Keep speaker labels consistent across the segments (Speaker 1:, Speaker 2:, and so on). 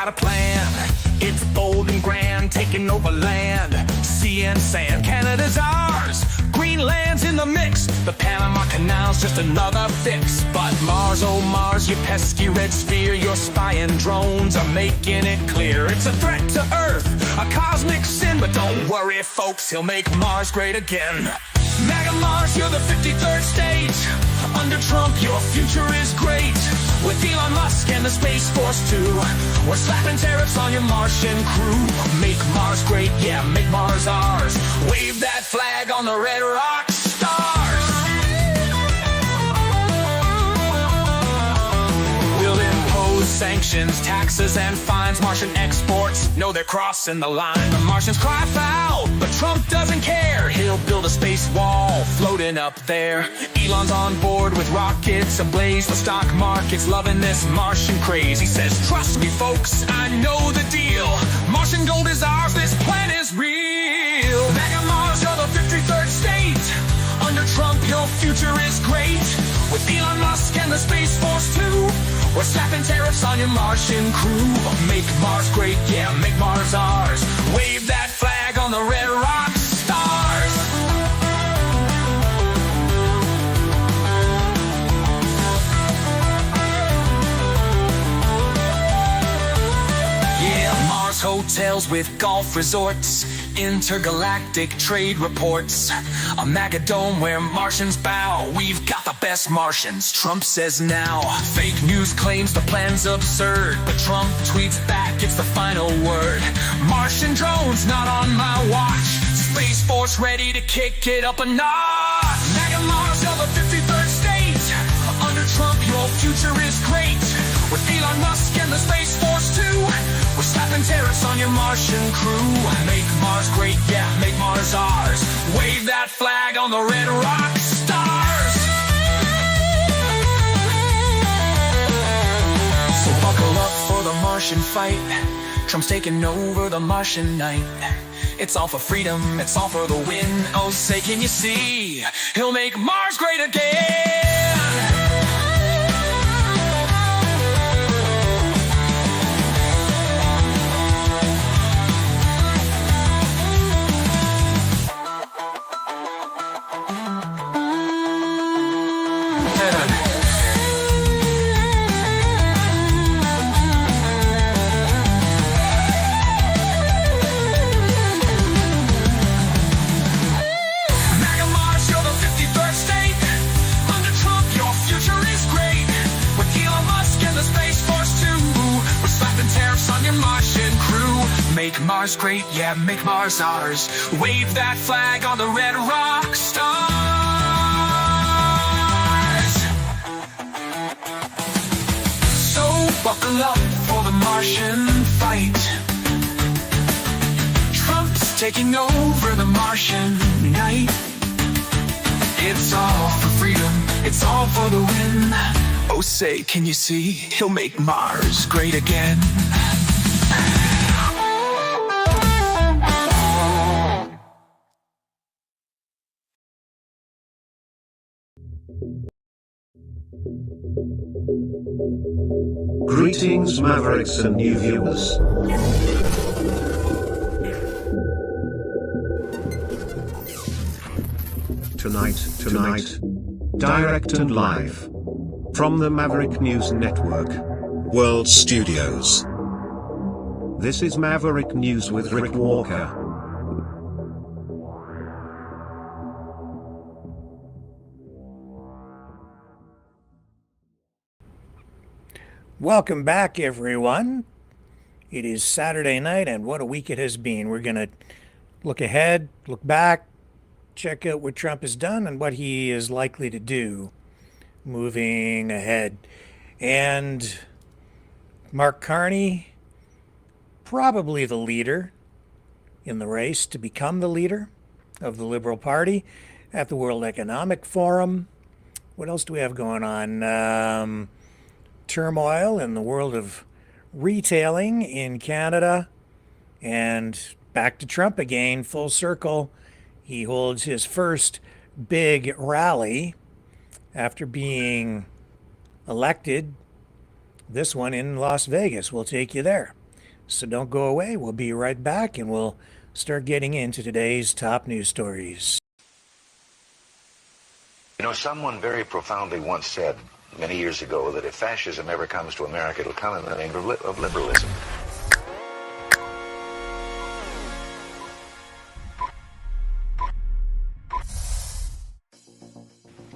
Speaker 1: got a plan. It's bold and grand, taking over land, sea and sand. Canada's ours, Greenland's in the mix. The Panama Canal's just another fix. But Mars, oh Mars, you pesky red sphere, your spying drones are making it clear. It's a threat to Earth, a cosmic sin. But don't worry folks, he'll make Mars great again. Maga Mars, you're the 53rd state. Under Trump, your future is great. With Elon Musk and the Space Force too, we're slapping tariffs on your Martian crew. Make Mars great, yeah, make Mars ours. Wave that flag on the red rock stars. We'll impose sanctions, taxes, and fines. Martian exports know they're crossing the line. The Martians cry foul, but Trump doesn't care. He'll build a space wall floating up there. Elon's on board with rockets ablaze. The stock market's loving this Martian craze. He says, trust me folks, I know the deal. Martian gold is ours, this plan is real. Maga Mars, you're the 53rd state. Under Trump, your future is great. With Elon Musk and the Space Force too, we're slapping tariffs on your Martian crew. Make Mars great, yeah, make Mars ours. Wave that flag on the red rock stars. Yeah, Mars hotels with golf resorts, intergalactic trade reports, a Maga dome where Martians bow. We've got the best Martians, Trump says now. Fake news claims the plan's absurd, but Trump tweets back, it's the final word. Martian drones not on my watch. Space Force ready to kick it up a notch. Maga Mars, you're the 53rd state. Under Trump, your future is great. With Elon Musk and the Space Force too, we're slapping tariffs on your Martian crew. Make Mars great, yeah, make Mars ours. Wave that flag on the red rock stars. So buckle up for the Martian fight. Trump's taking over the Martian night. It's all for freedom, it's all for the win. Oh, say can you see, he'll make Mars great again. Make Mars great, yeah, make Mars ours. Wave that flag on the red rock stars. So buckle up for the Martian fight. Trump's taking over the Martian night. It's all for freedom, it's all for the win. Oh, say, can you see, he'll make Mars great again.
Speaker 2: Greetings Mavericks and new viewers. Tonight, direct and live from the Maverick News Network World Studios. This is Maverick News with Rick Walker.
Speaker 3: Welcome back, everyone. It is Saturday night, and what a week it has been. We're going to look ahead, look back, check out what Trump has done and what he is likely to do moving ahead. And Mark Carney, probably the leader in the race to become the leader of the Liberal Party at the World Economic Forum. What else do we have going on? Turmoil in the world of retailing in Canada, and back to Trump again, full circle. He holds his first big rally after being elected, this one in Las Vegas. We'll take you there. So don't go away. We'll be right back and we'll start getting into today's top news stories.
Speaker 4: You know, someone very profoundly once said many years ago that if fascism ever comes to America, it'll come in the name of liberalism.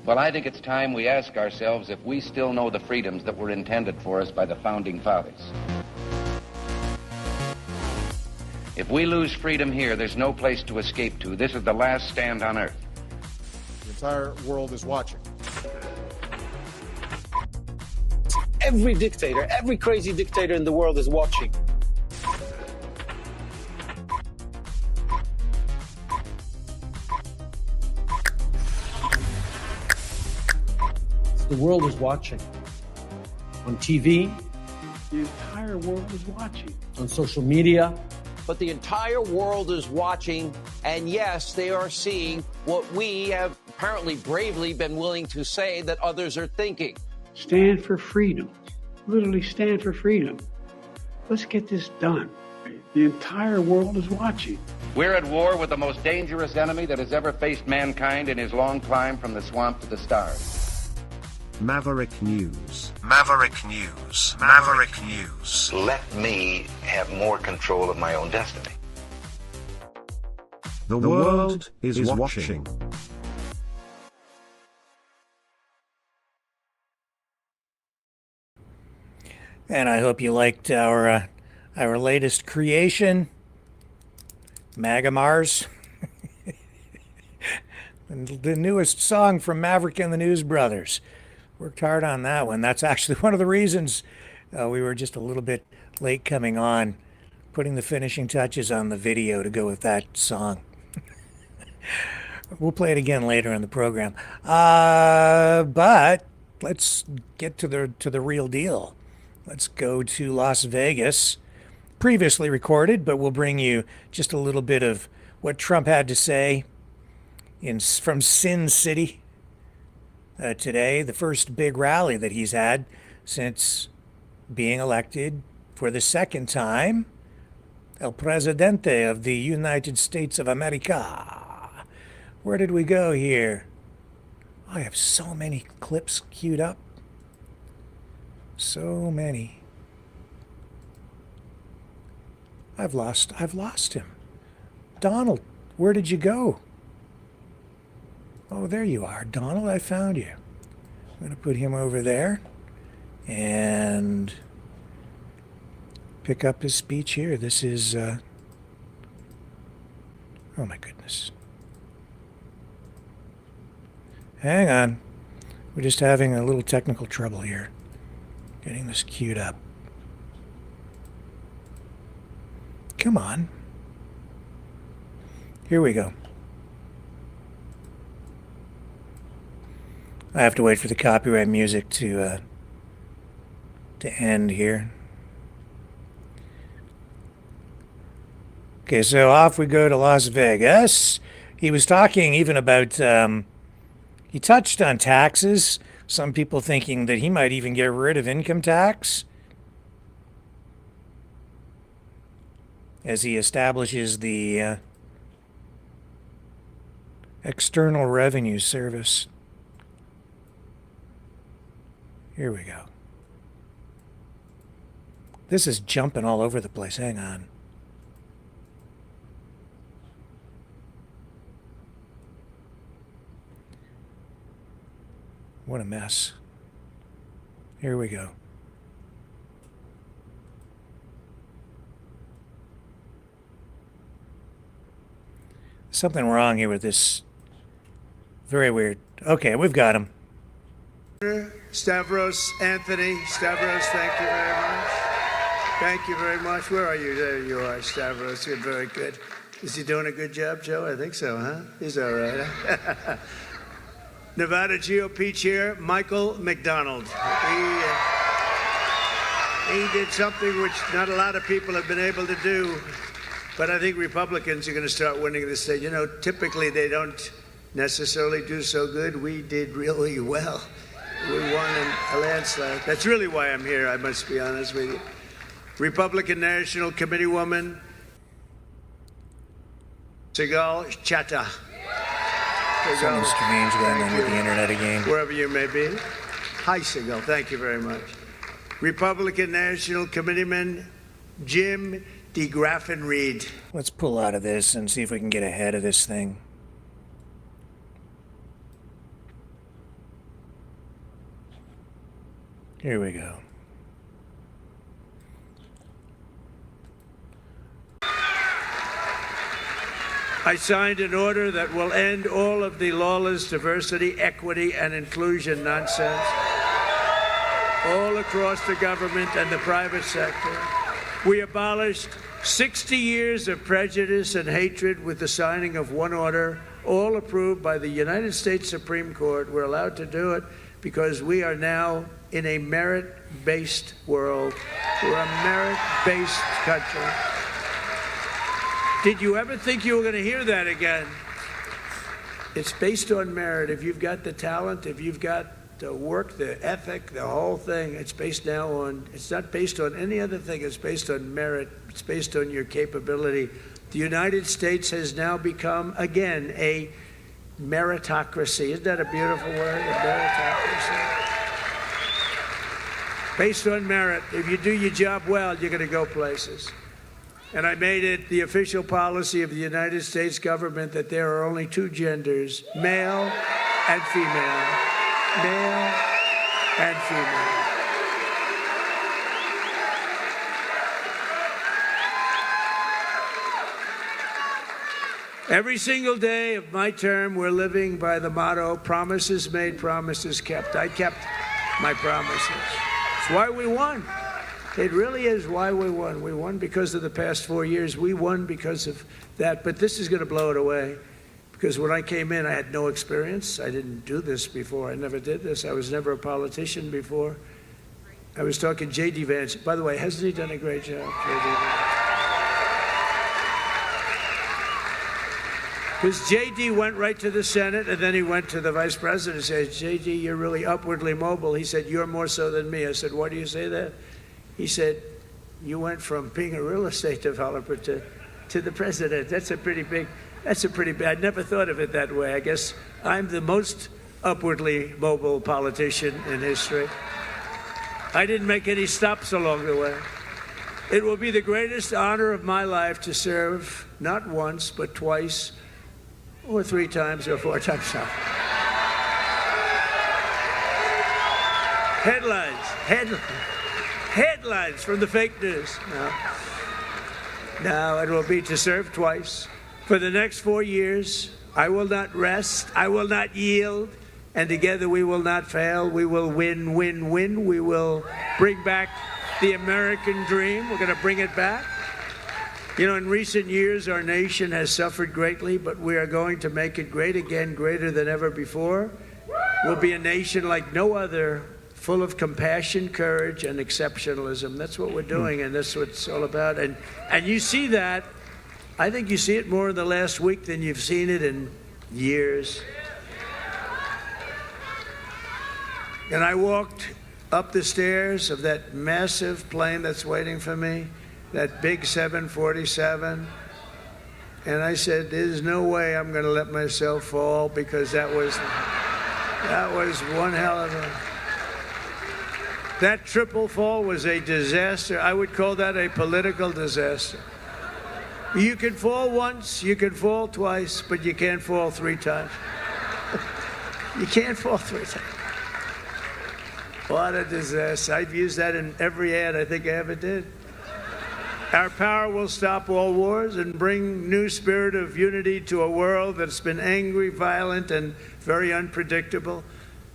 Speaker 5: Well, I think it's time we ask ourselves if we still know the freedoms that were intended for us by the Founding Fathers. If we lose freedom here, there's no place to escape to. This is the last stand on Earth.
Speaker 6: The entire world is watching.
Speaker 7: Every dictator, every crazy dictator in the world is watching. The world is watching. On TV.
Speaker 8: The entire world is watching.
Speaker 7: On social media.
Speaker 9: But the entire world is watching, and yes, they are seeing what we have apparently bravely been willing to say that others are thinking.
Speaker 8: Stand for freedom. Literally stand for freedom. Let's get this done. The entire world is watching.
Speaker 5: We're at war with the most dangerous enemy that has ever faced mankind in his long climb from the swamp to the stars.
Speaker 2: Maverick News. Maverick News. Maverick News.
Speaker 4: Let me have more control of my own destiny.
Speaker 2: The world is watching.
Speaker 3: And I hope you liked our latest creation, Maga Mars. The newest song from Maverick and the News Brothers. Worked hard on that one. That's actually one of the reasons we were just a little bit late coming on, putting the finishing touches on the video to go with that song. We'll play it again later in the program. But let's get to the real deal. Let's go to Las Vegas. Previously recorded, but we'll bring you just a little bit of what Trump had to say from Sin City. Today, the first big rally that he's had since being elected for the second time, El Presidente of the United States of America. Where did we go here? I have so many clips queued up. So many. I've lost him. Donald, where did you go? Oh, there you are, Donald. I found you. I'm going to put him over there and pick up his speech here. This is, oh my goodness. Hang on. We're just having a little technical trouble here, getting this queued up. Come on. Here we go. I have to wait for the copyright music to end here. Okay, so off we go to Las Vegas. He was talking even about, he touched on taxes. Some people thinking that he might even get rid of income tax as he establishes the External Revenue Service. Here we go. This is jumping all over the place. Hang on. What a mess. Here we go. Something wrong here with this. Very weird. Okay, we've got him.
Speaker 10: Stavros, Anthony. Stavros, thank you very much. Thank you very much. Where are you? There you are, Stavros. You're very good. Is he doing a good job, Joe? I think so, huh? He's all right. Huh? Nevada GOP Chair Michael McDonald. He did something which not a lot of people have been able to do, but I think Republicans are going to start winning this state. You know, typically they don't necessarily do so good. We did really well. We won in a landslide. That's really why I'm here, I must be honest with you. Republican National Committee woman Sigal Chattah.
Speaker 3: Something strange going on with the internet again.
Speaker 10: Wherever you may be. Hi, Sigal. Thank you very much. Republican National Committeeman Jim DeGraffenreid.
Speaker 3: Let's pull out of this and see if we can get ahead of this thing. Here we go.
Speaker 10: I signed an order that will end all of the lawless diversity, equity, and inclusion nonsense all across the government and the private sector. We abolished 60 years of prejudice and hatred with the signing of one order, all approved by the United States Supreme Court. We're allowed to do it because we are now in a merit-based world. We're a merit-based country. Did you ever think you were going to hear that again? It's based on merit. If you've got the talent, if you've got the work, the ethic, the whole thing, it's based now on, it's not based on any other thing, it's based on merit. It's based on your capability. The United States has now become, again, a meritocracy. Isn't that a beautiful word, a meritocracy? Based on merit. If you do your job well, you're going to go places. And I made it the official policy of the United States government that there are only two genders, male and female. Male and female. Every single day of my term, we're living by the motto, promises made, promises kept. I kept my promises. It's why we won. It really is why we won. We won because of the past 4 years. We won because of that. But this is going to blow it away. Because when I came in, I had no experience. I didn't do this before. I never did this. I was never a politician before. I was talking J.D. Vance. By the way, hasn't he done a great job, J.D. Vance? Because J.D. went right to the Senate, and then he went to the vice president and said, J.D., you're really upwardly mobile. He said, you're more so than me. I said, why do you say that? He said, you went from being a real estate developer to the president. That's a pretty big, I never thought of it that way. I guess I'm the most upwardly mobile politician in history. I didn't make any stops along the way. It will be the greatest honor of my life to serve not once, but twice, or 3 times, or 4 times. Headlines from the fake news. No, it will be to serve twice. For the next 4 years, I will not rest, I will not yield, and together we will not fail. We will win, win, win. We will bring back the American dream. We're going to bring it back. You know, in recent years, our nation has suffered greatly, but we are going to make it great again, greater than ever before. We'll be a nation like no other, full of compassion, courage, and exceptionalism. That's what we're doing, and that's what it's all about. And you see that. I think you see it more in the last week than you've seen it in years. And I walked up the stairs of that massive plane that's waiting for me, that big 747, and I said, there's no way I'm going to let myself fall, because that was one hell of a... That triple fall was a disaster. I would call that a political disaster. You can fall once, you can fall twice, but you can't fall 3 times. You can't fall 3 times. What a disaster. I've used that in every ad I think I ever did. Our power will stop all wars and bring new spirit of unity to a world that's been angry, violent, and very unpredictable.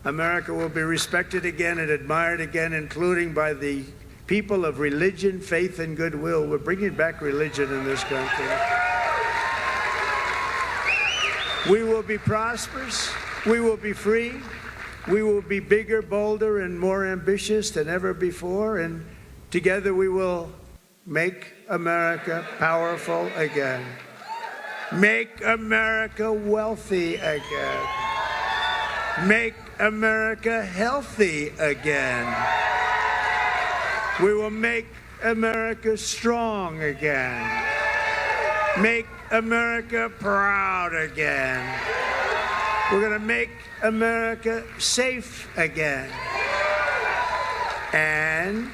Speaker 10: America will be respected again and admired again, including by the people of religion, faith, and goodwill. We're bringing back religion in this country. We will be prosperous. We will be free. We will be bigger, bolder, and more ambitious than ever before. And together we will make America powerful again. Make America wealthy again. Make America healthy again. We will make America strong again. Make America proud again. We're going to make America safe again. And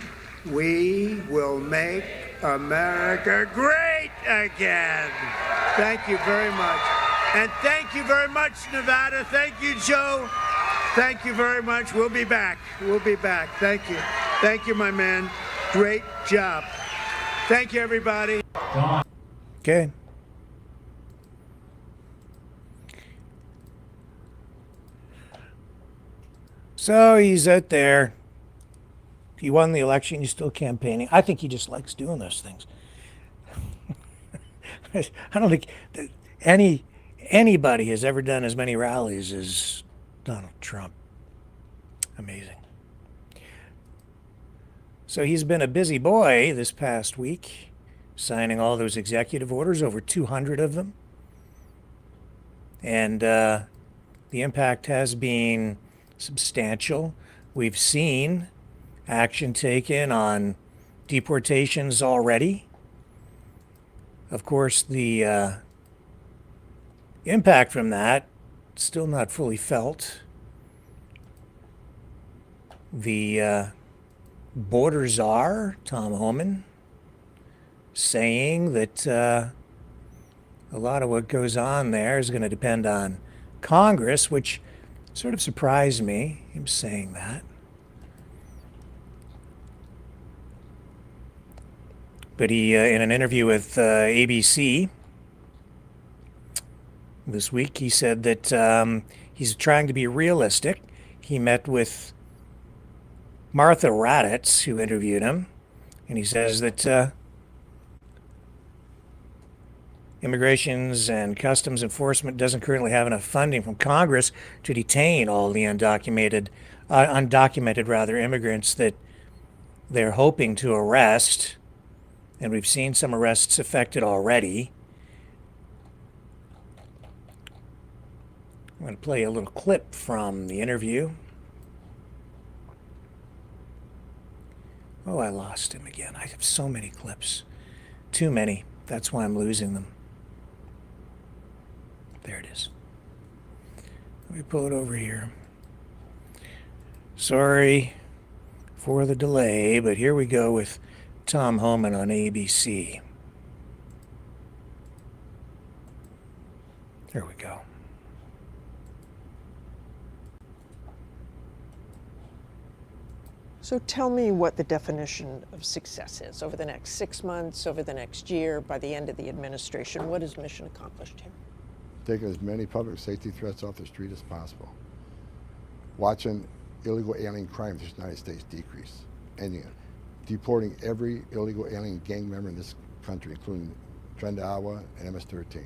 Speaker 10: we will make America great again. Thank you very much. And thank you very much, Nevada. Thank you, Joe. Thank you very much. We'll be back. We'll be back. Thank you. Thank you, my man. Great job. Thank you, everybody.
Speaker 3: Okay. So he's out there. He won the election. He's still campaigning. I think he just likes doing those things. I don't think that anybody has ever done as many rallies as Donald Trump. Amazing. So he's been a busy boy this past week, signing all those executive orders, over 200 of them. And the impact has been substantial. We've seen action taken on deportations already. Of course, the impact from that still not fully felt. The border czar, Tom Homan, saying that a lot of what goes on there is going to depend on Congress, which sort of surprised me, him saying that. But he, in an interview with ABC this week, he said that he's trying to be realistic. He met with Martha Raddatz, who interviewed him, and he says that Immigrations and Customs Enforcement doesn't currently have enough funding from Congress to detain all the undocumented immigrants that they're hoping to arrest. And we've seen some arrests affected already. I'm going to play a little clip from the interview. Oh, I lost him again. I have so many clips. Too many. That's why I'm losing them. There it is. Let me pull it over here. Sorry for the delay, but here we go with Tom Homan on ABC. There we go.
Speaker 11: So tell me what the definition of success is over the next 6 months, over the next year, by the end of the administration. What is mission accomplished here?
Speaker 12: Taking as many public safety threats off the street as possible. Watching illegal alien crime in the United States decrease. Ending it. Deporting every illegal alien gang member in this country, including Trendawa and MS-13.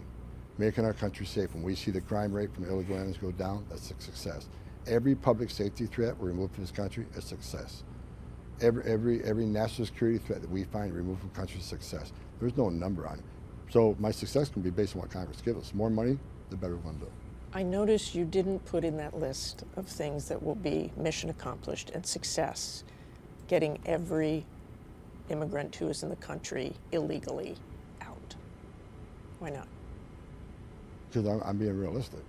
Speaker 12: Making our country safe. When we see the crime rate from illegal aliens go down, that's a success. Every public safety threat we remove from this country is a success. Every national security threat that we find removed from the country is a success. There's no number on it. So my success can be based on what Congress gives us. More money, the better we're going to do.
Speaker 11: I notice you didn't put in that list of things that will be mission accomplished and success, getting every immigrant who is in the country illegally out. Why not?
Speaker 12: Because I'm being realistic.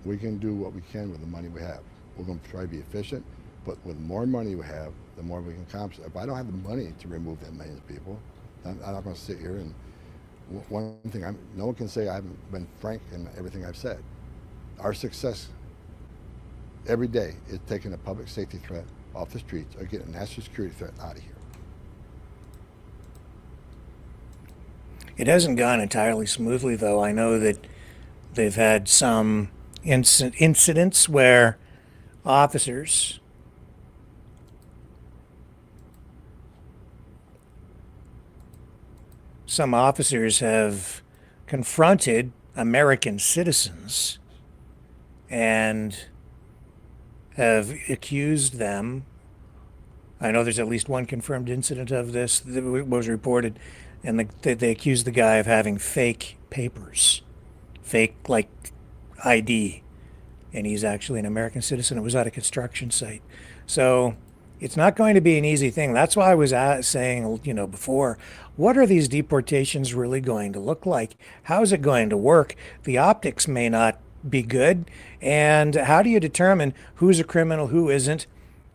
Speaker 12: We can do what we can with the money we have. We're going to try to be efficient, but with more money we have, the more we can accomplish. If I don't have the money to remove that millions of people, I'm not going to sit here and one thing, no one can say I haven't been frank in everything I've said. Our success every day is taking a public safety threat off the streets or getting a national security threat out of here.
Speaker 3: It hasn't gone entirely smoothly, though. I know that they've had some incidents where officers have confronted American citizens and have accused them. I know there's at least one confirmed incident of this that was reported, and they accused the guy of having fake papers, fake like ID, and he's actually an American citizen. It was at a construction site. So It's not going to be an easy thing. That's why I was saying, before, what are these deportations really going to look like? How is it going to work? The optics may not be good. And how do you determine who's a criminal, who isn't?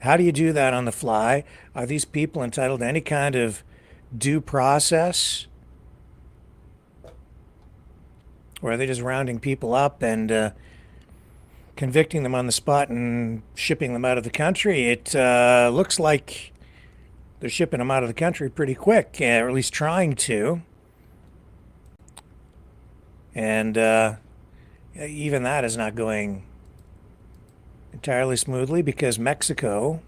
Speaker 3: How do you do that on the fly? Are these people entitled to any kind of due process? Or are they just rounding people up and convicting them on the spot and shipping them out of the country? It looks like they're shipping them out of the country pretty quick, or at least trying to. And even that is not going entirely smoothly, because Mexico,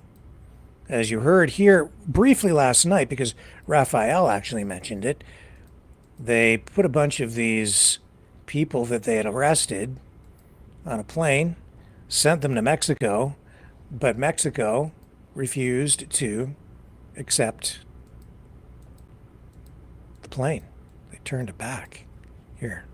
Speaker 3: as you heard here briefly last night, because Raphael actually mentioned it, they put a bunch of these people that they had arrested on a plane, sent them to Mexico, but Mexico refused to accept the plane. They turned it back. Here.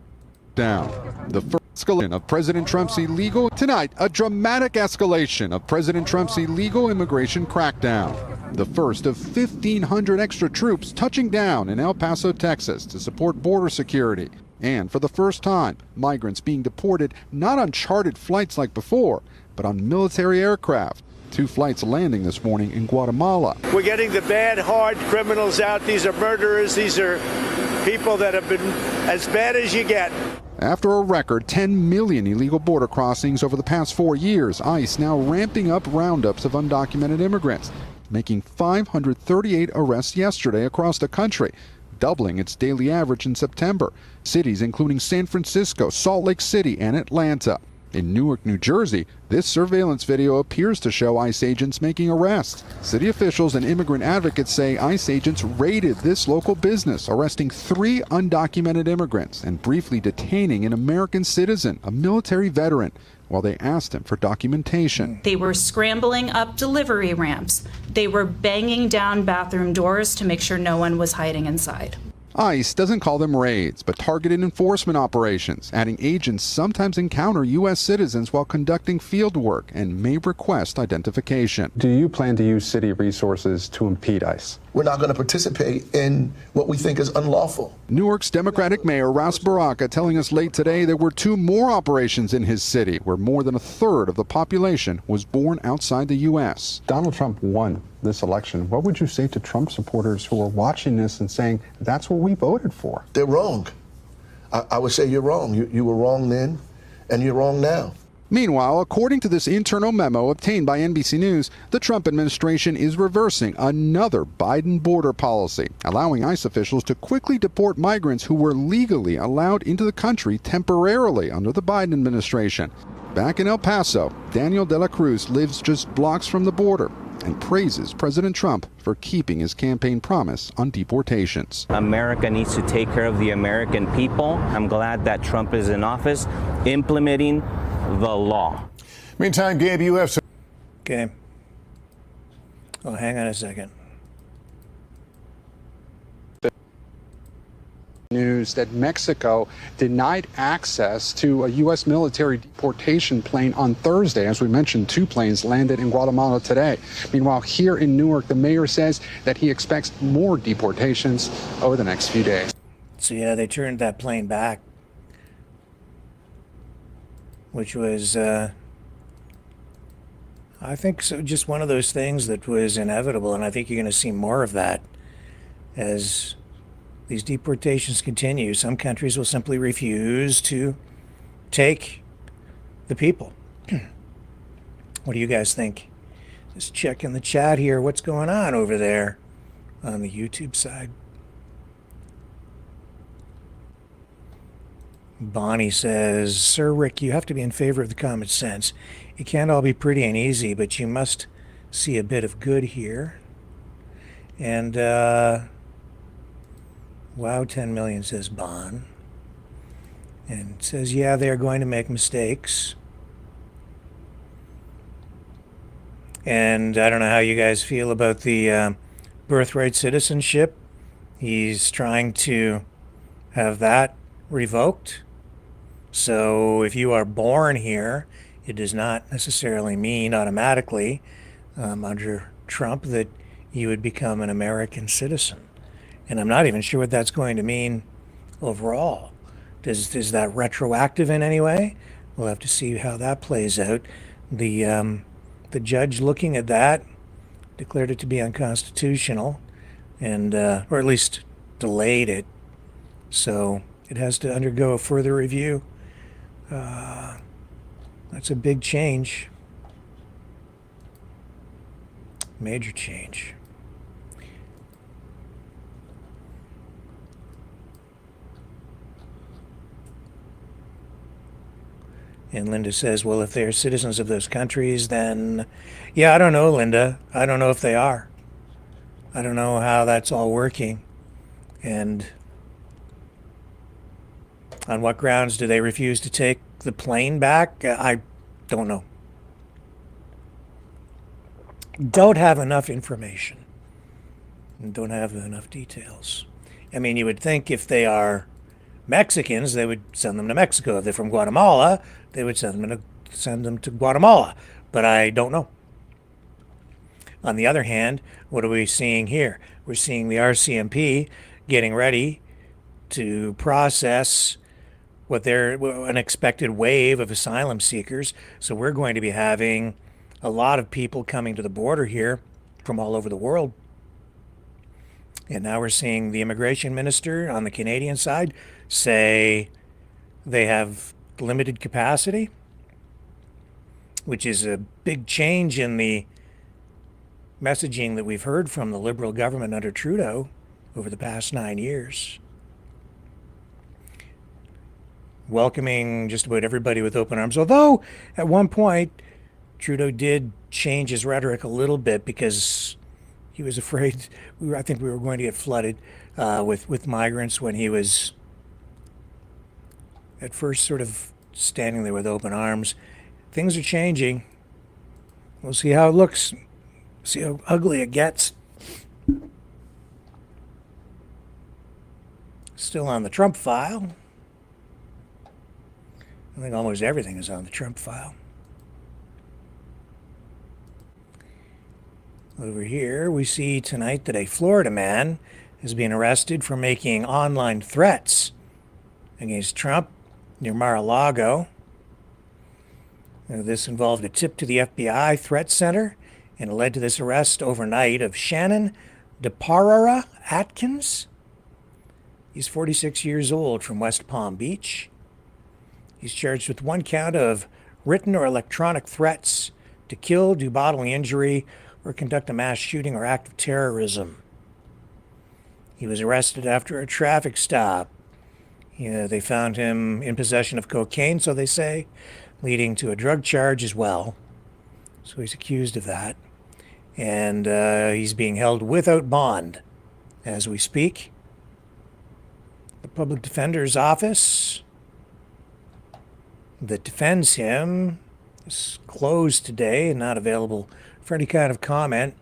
Speaker 13: Down. The first escalation of President Trump's illegal tonight, a dramatic escalation of President Trump's illegal immigration crackdown. The first of 1,500 extra troops touching down in El Paso, Texas to support border security. And for the first time, migrants being deported not on chartered flights like before, but on military aircraft. 2 flights landing this morning in Guatemala.
Speaker 10: We're getting the bad, hard criminals out. These are murderers. These are people that have been as bad as you get.
Speaker 13: After a record 10 million illegal border crossings over the past 4 years, ICE now ramping up roundups of undocumented immigrants, making 538 arrests yesterday across the country, doubling its daily average in September. Cities including San Francisco, Salt Lake City, and Atlanta. In Newark, New Jersey, this surveillance video appears to show ICE agents making arrests. City officials and immigrant advocates say ICE agents raided this local business, arresting 3 undocumented immigrants and briefly detaining an American citizen, a military veteran, while they asked him for documentation.
Speaker 14: They were scrambling up delivery ramps. They were banging down bathroom doors to make sure no one was hiding inside.
Speaker 13: ICE doesn't call them raids, but targeted enforcement operations, adding agents sometimes encounter U.S. citizens while conducting field work and may request identification.
Speaker 15: Do you plan to use city resources to impede ICE?
Speaker 16: We're not going to participate in what we think is unlawful.
Speaker 13: Newark's Democratic Mayor Ras Baraka telling us late today there were 2 more operations in his city where more than a third of the population was born outside the U.S.
Speaker 15: Donald Trump won this election. What would you say to Trump supporters who are watching this and saying, that's what we voted for?
Speaker 16: They're wrong. I would say you're wrong. You were wrong then, and you're wrong now.
Speaker 13: Meanwhile, according to this internal memo obtained by NBC News, the Trump administration is reversing another Biden border policy, allowing ICE officials to quickly deport migrants who were legally allowed into the country temporarily under the Biden administration. Back in El Paso, Daniel de la Cruz lives just blocks from the border and praises President Trump for keeping his campaign promise on deportations.
Speaker 17: America needs to take care of the American people. I'm glad that Trump is in office implementing the law.
Speaker 6: Meantime, Gabe, you have some...
Speaker 3: Okay. Oh, hang on a second.
Speaker 15: News that Mexico denied access to a U.S. military deportation plane on Thursday. As we mentioned, 2 planes landed in Guatemala today. Meanwhile, here in Newark, the mayor says that he expects more deportations over the next few days.
Speaker 3: So yeah, they turned that plane back, which was, I think, so just one of those things that was inevitable, and I think you're going to see more of that as these deportations continue. Some countries will simply refuse to take the people. What do you guys think? Just check in the chat here. What's going on over there on the YouTube side? Bonnie says, Sir Rick, you have to be in favor of the common sense. It can't all be pretty and easy, but you must see a bit of good here. And, wow, 10 million, says Bon. And says, yeah, they're going to make mistakes. And I don't know how you guys feel about the birthright citizenship. He's trying to have that revoked. So if you are born here, it does not necessarily mean automatically under Trump that you would become an American citizen. And I'm not even sure what that's going to mean overall. Is that retroactive in any way? We'll have to see how that plays out. The judge looking at that declared it to be unconstitutional, and or at least delayed it. So it has to undergo a further review. That's a big change. Major change. And Linda says, well, if they're citizens of those countries, then, yeah, I don't know, Linda. I don't know if they are. I don't know how that's all working. And on what grounds do they refuse to take the plane back? I don't know. Don't have enough information. And don't have enough details. I mean, you would think if they are Mexicans, they would send them to Mexico. If they're from Guatemala, they would send them to Guatemala. But I don't know. On the other hand, what are we seeing here? We're seeing the RCMP getting ready to process an expected wave of asylum seekers. So we're going to be having a lot of people coming to the border here from all over the world. And now we're seeing the immigration minister on the Canadian side say they have limited capacity, which is a big change in the messaging that we've heard from the Liberal government under Trudeau over the past 9 years. Welcoming just about everybody with open arms. Although, at one point, Trudeau did change his rhetoric a little bit because he was afraid, I think we were going to get flooded with migrants when he was at first sort of standing there with open arms. Things are changing. We'll see how it looks. See how ugly it gets. Still on the Trump file. I think almost everything is on the Trump file. Over here, we see tonight that a Florida man is being arrested for making online threats against Trump near Mar-a-Lago. This involved a tip to the FBI threat center, and it led to this arrest overnight of Shannon DeParara Atkins. He's 46 years old from West Palm Beach. He's charged with one count of written or electronic threats to kill, do bodily injury, or conduct a mass shooting or act of terrorism. He was arrested after a traffic stop. They found him in possession of cocaine, so they say, leading to a drug charge as well. So he's accused of that. And he's being held without bond as we speak. The public defender's office that defends him is closed today and not available for any kind of comment.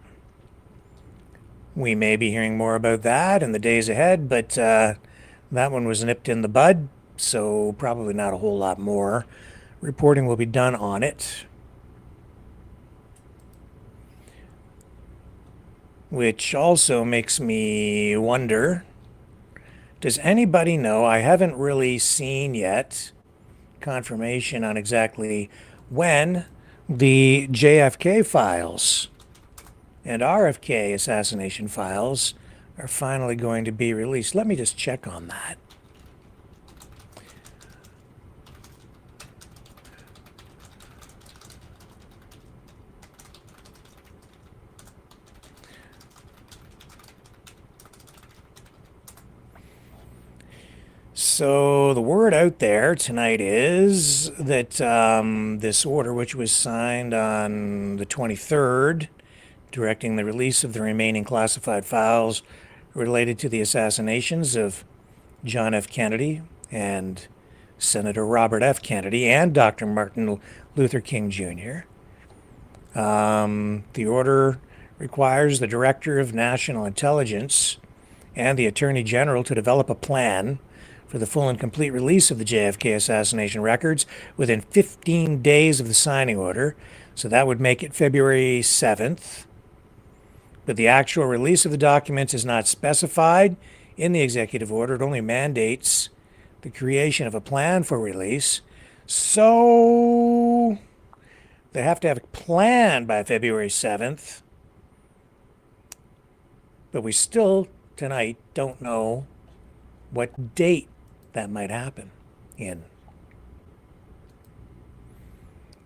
Speaker 3: We may be hearing more about that in the days ahead, but that one was nipped in the bud, so probably not a whole lot more. Reporting will be done on it. Which also makes me wonder, does anybody know, I haven't really seen yet confirmation on exactly when the JFK files and RFK assassination files are finally going to be released. Let me just check on that. So the word out there tonight is that this order, which was signed on the 23rd, directing the release of the remaining classified files related to the assassinations of John F. Kennedy and Senator Robert F. Kennedy and Dr. Martin Luther King Jr. The order requires the Director of National Intelligence and the Attorney General to develop a plan for the full and complete release of the JFK assassination records within 15 days of the signing order. So that would make it February 7th. But the actual release of the documents is not specified in the executive order. It only mandates the creation of a plan for release. So they have to have a plan by February 7th. But we still, tonight, don't know what date that might happen in.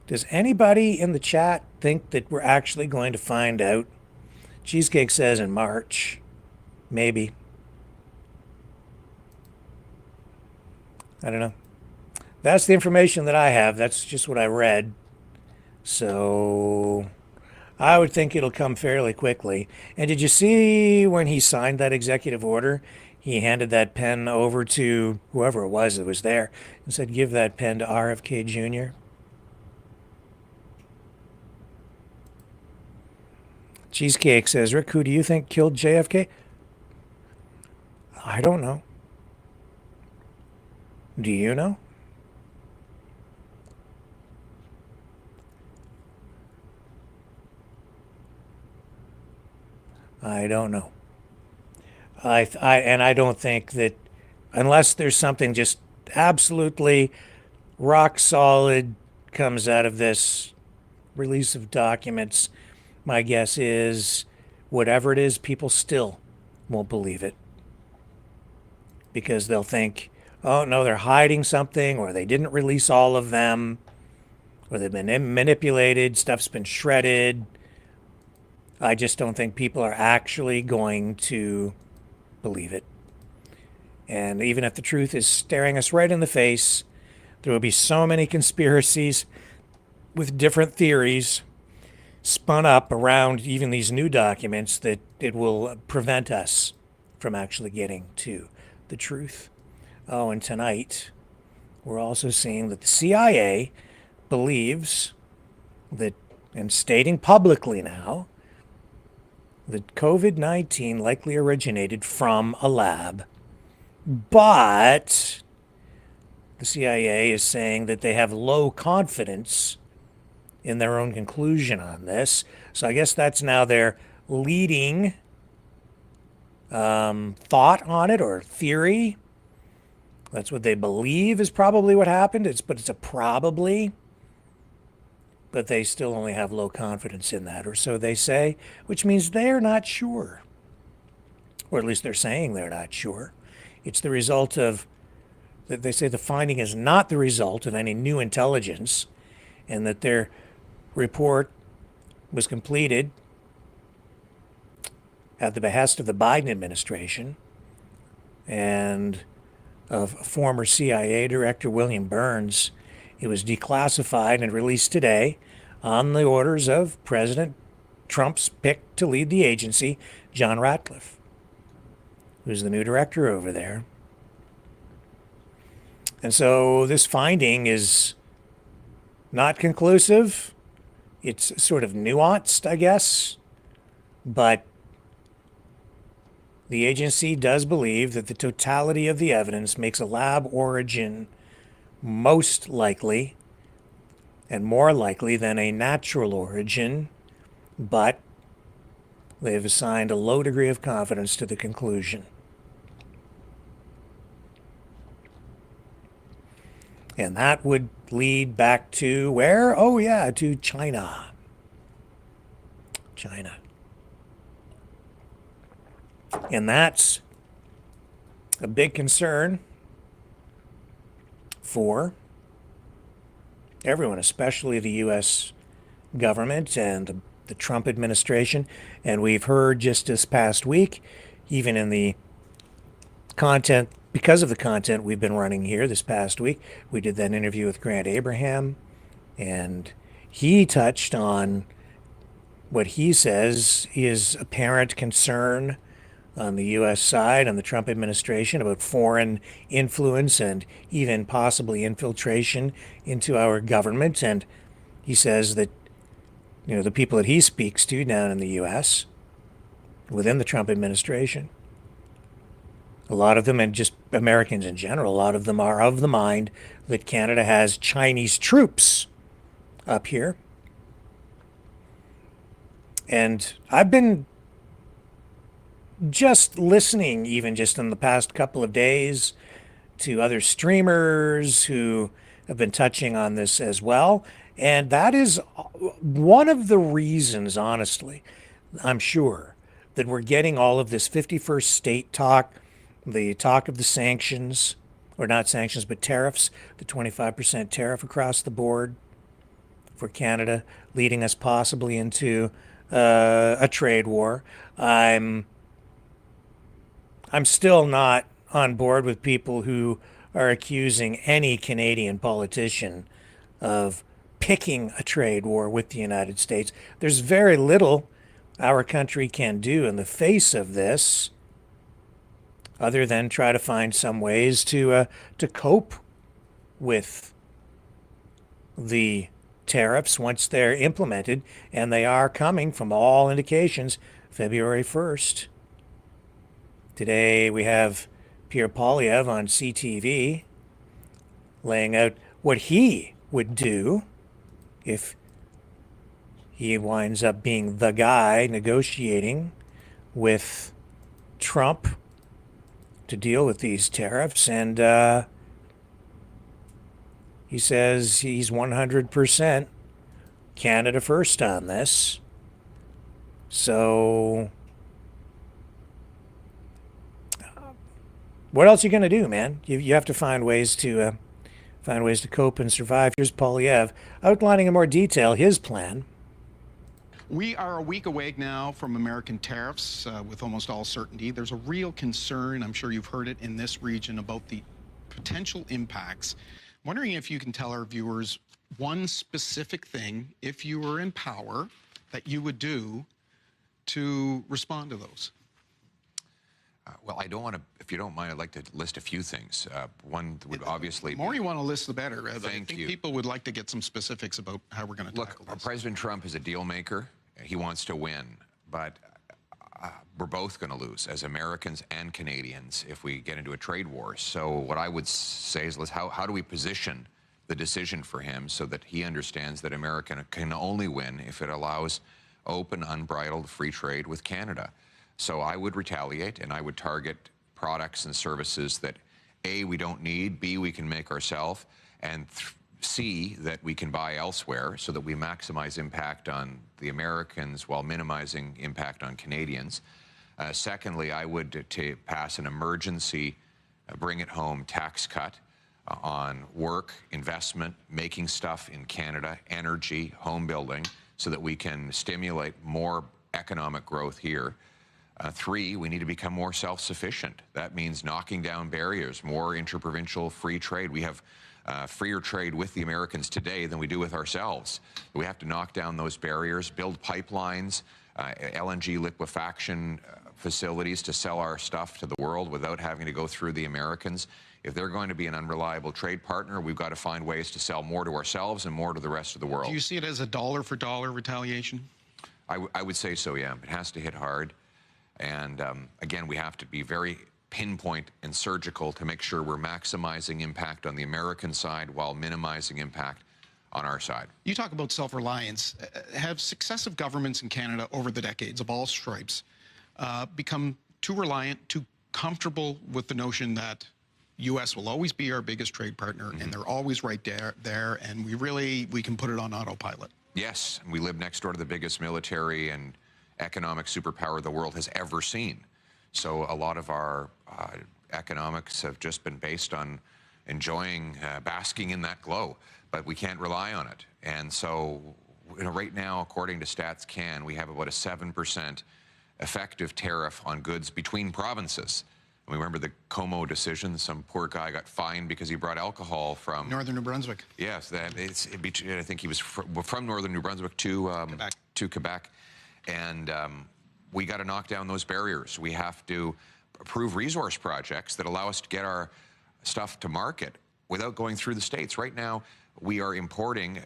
Speaker 3: Does anybody in the chat think that we're actually going to find out? Cheesecake says in March. Maybe. I don't know. That's the information that I have. That's just what I read. So I would think it'll come fairly quickly. And did you see when he signed that executive order, he handed that pen over to whoever it was that was there and said, give that pen to RFK Jr.? Cheesecake says, Rick, who do you think killed JFK? I don't know. Do you know? I don't know. I don't think that, unless there's something just absolutely rock solid comes out of this release of documents, my guess is whatever it is, people still won't believe it. Because they'll think, oh no, they're hiding something, or they didn't release all of them, or they've been manipulated, stuff's been shredded. I just don't think people are actually going to believe it. And even if the truth is staring us right in the face, there will be so many conspiracies with different theories spun up around even these new documents that it will prevent us from actually getting to the truth. Oh, and tonight we're also seeing that the CIA believes that, and stating publicly now, that COVID-19 likely originated from a lab. But the CIA is saying that they have low confidence in their own conclusion on this. So I guess that's now their leading thought on it, or theory. That's what they believe is probably what happened. But it's a probably. But they still only have low confidence in that, or so they say, which means they're not sure. Or at least they're saying they're not sure. It's the result of, they say the finding is not the result of any new intelligence, and that their report was completed at the behest of the Biden administration and of former CIA Director William Burns. It was declassified and released today on the orders of President Trump's pick to lead the agency, John Ratcliffe, who's the new director over there. And so this finding is not conclusive. It's sort of nuanced, I guess, but the agency does believe that the totality of the evidence makes a lab origin most likely and more likely than a natural origin, but they've assigned a low degree of confidence to the conclusion. And that would lead back to where? Oh yeah, to China. China. And that's a big concern for everyone, especially the U.S. government and the Trump administration. And we've heard just this past week, even in the content, because of the content we've been running here this past week, we did that interview with Grant Abraham, and he touched on what he says is apparent concern on the U.S. side, on the Trump administration, about foreign influence and even possibly infiltration into our government. And he says that, you know, the people that he speaks to down in the U.S., within the Trump administration, a lot of them, and just Americans in general, a lot of them are of the mind that Canada has Chinese troops up here. And I've been just listening, even just in the past couple of days, to other streamers who have been touching on this as well. And that is one of the reasons, honestly, I'm sure, that we're getting all of this 51st state talk, the talk of the sanctions, or not sanctions, but tariffs, the 25% tariff across the board for Canada, leading us possibly into a trade war. I'm still not on board with people who are accusing any Canadian politician of picking a trade war with the United States. There's very little our country can do in the face of this, other than try to find some ways to cope with the tariffs once they're implemented, and they are coming, from all indications, February 1st. Today we have Pierre Poilievre on CTV laying out what he would do if he winds up being the guy negotiating with Trump to deal with these tariffs. And he says he's 100% Canada first on this. So what else are you going to do, man? You have to find ways to cope and survive. Here's Poilievre outlining in more detail his plan.
Speaker 18: We are a week away now from American tariffs with almost all certainty. There's a real concern, I'm sure you've heard it in this region, about the potential impacts. I'm wondering if you can tell our viewers one specific thing, if you were in power, that you would do to respond to those.
Speaker 19: Well, I don't want to, if you don't mind, I'd like to list a few things. One would obviously...
Speaker 18: The more you want to list, the better. I think
Speaker 19: you.
Speaker 18: People would like to get some specifics about how we're going to tackle this.
Speaker 19: Look, President Trump is a deal maker. He wants to win, but we're both going to lose as Americans and Canadians if we get into a trade war. So what I would say is, how do we position the decision for him so that he understands that America can only win if it allows open, unbridled free trade with Canada? So I would retaliate, and I would target products and services that A, we don't need, B, we can make ourselves, and C, that we can buy elsewhere, so that we maximize impact on the Americans while minimizing impact on Canadians. Secondly, I would pass an emergency, bring it home tax cut on work, investment, making stuff in Canada, energy, home building, so that we can stimulate more economic growth here. Three, we need to become more self-sufficient. That means knocking down barriers, more interprovincial free trade. We have freer trade with the Americans today than we do with ourselves. We have to knock down those barriers, build pipelines, LNG liquefaction facilities to sell our stuff to the world without having to go through the Americans. If they're going to be an unreliable trade partner, we've got to find ways to sell more to ourselves and more to the rest of the world.
Speaker 18: Do you see it as a dollar-for-dollar retaliation?
Speaker 19: I would say so, yeah. It has to hit hard. And again, we have to be very pinpoint and surgical to make sure we're maximizing impact on the American side while minimizing impact on our side.
Speaker 18: You talk about self-reliance. Have successive governments in Canada over the decades of all stripes become too reliant, too comfortable with the notion that U.S. will always be our biggest trade partner, and they're always right there, and we can put it on autopilot?
Speaker 19: Yes, we live next door to the biggest military and economic superpower the world has ever seen. So a lot of our economics have just been based on enjoying, basking in that glow, but we can't rely on it. And so right now, according to Stats Can, we have about a 7% effective tariff on goods between provinces. And we remember the Como decision. Some poor guy got fined because he brought alcohol from
Speaker 18: Northern New Brunswick.
Speaker 19: Yes, I think he was from Northern New Brunswick to Quebec. And we got to knock down those barriers. We have to approve resource projects that allow us to get our stuff to market without going through the states. Right now, we are importing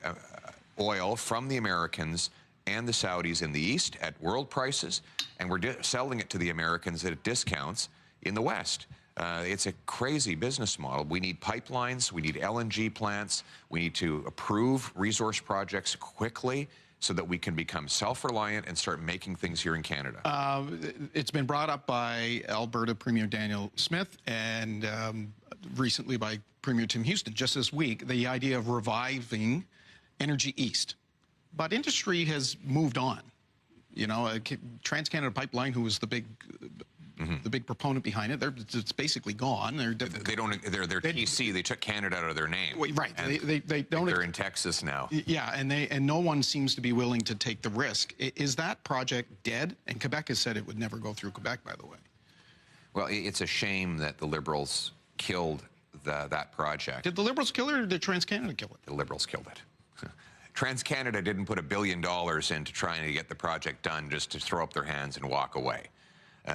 Speaker 19: oil from the Americans and the Saudis in the east at world prices, and we're selling it to the Americans at discounts in the west. It's a crazy business model. We need pipelines, we need LNG plants, we need to approve resource projects quickly so that we can become self-reliant and start making things here in Canada?
Speaker 18: It's been brought up by Alberta Premier Daniel Smith and recently by Premier Tim Houston just this week, the idea of reviving Energy East. But industry has moved on. You know, Trans-Canada Pipeline, who was the big proponent behind it, it's basically gone. They're
Speaker 19: TC. They took Canada out of their name.
Speaker 18: Right. They don't.
Speaker 19: They're in Texas now.
Speaker 18: Yeah, and no one seems to be willing to take the risk. Is that project dead? And Quebec has said it would never go through Quebec, by the way.
Speaker 19: Well, it's a shame that the Liberals killed that project.
Speaker 18: Did the Liberals kill it, or did Trans-Canada kill it?
Speaker 19: The Liberals killed it. TransCanada didn't put $1 billion into trying to get the project done just to throw up their hands and walk away.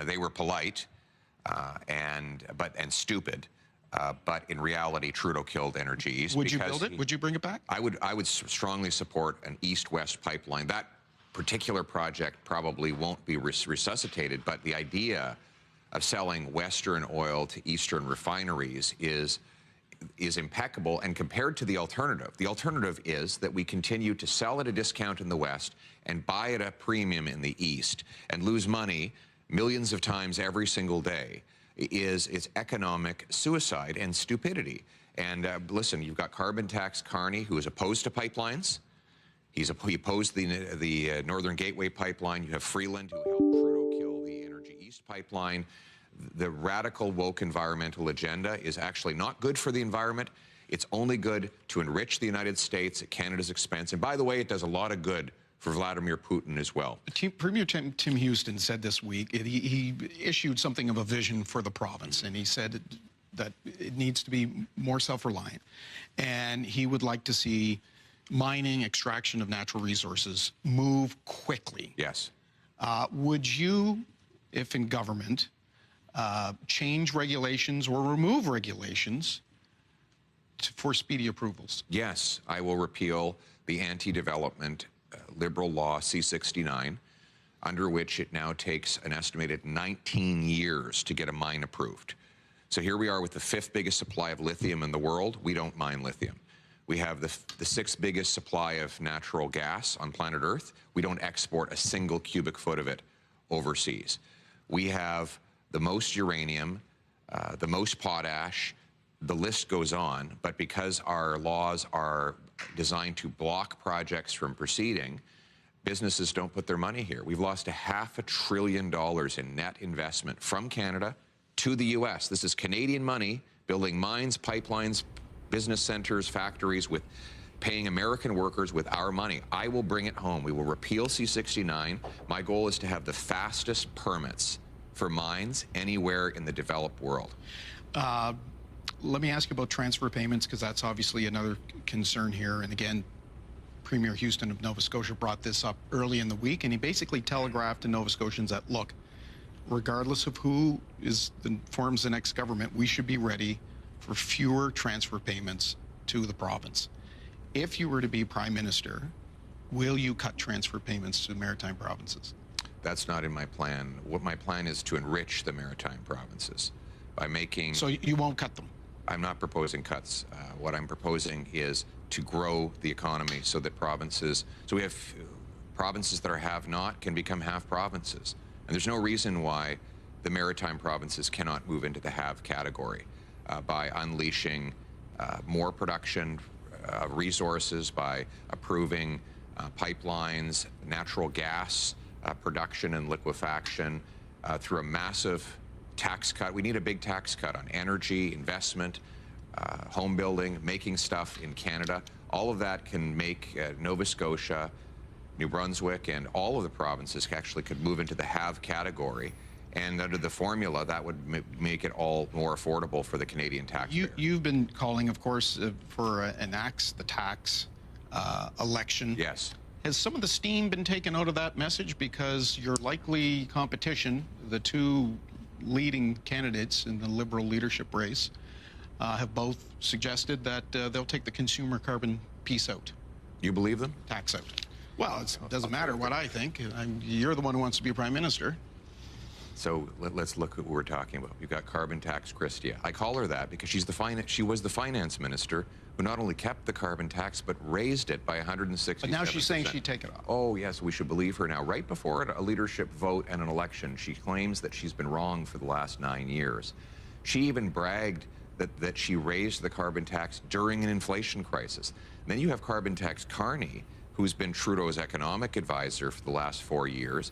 Speaker 19: They were polite and stupid, but in reality, Trudeau killed Energy East.
Speaker 18: Would you build it? Would you bring it back?
Speaker 19: I would strongly support an east-west pipeline. That particular project probably won't be resuscitated, but the idea of selling Western oil to Eastern refineries is impeccable. And compared to the alternative is that we continue to sell at a discount in the West and buy at a premium in the East and lose money millions of times every single day. It's economic suicide and stupidity. And listen, you've got carbon tax Carney, who is opposed to pipelines. He opposed the Northern Gateway pipeline. You have Freeland, who helped Trudeau kill the Energy East pipeline. The radical woke environmental agenda is actually not good for the environment. It's only good to enrich the United States at Canada's expense. And by the way, it does a lot of good for Vladimir Putin as well.
Speaker 18: Premier Tim Houston said this week, he issued something of a vision for the province, and he said that it needs to be more self-reliant. And he would like to see mining, extraction of natural resources move quickly.
Speaker 19: Yes.
Speaker 18: Would you, if in government, change regulations or remove regulations for speedy approvals?
Speaker 19: Yes, I will repeal the anti-development Liberal law C-69, under which it now takes an estimated 19 years to get a mine approved. So here we are with the 5th biggest supply of lithium in the world. We don't mine lithium. We have the 6th biggest supply of natural gas on planet Earth. We don't export a single cubic foot of it overseas. We have the most uranium, the most potash, the list goes on, but because our laws are designed to block projects from proceeding, businesses don't put their money here. We've lost $500 billion in net investment from Canada to the U.S. This is Canadian money building mines, pipelines, business centers, factories, with paying American workers with our money. I will bring it home. We will repeal C-69. My goal is to have the fastest permits for mines anywhere in the developed world.
Speaker 18: Let me ask you about transfer payments, because that's obviously another concern here. And again, Premier Houston of Nova Scotia brought this up early in the week, and he basically telegraphed to Nova Scotians that, look, regardless of who forms the next government, we should be ready for fewer transfer payments to the province. If you were to be Prime Minister, will you cut transfer payments to maritime provinces?
Speaker 19: That's not in my plan. What my plan is to enrich the maritime provinces by making...
Speaker 18: So you won't cut them?
Speaker 19: I'm not proposing cuts. What I'm proposing is to grow the economy so that provinces... So we have provinces that are have-not can become have provinces. And there's no reason why the maritime provinces cannot move into the have category by unleashing more production resources, by approving pipelines, natural gas production and liquefaction through a massive tax cut. We need a big tax cut on energy, investment, home building, making stuff in Canada. All of that can make Nova Scotia, New Brunswick, and all of the provinces actually could move into the have category. And under the formula, that would make it all more affordable for the Canadian taxpayer.
Speaker 18: You've been calling, of course, for an axe, the tax election.
Speaker 19: Yes.
Speaker 18: Has some of the steam been taken out of that message? Because your likely competition, the two leading candidates in the Liberal leadership race, have both suggested that they'll take the consumer carbon piece out.
Speaker 19: You believe them?
Speaker 18: Tax out. Well, it doesn't matter what I think. You're the one who wants to be Prime Minister.
Speaker 19: So let's look at what we're talking about. You've got carbon tax Christia. I call her that because she was the finance minister who not only kept the carbon tax but raised it by 160%.
Speaker 18: But now she's saying she'd take it off.
Speaker 19: Oh yes, we should believe her now. Right before a leadership vote and an election, she claims that she's been wrong for the last 9 years. She even bragged that she raised the carbon tax during an inflation crisis. And then you have carbon tax Carney, who's been Trudeau's economic advisor for the last 4 years.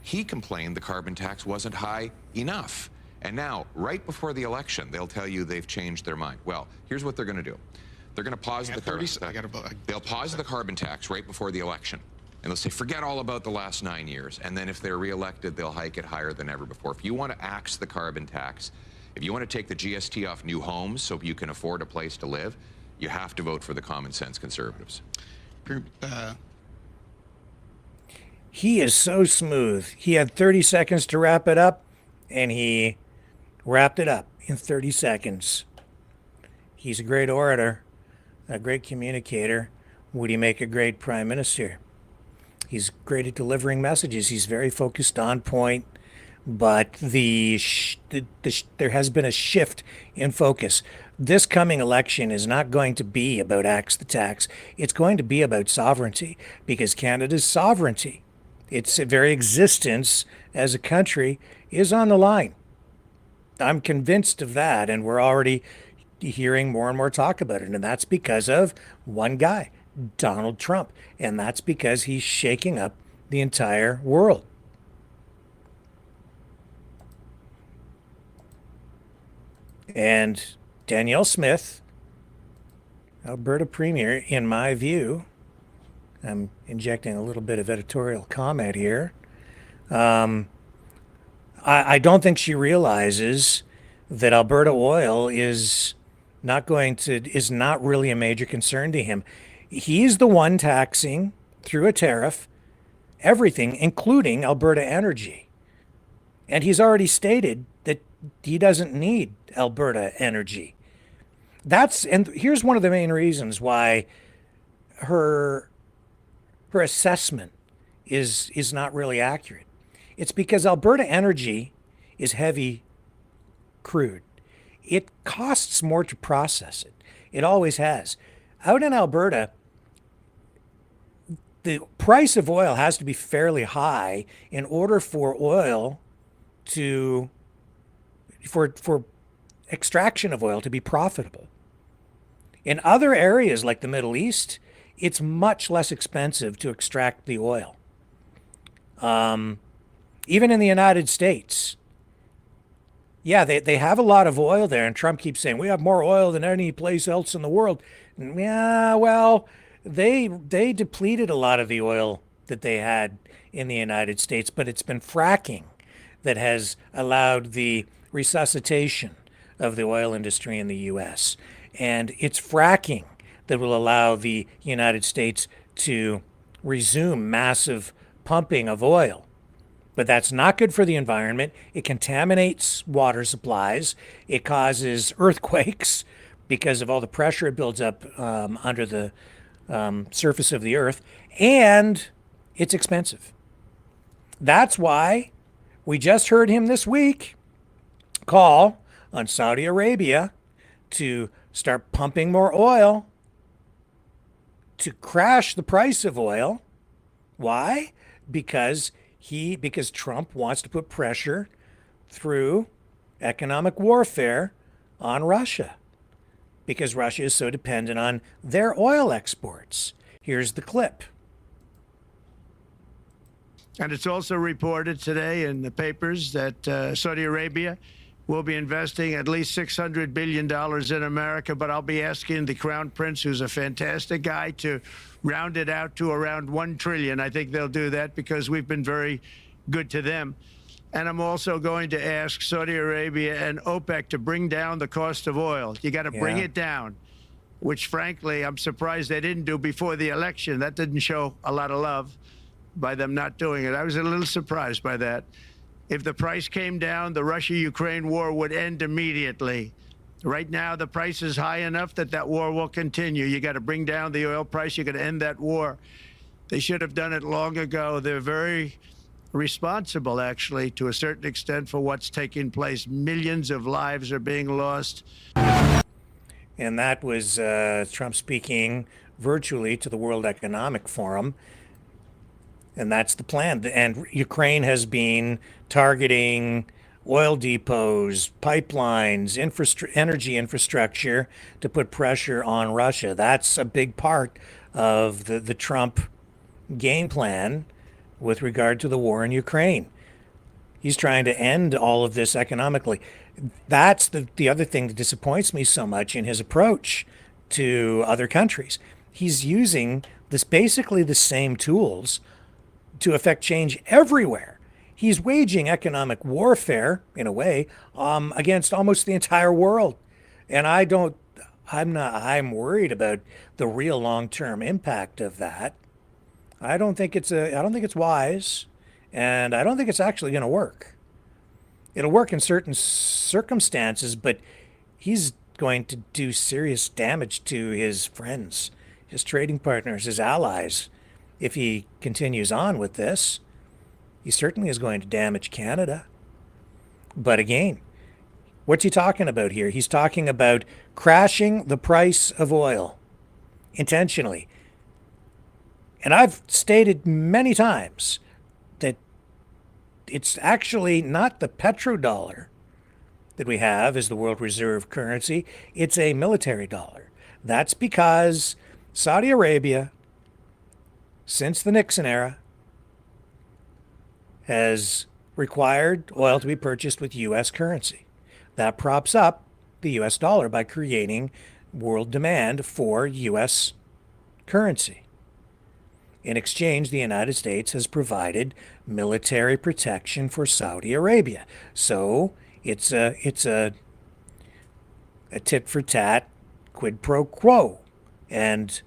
Speaker 19: He complained the carbon tax wasn't high enough. And now, right before the election, they'll tell you they've changed their mind. Well, here's what they're going to do. They're going to pause they'll pause the carbon tax right before the election. And they'll say, forget all about the last 9 years. And then if they're reelected, they'll hike it higher than ever before. If you want to axe the carbon tax, if you want to take the GST off new homes so you can afford a place to live, you have to vote for the common sense Conservatives.
Speaker 3: He is so smooth. He had 30 seconds to wrap it up, and he wrapped it up in 30 seconds. He's a great orator, a great communicator. Would he make a great prime minister? He's great at delivering messages. He's very focused, on point, but there has been a shift in focus. This coming election is not going to be about axe the tax. It's going to be about sovereignty, because Canada's sovereignty, its very existence as a country, is on the line. I'm convinced of that, and we're already hearing more and more talk about it, and that's because of one guy, Donald Trump, and that's because he's shaking up the entire world. And Danielle Smith, Alberta Premier, in my view, I'm injecting a little bit of editorial comment here. I don't think she realizes that Alberta oil is not really a major concern to him. He's the one taxing through a tariff everything, including Alberta energy. And he's already stated that he doesn't need Alberta energy. And here's one of the main reasons why her assessment is not really accurate. It's because Alberta energy is heavy crude. It costs more to process it. It always has. Out in Alberta, the price of oil has to be fairly high in order for oil for extraction of oil to be profitable. In other areas like the Middle East, it's much less expensive to extract the oil. Even in the United States, yeah, they have a lot of oil there, and Trump keeps saying we have more oil than any place else in the world. Yeah, well, they depleted a lot of the oil that they had in the United States, but it's been fracking that has allowed the resuscitation of the oil industry in the U.S. And it's fracking that will allow the United States to resume massive pumping of oil. But that's not good for the environment. It contaminates water supplies. It causes earthquakes because of all the pressure it builds up under the surface of the earth. And it's expensive. That's why we just heard him this week call on Saudi Arabia to start pumping more oil to crash the price of oil. Why? Because Trump wants to put pressure through economic warfare on Russia, because Russia is so dependent on their oil exports. Here's the clip.
Speaker 10: And it's also reported today in the papers that Saudi Arabia will be investing at least $600 billion in America, but I'll be asking the Crown Prince, who's a fantastic guy, to round it out to around $1 trillion. I think they'll do that because we've been very good to them. And I'm also going to ask Saudi Arabia and OPEC to bring down the cost of oil. You got to bring it down, which frankly, I'm surprised they didn't do before the election. That didn't show a lot of love by them not doing it. I was a little surprised by that. If the price came down, the Russia-Ukraine war would end immediately. Right now, the price is high enough that that war will continue. You got to bring down the oil price. You got to end that war. They should have done it long ago. They're very responsible, actually, to a certain extent for what's taking place. Millions of lives are being lost.
Speaker 3: And that was Trump speaking virtually to the World Economic Forum. And that's the plan. And Ukraine has been targeting oil depots, pipelines, energy infrastructure to put pressure on Russia. That's a big part of the Trump game plan with regard to the war in Ukraine. He's trying to end all of this economically. That's the other thing that disappoints me so much in his approach to other countries. He's using basically the same tools to affect change everywhere. He's waging economic warfare, in a way, against almost the entire world. And I'm worried about the real long-term impact of that. I don't think it's wise, and I don't think it's actually going to work. It'll work in certain circumstances, but he's going to do serious damage to his friends, his trading partners, his allies. If he continues on with this, he certainly is going to damage Canada. But again, what's he talking about here? He's talking about crashing the price of oil intentionally. And I've stated many times that it's actually not the petrodollar that we have as the world reserve currency. It's a military dollar. That's because Saudi Arabia, since the Nixon era, has required oil to be purchased with U.S. currency. That props up the U.S. dollar by creating world demand for U.S. currency. In exchange, the United States has provided military protection for Saudi Arabia. So it's a tit for tat, quid pro quo. And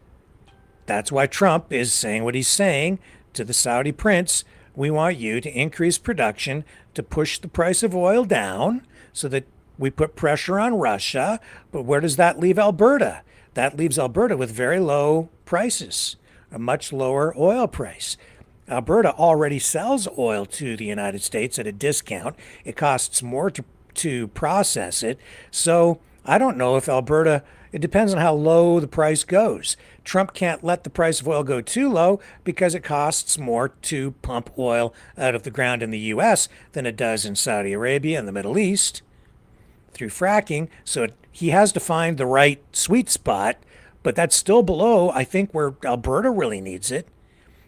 Speaker 3: that's why Trump is saying what he's saying to the Saudi prince. We want you to increase production to push the price of oil down so that we put pressure on Russia. But where does that leave Alberta? That leaves Alberta with very low prices, a much lower oil price. Alberta already sells oil to the United States at a discount. It costs more to process it. So I don't know if Alberta, it depends on how low the price goes. Trump can't let the price of oil go too low because it costs more to pump oil out of the ground in the U.S. than it does in Saudi Arabia and the Middle East through fracking. So he has to find the right sweet spot, but that's still below, I think, where Alberta really needs it.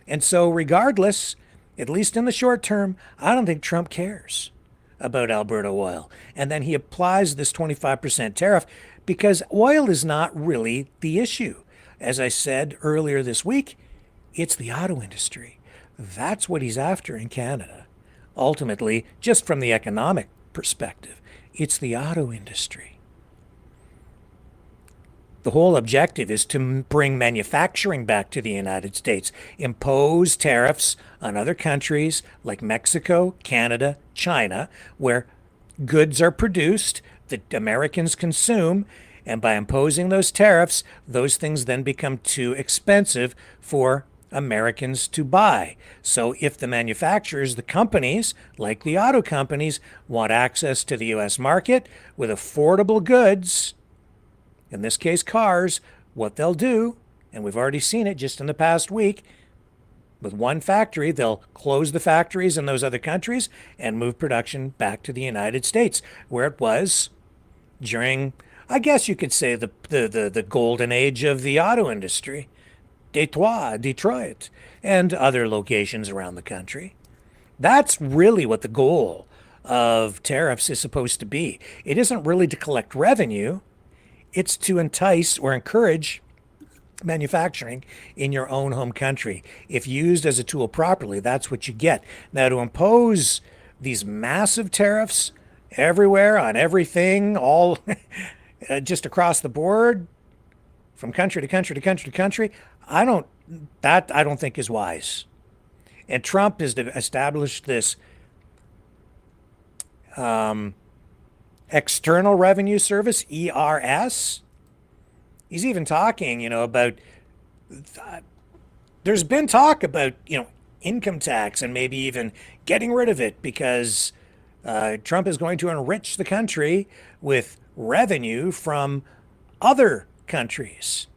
Speaker 3: And so regardless, at least in the short term, I don't think Trump cares about Alberta oil. And then he applies this 25% tariff because oil is not really the issue. As I said earlier this week, it's the auto industry. That's what he's after in Canada. Ultimately, just from the economic perspective, it's the auto industry. The whole objective is to bring manufacturing back to the United States, impose tariffs on other countries like Mexico, Canada, China, where goods are produced that Americans consume, and by imposing those tariffs, those things then become too expensive for Americans to buy. So if the manufacturers, the companies, like the auto companies, want access to the U.S. market with affordable goods, in this case cars, what they'll do, and we've already seen it just in the past week, with one factory, they'll close the factories in those other countries and move production back to the United States, where it was during, I guess you could say, the golden age of the auto industry. Detroit, and other locations around the country. That's really what the goal of tariffs is supposed to be. It isn't really to collect revenue. It's to entice or encourage manufacturing in your own home country. If used as a tool properly, that's what you get. Now, to impose these massive tariffs everywhere on everything, all just across the board, from country to country to country to country, I don't think is wise. And Trump has established this External Revenue Service, ERS. He's even talking, about, there's been talk about, income tax and maybe even getting rid of it, because Trump is going to enrich the country with revenue from other countries.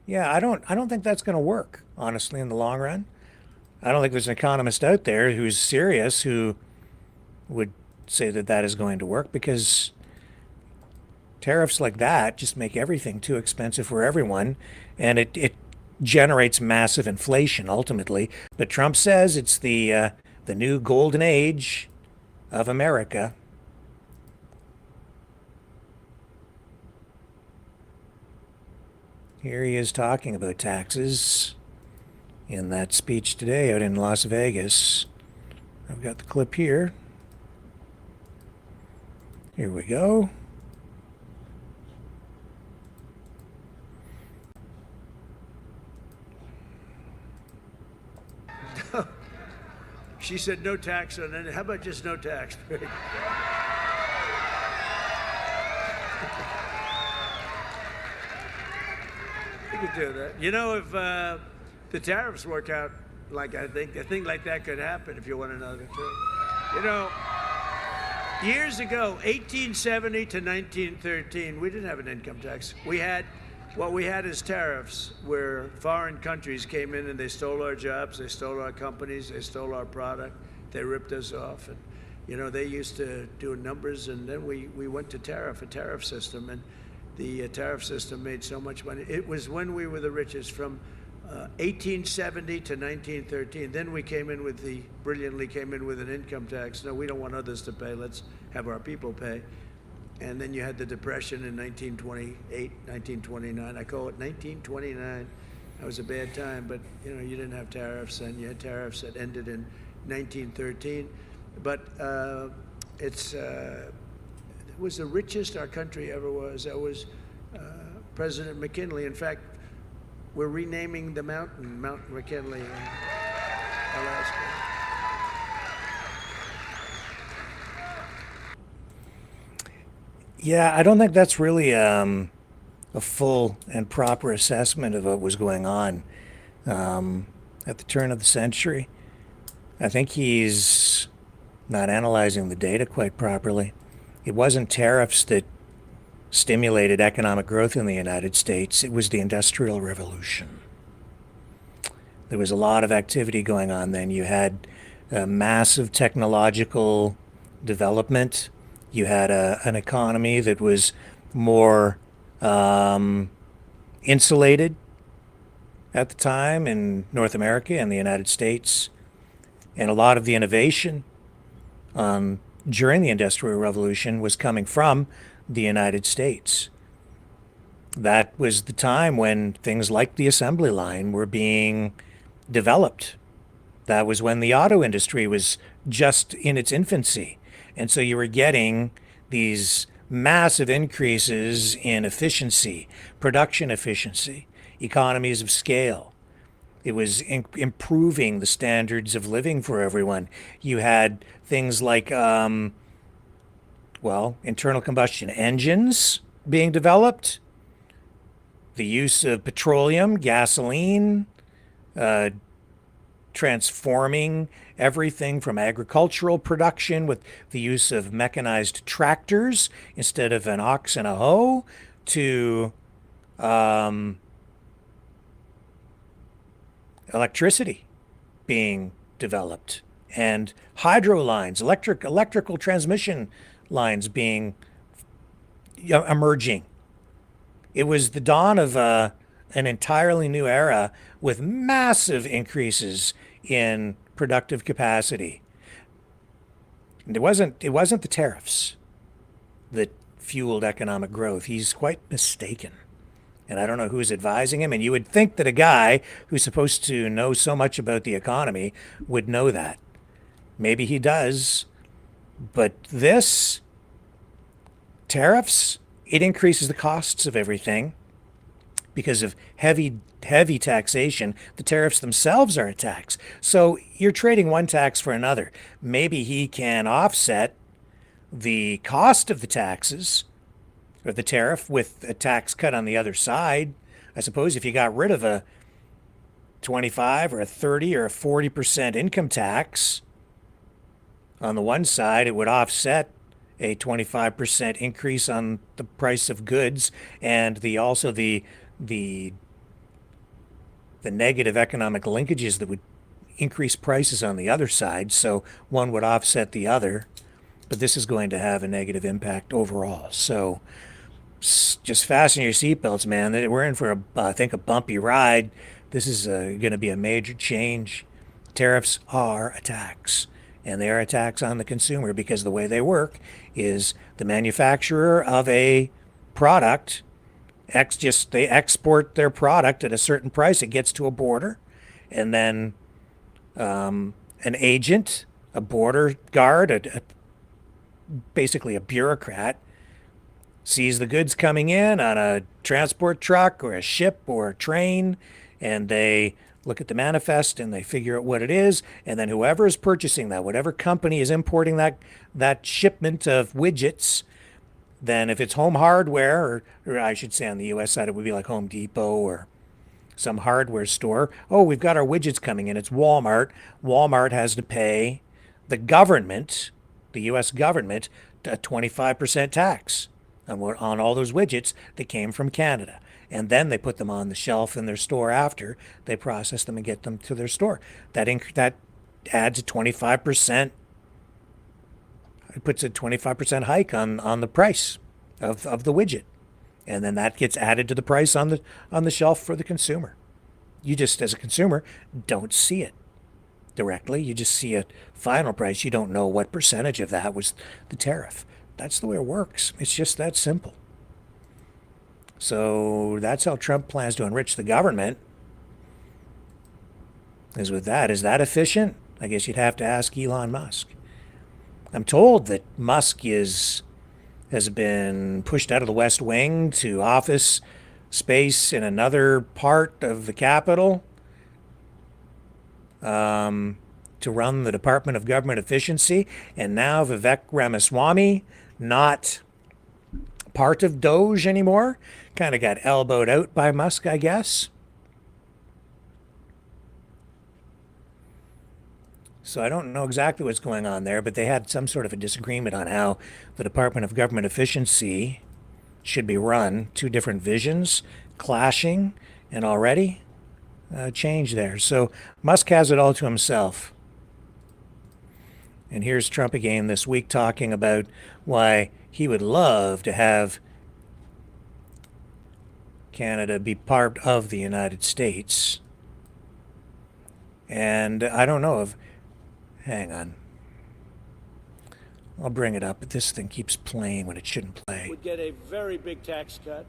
Speaker 3: Yeah, I don't think that's going to work, honestly, in the long run. I don't think there's an economist out there who's serious who would say that that is going to work, because tariffs like that just make everything too expensive for everyone, and it generates massive inflation ultimately. But Trump says it's the new golden age of America. Here he is talking about taxes in that speech today out in Las Vegas. I've got the clip here. Here we go.
Speaker 10: She said no tax on it. How about just no tax? You could do that. You know, if the tariffs work out like I think, a thing like that could happen, if you want to know the truth. You know, years ago, 1870 to 1913, we didn't have an income tax. What we had is tariffs, where foreign countries came in and they stole our jobs, they stole our companies, they stole our product, they ripped us off. And, you know, they used to do numbers, and then we went to a tariff system, and the tariff system made so much money. It was when we were the richest, from 1870 to 1913. Then we brilliantly came in with an income tax. No, we don't want others to pay, let's have our people pay. And then you had the Depression in 1928, 1929. I call it 1929. That was a bad time, but you know, you didn't have tariffs, and you had tariffs that ended in 1913. But it was the richest our country ever was. That was President McKinley. In fact, we're renaming the mountain, Mount McKinley in Alaska.
Speaker 3: Yeah, I don't think that's really a full and proper assessment of what was going on at the turn of the century. I think he's not analyzing the data quite properly. It wasn't tariffs that stimulated economic growth in the United States. It was the Industrial Revolution. There was a lot of activity going on then. You had massive technological development. You had an economy that was more insulated at the time in North America and the United States. And a lot of the innovation during the Industrial Revolution was coming from the United States. That was the time when things like the assembly line were being developed. That was when the auto industry was just in its infancy. And so you were getting these massive increases in efficiency, production efficiency, economies of scale. It was improving the standards of living for everyone. You had things like, internal combustion engines being developed, the use of petroleum, gasoline, transforming everything from agricultural production with the use of mechanized tractors instead of an ox and a hoe, to electricity being developed, and hydro lines, electrical transmission lines being emerging. It was the dawn of an entirely new era with massive increases in productive capacity. And it wasn't the tariffs that fueled economic growth. He's quite mistaken. And I don't know who's advising him. And you would think that a guy who's supposed to know so much about the economy would know that. Maybe he does. But this, tariffs, it increases the costs of everything because of heavy taxation. The tariffs themselves are a tax. So you're trading one tax for another. Maybe he can offset the cost of the taxes or the tariff with a tax cut on the other side. I suppose if you got rid of 25 or a 30 or a 40% income tax, on the one side, it would offset a 25% increase on the price of goods and the negative economic linkages that would increase prices on the other side. So one would offset the other, but this is going to have a negative impact overall. So just fasten your seatbelts, man. We're in for I think a bumpy ride. This is going to be a major change. Tariffs are a tax, and they are a tax on the consumer because the way they work is the manufacturer of a product they export their product at a certain price. It gets to a border, and then an agent, a border guard, basically a bureaucrat, sees the goods coming in on a transport truck or a ship or a train, and they look at the manifest and they figure out what it is, and then whoever is purchasing that, whatever company is importing that shipment of widgets, then if it's home hardware, or I should say on the U.S. side, it would be like Home Depot or some hardware store. Oh, we've got our widgets coming in. It's Walmart. Walmart has to pay the government, the U.S. government, a 25% tax on all those widgets that came from Canada. And then they put them on the shelf in their store after they process them and get them to their store. That adds a 25%. It puts a 25% hike on the price of the widget, and then that gets added to the price on the shelf for the consumer. You just, as a consumer, don't see it directly. You just see a final price. You don't know what percentage of that was the tariff. That's the way it works. It's just that simple. So that's how Trump plans to enrich the government. Is that efficient? I guess you'd have to ask Elon Musk. I'm told that Musk has been pushed out of the West Wing to office space in another part of the Capitol to run the Department of Government Efficiency. And now Vivek Ramaswamy, not part of Doge anymore, kind of got elbowed out by Musk, I guess. So I don't know exactly what's going on there, but they had some sort of a disagreement on how the Department of Government Efficiency should be run. Two different visions clashing, and already change there. So Musk has it all to himself. And here's Trump again this week talking about why he would love to have Canada be part of the United States. And I don't know if... Hang on. I'll bring it up, but this thing keeps playing when it shouldn't play.
Speaker 10: Would get a very big tax cut.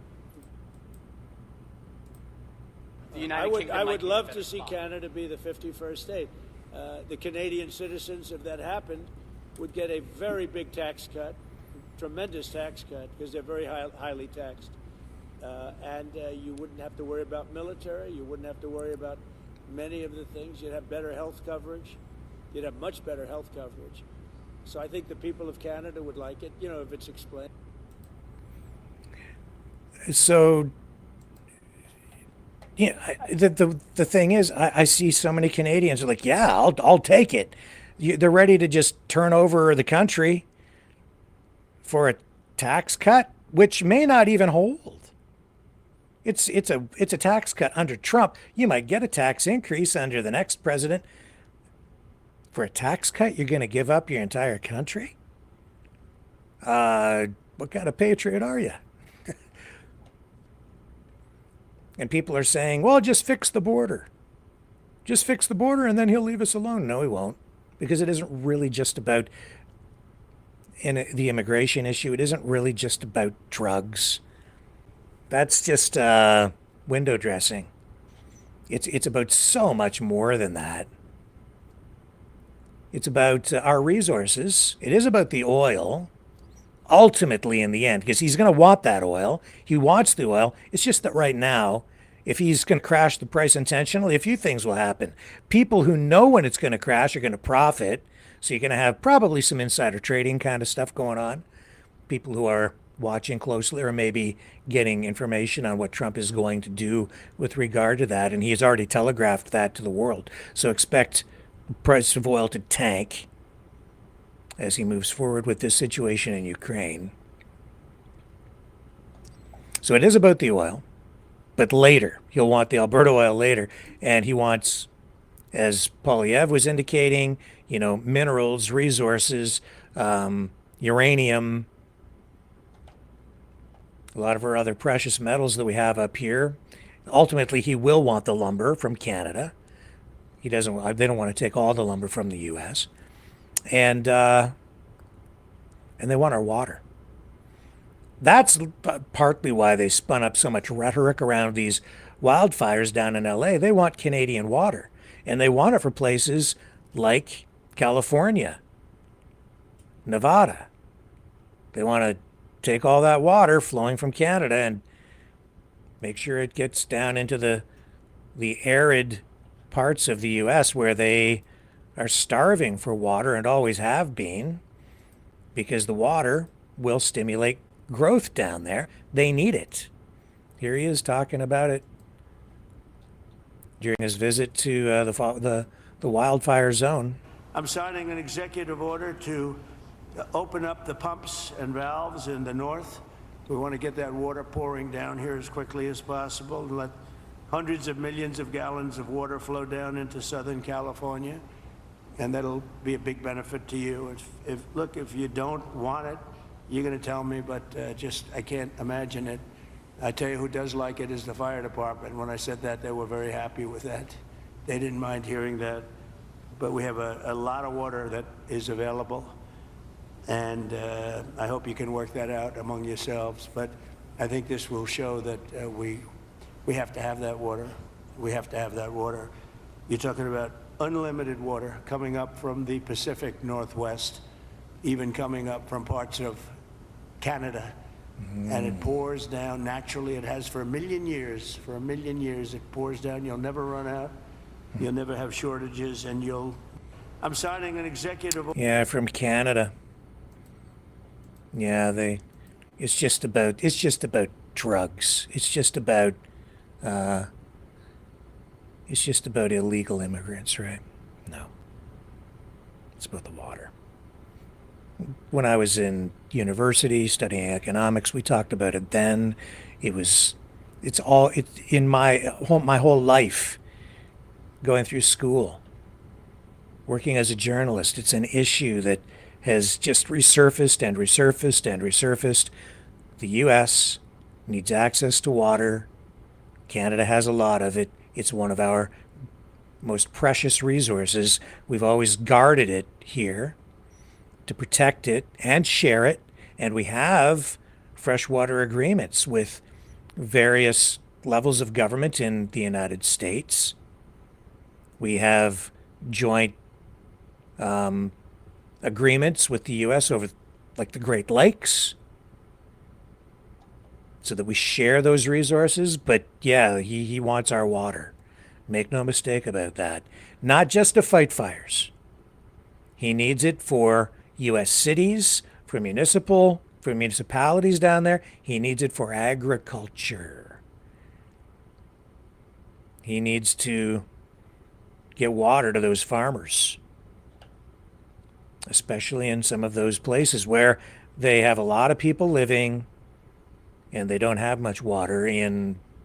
Speaker 10: I would love to see Canada be the 51st state. The Canadian citizens, if that happened, would get a very big tax cut, tremendous tax cut, because they're very highly taxed. And you wouldn't have to worry about military. You wouldn't have to worry about many of the things. You'd have better health coverage. You'd have much better health coverage. So I think the people of Canada would like it, if it's explained.
Speaker 3: So, the thing is, I see so many Canadians are like, yeah, I'll take it. They're ready to just turn over the country for a tax cut, which may not even hold. It's a tax cut under Trump. You might get a tax increase under the next president. For a tax cut, you're going to give up your entire country? What kind of patriot are you? And people are saying, well, just fix the border. Just fix the border and then he'll leave us alone. No, he won't. Because it isn't really just about the immigration issue. It isn't really just about drugs. That's just window dressing. It's about so much more than that. It's about our resources. It is about the oil, ultimately in the end, because he's going to want that oil. He wants the oil. It's just that right now, if he's going to crash the price intentionally, a few things will happen. People who know when it's going to crash are going to profit. So you're going to have probably some insider trading kind of stuff going on. People who are watching closely or maybe getting information on what Trump is going to do with regard to that. And he has already telegraphed that to the world. So expect the price of oil to tank as he moves forward with this situation in Ukraine. So it is about the oil, but later. He'll want the Alberta oil later. And he wants, as Polyev was indicating, minerals, resources, uranium, a lot of our other precious metals that we have up here. Ultimately, he will want the lumber from Canada. They don't want to take all the lumber from the U.S. And they want our water. That's partly why they spun up so much rhetoric around these wildfires down in L.A. They want Canadian water, and they want it for places like California, Nevada. They want to take all that water flowing from Canada and make sure it gets down into the arid parts of the U.S. where they are starving for water and always have been, because the water will stimulate growth down there. They need it. Here he is talking about it during his visit to the wildfire zone.
Speaker 10: I'm signing an executive order to open up the pumps and valves in the north. We want to get that water pouring down here as quickly as possible and let hundreds of millions of gallons of water flow down into Southern California. And that'll be a big benefit to you. If you don't want it, you're going to tell me, but I can't imagine it. I tell you who does like it is the fire department. When I said that, they were very happy with that. They didn't mind hearing that. But we have a lot of water that is available. And I hope you can work that out among yourselves. But I think this will show that we have to have that water. We have to have that water. You're talking about unlimited water coming up from the Pacific Northwest, even coming up from parts of Canada. And it pours down naturally. It has for a million years. For a million years, it pours down. You'll never run out. You'll never have shortages, and I'm signing an executive order.
Speaker 3: Yeah, from Canada. Yeah, it's just about drugs. It's just about illegal immigrants, right? No. It's about the water. When I was in university studying economics, we talked about it then. It's in my whole life, going through school, working as a journalist. It's an issue that has just resurfaced and resurfaced and resurfaced. The U.S. needs access to water. Canada has a lot of it. It's one of our most precious resources. We've always guarded it here to protect it and share it. And we have freshwater agreements with various levels of government in the United States. We have joint agreements with the U.S. over, like, the Great Lakes, so that we share those resources. But yeah, he wants our water. Make no mistake about that. Not just to fight fires. He needs it for U.S. cities, for municipalities down there. He needs it for agriculture. He needs to get water to those farmers, especially in some of those places where they have a lot of people living and they don't have much water,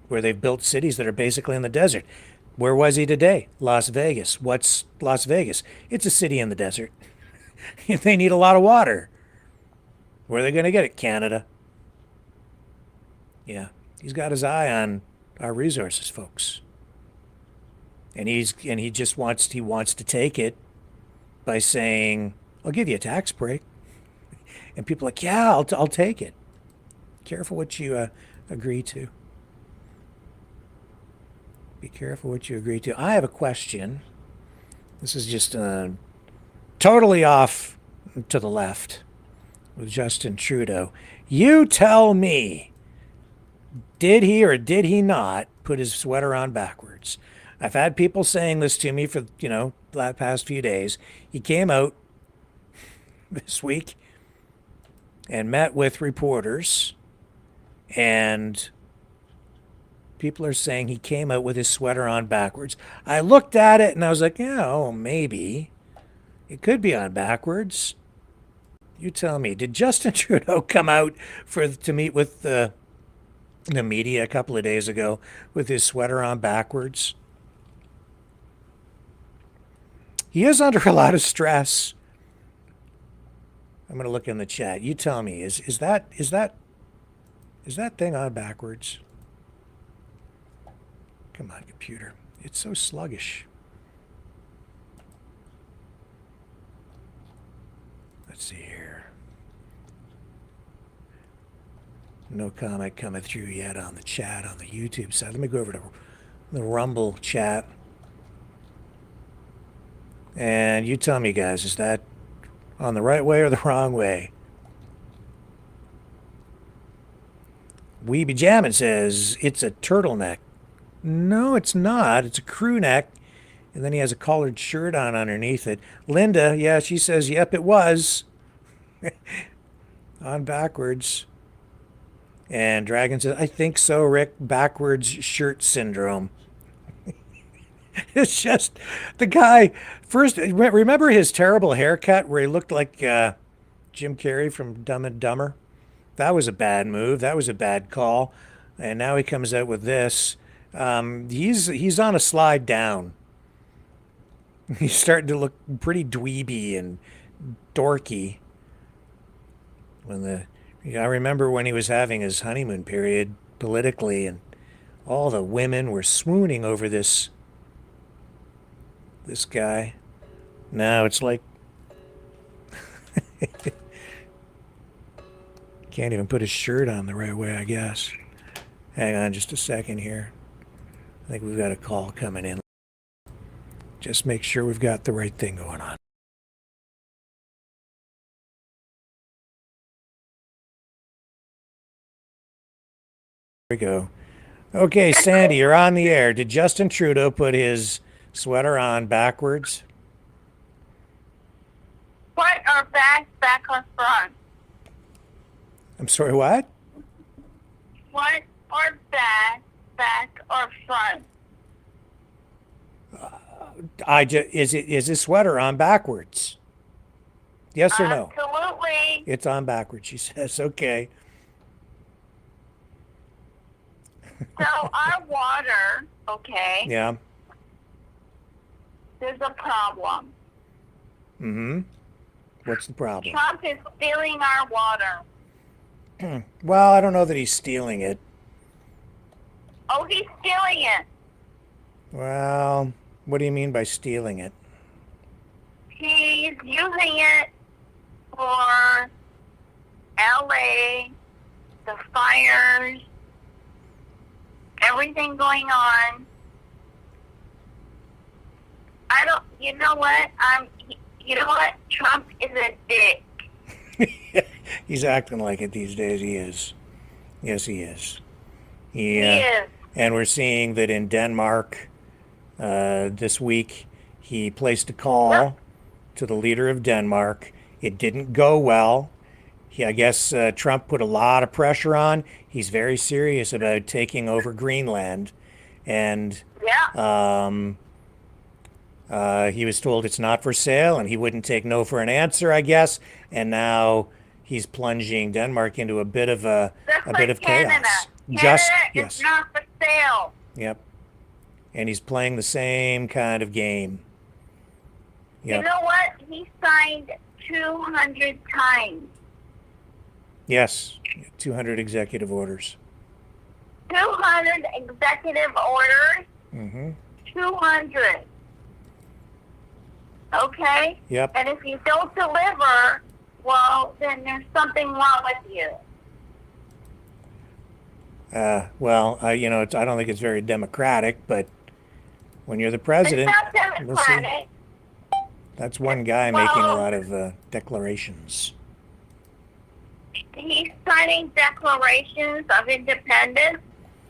Speaker 3: where they've built cities that are basically in the desert. Where was he today? Las Vegas. What's Las Vegas? It's a city in the desert. They need a lot of water. Where are they going to get it? Canada. Yeah, he's got his eye on our resources, folks. And he wants to take it by saying, "I'll give you a tax break." And people are like, "Yeah, I'll take it." Careful what you agree to. Be careful what you agree to. I have a question. This is just totally off to the left with Justin Trudeau. You tell me, did he or did he not put his sweater on backwards? I've had people saying this to me for, the past few days. He came out this week and met with reporters, and people are saying he came out with his sweater on backwards. I looked at it and I was like, yeah, oh, maybe. It could be on backwards. You tell me, did Justin Trudeau come out to meet with the media a couple of days ago with his sweater on backwards? He is under a lot of stress. I'm going to look in the chat. You tell me, is that thing on backwards? Come on, computer. It's so sluggish. Let's see here. No comment coming through yet on the chat on the YouTube side. Let me go over to the Rumble chat. And you tell me, guys, is that on the right way or the wrong way? Weeby Jammin says it's a turtleneck. No, it's not. It's a crew neck. And then he has a collared shirt on underneath it. Linda, yeah, she says, yep, it was. On backwards. And Dragon says, I think so, Rick. Backwards shirt syndrome. It's just the guy. First, remember his terrible haircut where he looked like Jim Carrey from Dumb and Dumber? That was a bad move. That was a bad call. And now he comes out with this. He's on a slide down. He's starting to look pretty dweeby and dorky. I remember when he was having his honeymoon period politically, and all the women were swooning over this guy. Now it's like can't even put his shirt on the right way, I guess. Hang on just a second here. I think we've got a call coming in. Just make sure we've got the right thing going on. Here we go. Okay, Sandy, you're on the air. Did Justin Trudeau put his sweater on backwards?
Speaker 20: Front or back or front?
Speaker 3: I'm sorry, what?
Speaker 20: Front or back or front?
Speaker 3: Is his sweater on backwards? Yes or no?
Speaker 20: Absolutely.
Speaker 3: It's on backwards, she says. Okay.
Speaker 20: So our water, okay?
Speaker 3: Yeah.
Speaker 20: There's a problem.
Speaker 3: Mm-hmm. What's the problem?
Speaker 20: Trump is stealing our water.
Speaker 3: Well, I don't know that he's stealing it.
Speaker 20: Oh, he's stealing it.
Speaker 3: Well, what do you mean by stealing it?
Speaker 20: He's using it for LA, the fires, everything going on. You know what? Trump is a dick.
Speaker 3: He's acting like it these days. He is. Yes, he is. He
Speaker 20: is.
Speaker 3: And we're seeing that in Denmark this week, he placed a call to the leader of Denmark. It didn't go well. I guess Trump put a lot of pressure on. He's very serious about taking over Greenland. And he was told it's not for sale, and he wouldn't take no for an answer, I guess. And now he's plunging Denmark into a bit of
Speaker 20: Canada.
Speaker 3: chaos.
Speaker 20: Canada is not for sale.
Speaker 3: Yep. And he's playing the same kind of game. Yep.
Speaker 20: You know what? He signed 200 times.
Speaker 3: Yes, 200 executive orders.
Speaker 20: 200 executive orders.
Speaker 3: Mm-hmm.
Speaker 20: 200. Okay?
Speaker 3: Yep.
Speaker 20: And if you don't deliver, well, then there's something wrong with you.
Speaker 3: Well, I don't think it's very democratic, but when you're the president,
Speaker 20: It's not democratic.
Speaker 3: That's one guy making a lot of declarations.
Speaker 20: He's signing declarations of independence,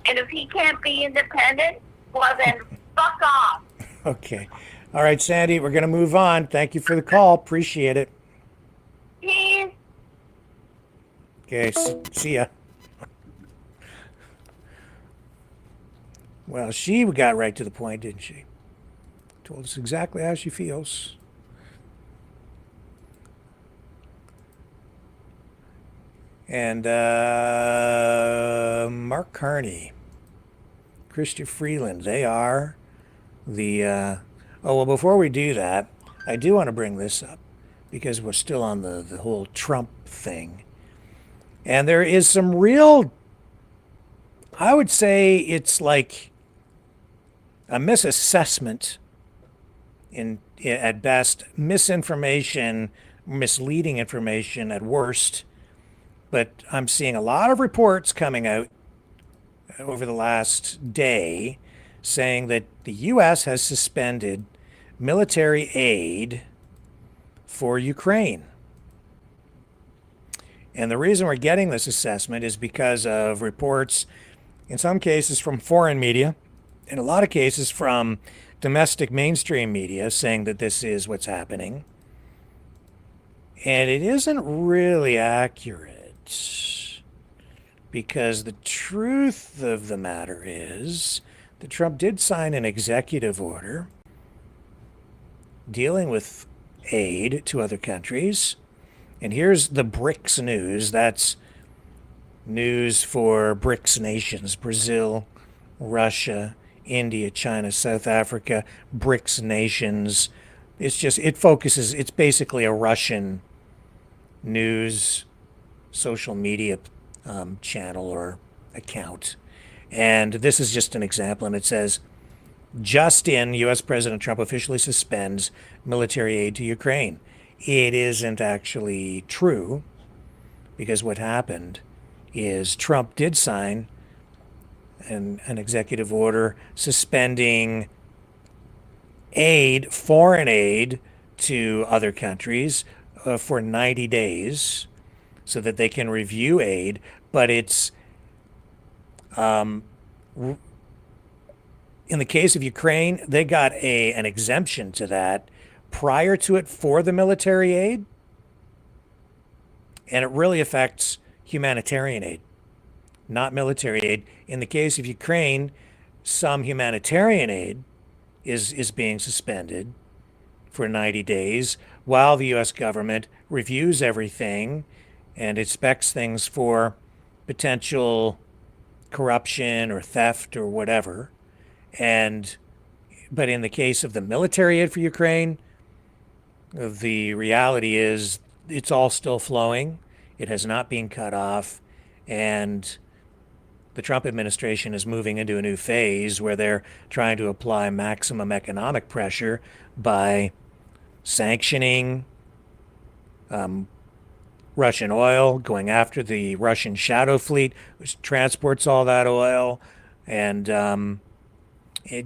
Speaker 20: and if he can't be independent, well then fuck off.
Speaker 3: Okay. All right, Sandy, we're going to move on. Thank you for the call. Appreciate it. Okay, see ya. Well, she got right to the point, didn't she? Told us exactly how she feels. And Mark Carney, Chrystia Freeland, they are the... oh, well, before we do that, I do want to bring this up because we're still on the whole Trump thing. And there is some real... I would say it's like a misassessment at best, misinformation, misleading information at worst. But I'm seeing a lot of reports coming out over the last day saying that the U.S. has suspended military aid for Ukraine. And the reason we're getting this assessment is because of reports, in some cases from foreign media, in a lot of cases from domestic mainstream media, saying that this is what's happening. And it isn't really accurate, because the truth of the matter is that Trump did sign an executive order dealing with aid to other countries. And here's the BRICS news. That's news for BRICS nations: Brazil, Russia, India, China, South Africa, BRICS nations. It's basically a Russian news social media channel or account. And this is just an example, and it says, just in, U.S. President Trump officially suspends military aid to Ukraine. It isn't actually true, because what happened is Trump did sign an executive order suspending aid, foreign aid, to other countries for 90 days so that they can review aid. But it's, in the case of Ukraine, they got an exemption to that prior to it for the military aid. And it really affects humanitarian aid, not military aid. In the case of Ukraine, some humanitarian aid is being suspended for 90 days while the U.S. government reviews everything and inspects things for potential corruption or theft or whatever. But in the case of the military aid for Ukraine, the reality is it's all still flowing. It has not been cut off. And the Trump administration is moving into a new phase where they're trying to apply maximum economic pressure by sanctioning Russian oil, going after the Russian shadow fleet, which transports all that oil, and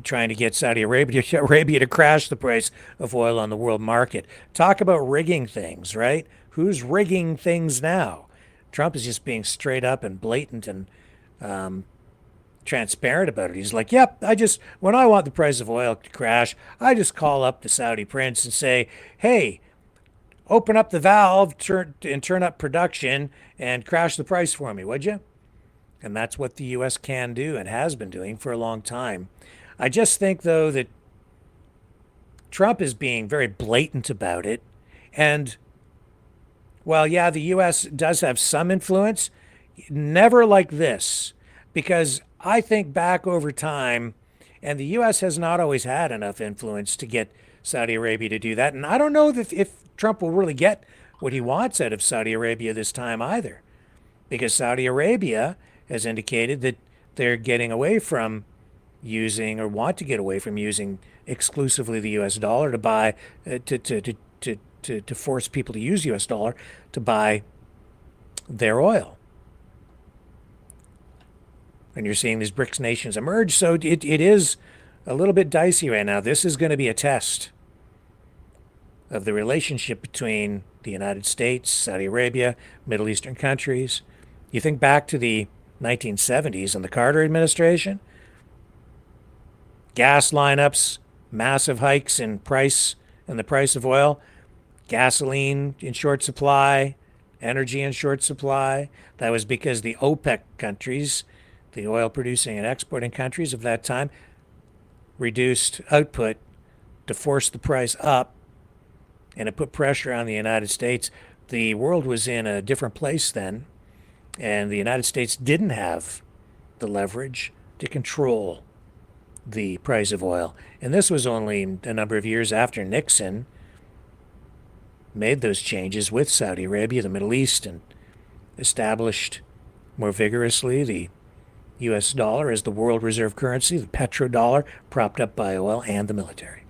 Speaker 3: trying to get Saudi Arabia to crash the price of oil on the world market. Talk about rigging things, right? Who's rigging things now? Trump is just being straight up and blatant and transparent about it. He's like, yep, when I want the price of oil to crash, I just call up the Saudi prince and say, hey, open up the valve, turn up production, and crash the price for me, would you? And that's what the U.S. can do and has been doing for a long time. I just think, though, that Trump is being very blatant about it. And while, yeah, the U.S. does have some influence, never like this. Because I think back over time, and the U.S. has not always had enough influence to get Saudi Arabia to do that. And I don't know if Trump will really get what he wants out of Saudi Arabia this time either. Because Saudi Arabia has indicated that they're getting away from using, or want to get away from using, exclusively the U.S. dollar to buy, to force people to use U.S. dollar to buy their oil. And you're seeing these BRICS nations emerge, so it is a little bit dicey right now. This is going to be a test of the relationship between the United States, Saudi Arabia, Middle Eastern countries. You think back to the 1970s and the Carter administration, gas lineups, massive hikes in price and the price of oil, gasoline in short supply, energy in short supply. That was because the OPEC countries, the oil producing and exporting countries of that time, reduced output to force the price up, and it put pressure on the United States. The world was in a different place then, and the United States didn't have the leverage to control the price of oil. And this was only a number of years after Nixon made those changes with Saudi Arabia, the Middle East, and established more vigorously the U.S. dollar as the world reserve currency, the petrodollar, propped up by oil and the military.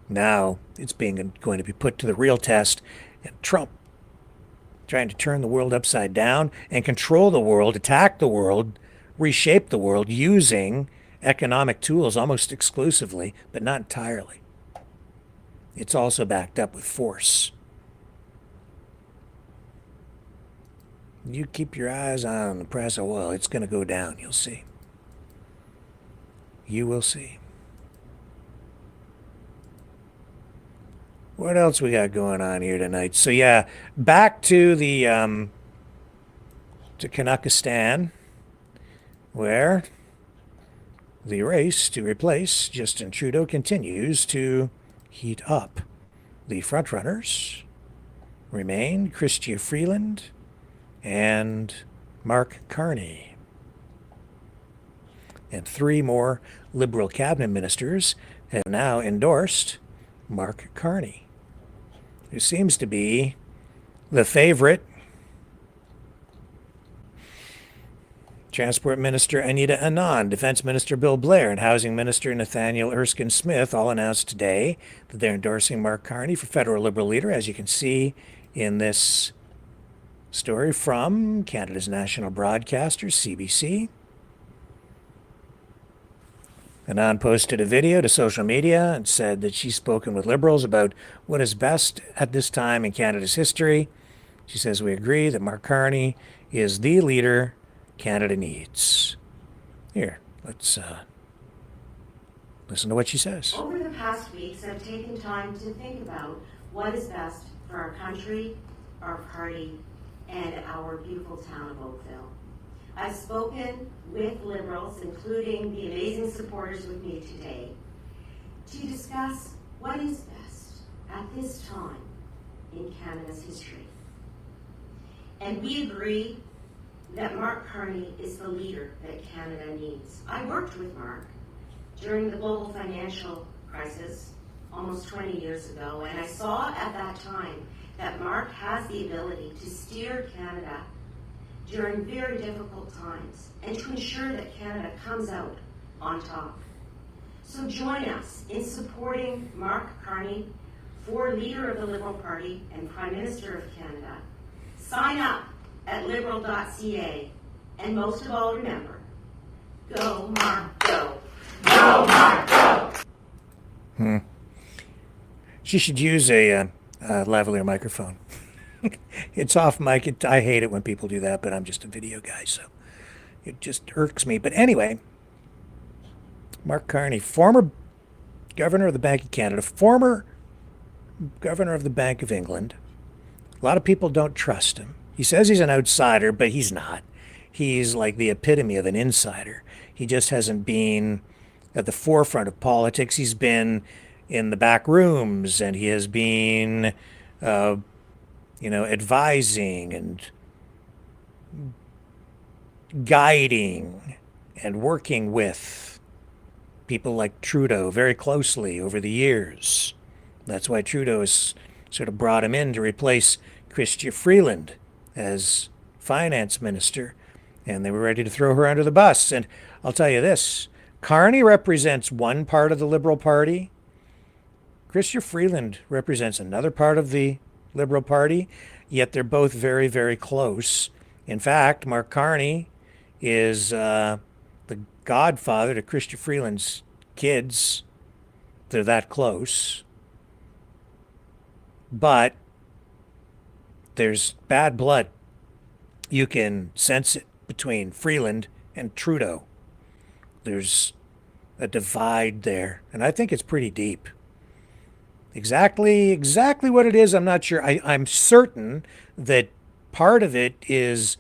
Speaker 3: Now it's going to be put to the real test, and Trump trying to turn the world upside down and control the world, attack the world, reshape the world using economic tools almost exclusively, but not entirely. It's also backed up with force. You keep your eyes on the price of oil. It's going to go down. You'll see. You will see. What else we got going on here tonight? So yeah, back to the to Kazakhstan, where the race to replace Justin Trudeau continues to heat up. The frontrunners remain Chrystia Freeland and Mark Carney. And 3 more Liberal cabinet ministers have now endorsed Mark Carney, who seems to be the favorite. Transport Minister Anita Anand, Defense Minister Bill Blair, and Housing Minister Nathaniel Erskine Smith all announced today that they're endorsing Mark Carney for federal Liberal leader, as you can see in this story from Canada's national broadcaster, CBC. Anand posted a video to social media and said that she's spoken with Liberals about what is best at this time in Canada's history. She says, "We agree that Mark Carney is the leader Canada needs." Here, let's listen to what she says.
Speaker 21: Over the past weeks, I've taken time to think about what is best for our country, our party, and our beautiful town of Oakville. I've spoken with Liberals, including the amazing supporters with me today, to discuss what is best at this time in Canada's history. And we agree that Mark Carney is the leader that Canada needs. I worked with Mark during the global financial crisis almost 20 years ago, and I saw at that time that Mark has the ability to steer Canada during very difficult times and to ensure that Canada comes out on top. So join us in supporting Mark Carney for Leader of the Liberal Party and Prime Minister of Canada. Sign up at liberal.ca, and most of all, remember, go Mark, go. Go Mark, go!
Speaker 3: She should use a lavalier microphone. It's off mic. I hate it when people do that, but I'm just a video guy, so it just irks me. But anyway, Mark Carney, former governor of the Bank of Canada, former governor of the Bank of England. A lot of people don't trust him. He says he's an outsider, but he's not. He's like the epitome of an insider. He just hasn't been at the forefront of politics. He's been in the back rooms, and he has been, advising and guiding and working with people like Trudeau very closely over the years. That's why Trudeau has sort of brought him in to replace Chrystia Freeland as finance minister, and they were ready to throw her under the bus. And I'll tell you this, Carney represents one part of the Liberal Party. Chrystia Freeland represents another part of the Liberal Party, yet they're both very, very close. In fact, Mark Carney is the godfather to Chrystia Freeland's kids. They're that close. But there's bad blood. You can sense it between Freeland and Trudeau. There's a divide there, and I think it's pretty deep. Exactly what it is, I'm not sure. I'm certain that part of it is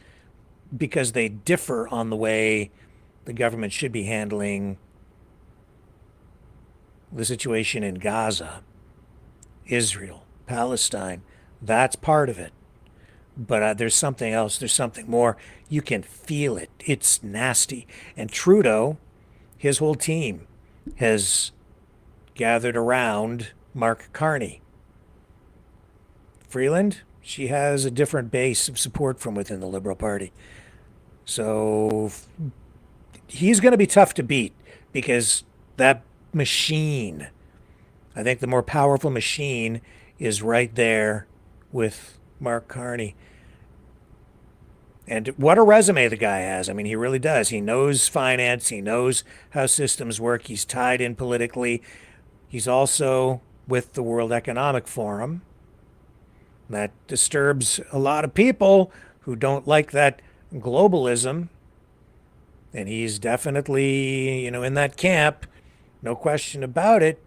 Speaker 3: because they differ on the way the government should be handling the situation in Gaza, Israel, Palestine. That's part of it. But there's something else. There's something more. You can feel it. It's nasty. And Trudeau, his whole team, has gathered around Mark Carney. Freeland, she has a different base of support from within the Liberal Party. So he's going to be tough to beat because that machine, I think the more powerful machine is right there with Mark Carney. And what a resume the guy has. I mean, he really does. He knows finance. He knows how systems work. He's tied in politically. He's also with the World Economic Forum. That disturbs a lot of people who don't like that globalism. And he's definitely, in that camp, no question about it,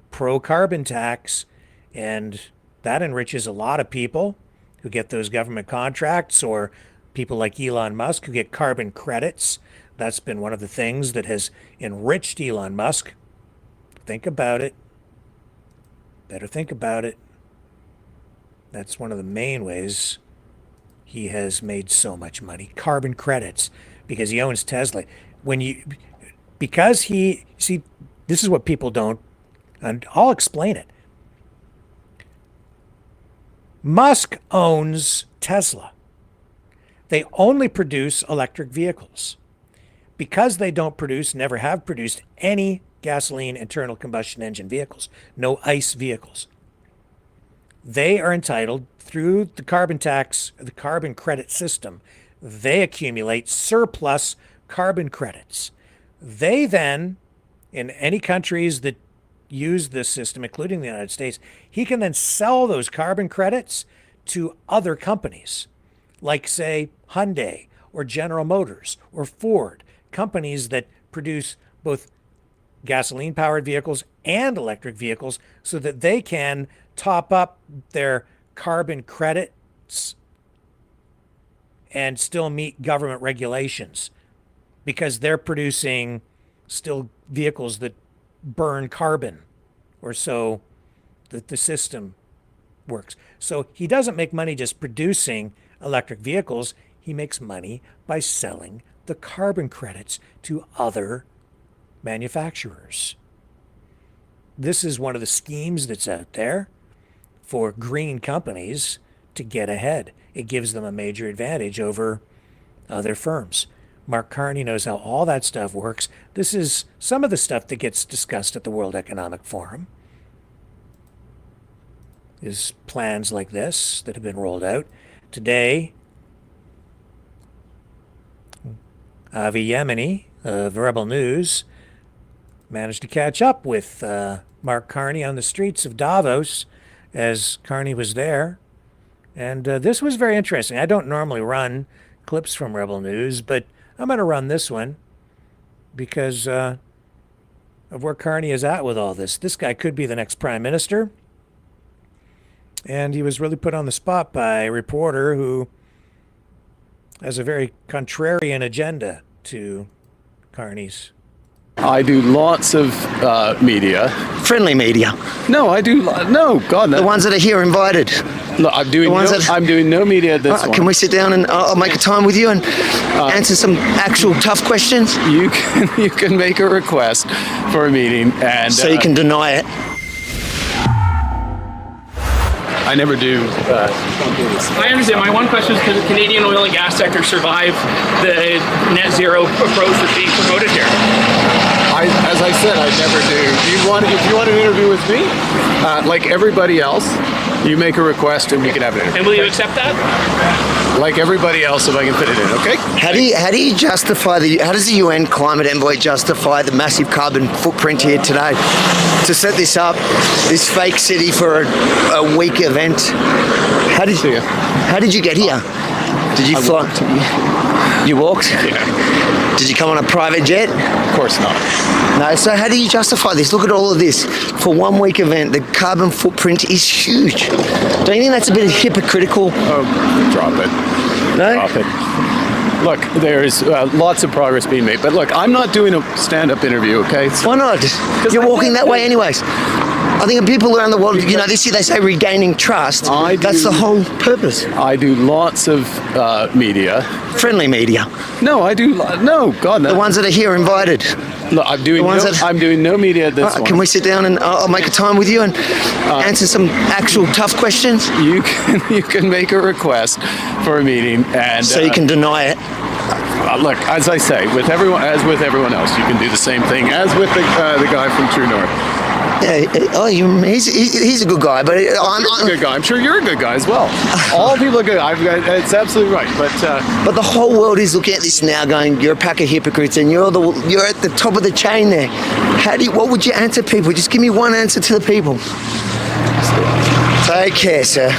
Speaker 3: pro-carbon tax. And that enriches a lot of people who get those government contracts, or people like Elon Musk who get carbon credits. That's been one of the things that has enriched Elon Musk. Think about it. Better think about it. That's one of the main ways he has made so much money. Carbon credits, because he owns Tesla. This is what people don't, and I'll explain it. Musk owns Tesla. They only produce electric vehicles. Because they don't produce, never have produced any gasoline internal combustion engine vehicles, no ICE vehicles. They are entitled, through the carbon tax, the carbon credit system, they accumulate surplus carbon credits. They then, in any countries that use this system, including the United States, he can then sell those carbon credits to other companies, like, say, Hyundai or General Motors or Ford, companies that produce both gasoline-powered vehicles and electric vehicles, so that they can top up their carbon credits and still meet government regulations, because they're producing still vehicles that burn carbon, or so that the system works. So he doesn't make money just producing electric vehicles. He makes money by selling the carbon credits to other manufacturers. This is one of the schemes that's out there for green companies to get ahead. It gives them a major advantage over other firms. Mark Carney knows how all that stuff works. This is some of the stuff that gets discussed at the World Economic Forum. Is plans like this that have been rolled out. Today, Avi Yemeni of Rebel News managed to catch up with Mark Carney on the streets of Davos as Carney was there. And this was very interesting. I don't normally run clips from Rebel News, but I'm going to run this one because of where Carney is at with all this. This guy could be the next prime minister. And he was really put on the spot by a reporter who has a very contrarian agenda to Carney's.
Speaker 1: I do lots of media. Friendly media? No, I do. No, God, no.
Speaker 22: The ones that are here invited?
Speaker 1: No, I'm doing no media at this one.
Speaker 22: Can we sit down and I'll make a time with you and answer some actual tough questions?
Speaker 1: You can make a request for a meeting, and
Speaker 22: so you can deny it.
Speaker 1: I never do.
Speaker 23: I understand. My one question is, can the Canadian oil and gas sector survive the net zero approach that's being promoted here?
Speaker 1: As I said, I never do. If you want an interview with me, like everybody else, you make a request and we can have an interview.
Speaker 23: And will you accept that?
Speaker 1: Like everybody else, if I can fit it in, okay?
Speaker 22: How do you justify how does the UN climate envoy justify the massive carbon footprint here today to set this up, this fake city for a week event? How did you get here? Did you fly? You walked?
Speaker 1: Yeah.
Speaker 22: Did you come on a private jet?
Speaker 1: Of course not.
Speaker 22: No, so how do you justify this? Look at all of this. For 1 week event, the carbon footprint is huge. Don't you think that's a bit hypocritical?
Speaker 1: Oh, drop it.
Speaker 22: No?
Speaker 1: Drop it. Look, there's lots of progress being made, but look, I'm not doing a stand-up interview, okay?
Speaker 22: Why not? You're walking that way anyways. I think people around the world, you know, this year they say regaining trust. That's the whole purpose.
Speaker 1: I do lots of media.
Speaker 22: Friendly media.
Speaker 1: No, I do. No, God, no.
Speaker 22: The ones that are here invited.
Speaker 1: Look, I'm doing no media at this one.
Speaker 22: Can we sit down and I'll make a time with you and answer some actual tough questions?
Speaker 1: You can make a request for a meeting, and
Speaker 22: so you can deny it.
Speaker 1: Look, as I say, with everyone else, you can do the same thing as with the guy from True North.
Speaker 22: Yeah, he's a good guy, but I'm
Speaker 1: a good guy. I'm sure you're a good guy as well. All people are good. It's absolutely right.
Speaker 22: But the whole world is looking at this now, going, "You're a pack of hypocrites, and you're at the top of the chain there." What would you answer people? Just give me one answer to the people. Take care, sir.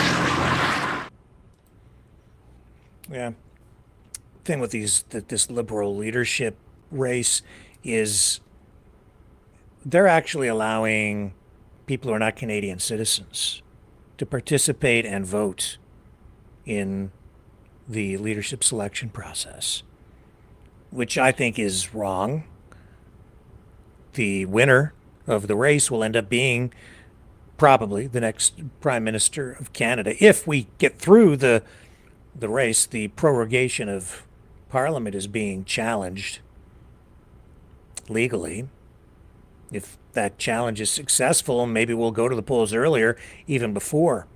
Speaker 3: Yeah. Thing with this liberal leadership race is they're actually allowing people who are not Canadian citizens to participate and vote in the leadership selection process, which I think is wrong. The winner of the race will end up being probably the next Prime Minister of Canada. If we get through the race, the prorogation of Parliament is being challenged legally. If that challenge is successful, maybe we'll go to the polls earlier, even before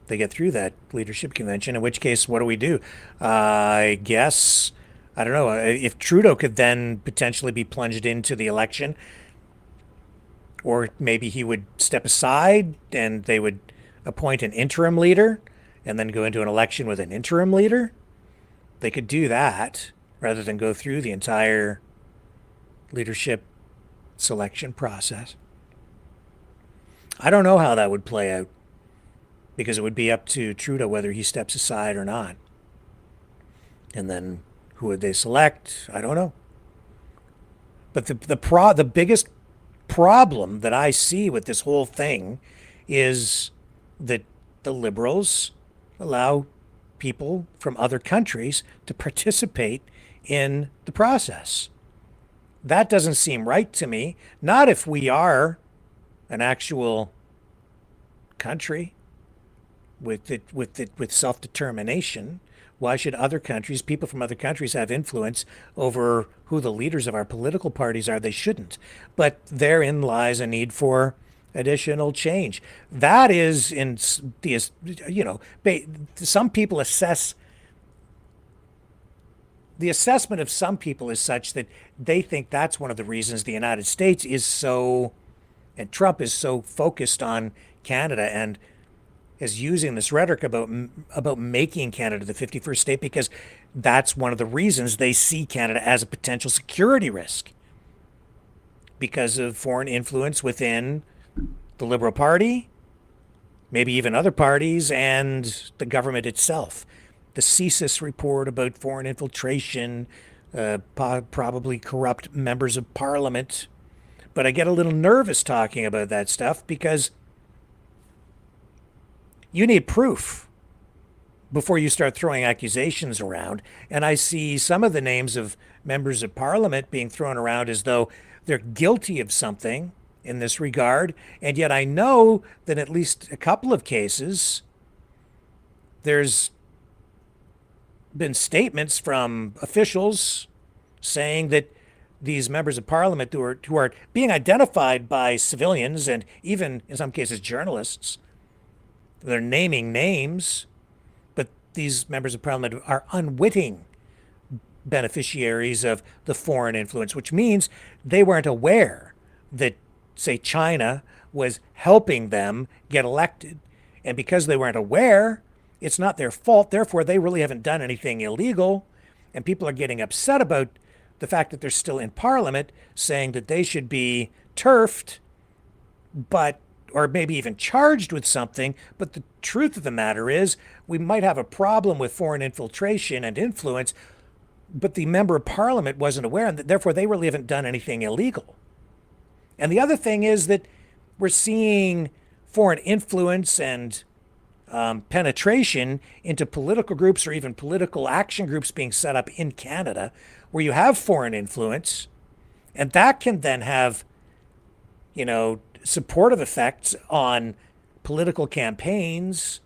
Speaker 3: they get through that leadership convention, in which case, what do we do? I guess, I don't know, if Trudeau could then potentially be plunged into the election, or maybe he would step aside and they would appoint an interim leader and then go into an election with an interim leader. They could do that rather than go through the entire leadership selection process. I don't know how that would play out, because it would be up to Trudeau whether he steps aside or not. And then who would they select? I don't know. But the biggest problem that I see with this whole thing is that the Liberals allow people from other countries to participate in the process. That doesn't seem right to me. Not if we are an actual country with self-determination. Why should other countries, people from other countries, have influence over who the leaders of our political parties are? They shouldn't. But therein lies a need for additional change. That is in the, some people assess. The assessment of some people is such that they think that's one of the reasons the United States is so, and Trump is so focused on Canada and is using this rhetoric about making Canada the 51st state, because that's one of the reasons they see Canada as a potential security risk, because of foreign influence within the Liberal Party, maybe even other parties, and the government itself. The CSIS report about foreign infiltration, probably corrupt members of parliament. But I get a little nervous talking about that stuff because you need proof before you start throwing accusations around. And I see some of the names of members of parliament being thrown around as though they're guilty of something in this regard. And yet I know that at least a couple of cases, there's been statements from officials saying that these members of parliament who are being identified by civilians and even in some cases journalists, they're naming names, but these members of parliament are unwitting beneficiaries of the foreign influence, which means they weren't aware that, say, China was helping them get elected. And because they weren't aware, it's not their fault. Therefore, they really haven't done anything illegal. And people are getting upset about the fact that they're still in parliament, saying that they should be turfed, or maybe even charged with something. But the truth of the matter is, we might have a problem with foreign infiltration and influence but the member of parliament wasn't aware, and therefore they really haven't done anything illegal. And the other thing is that we're seeing foreign influence and penetration into political groups or even political action groups being set up in Canada where you have foreign influence, and that can then have, supportive effects on political campaigns.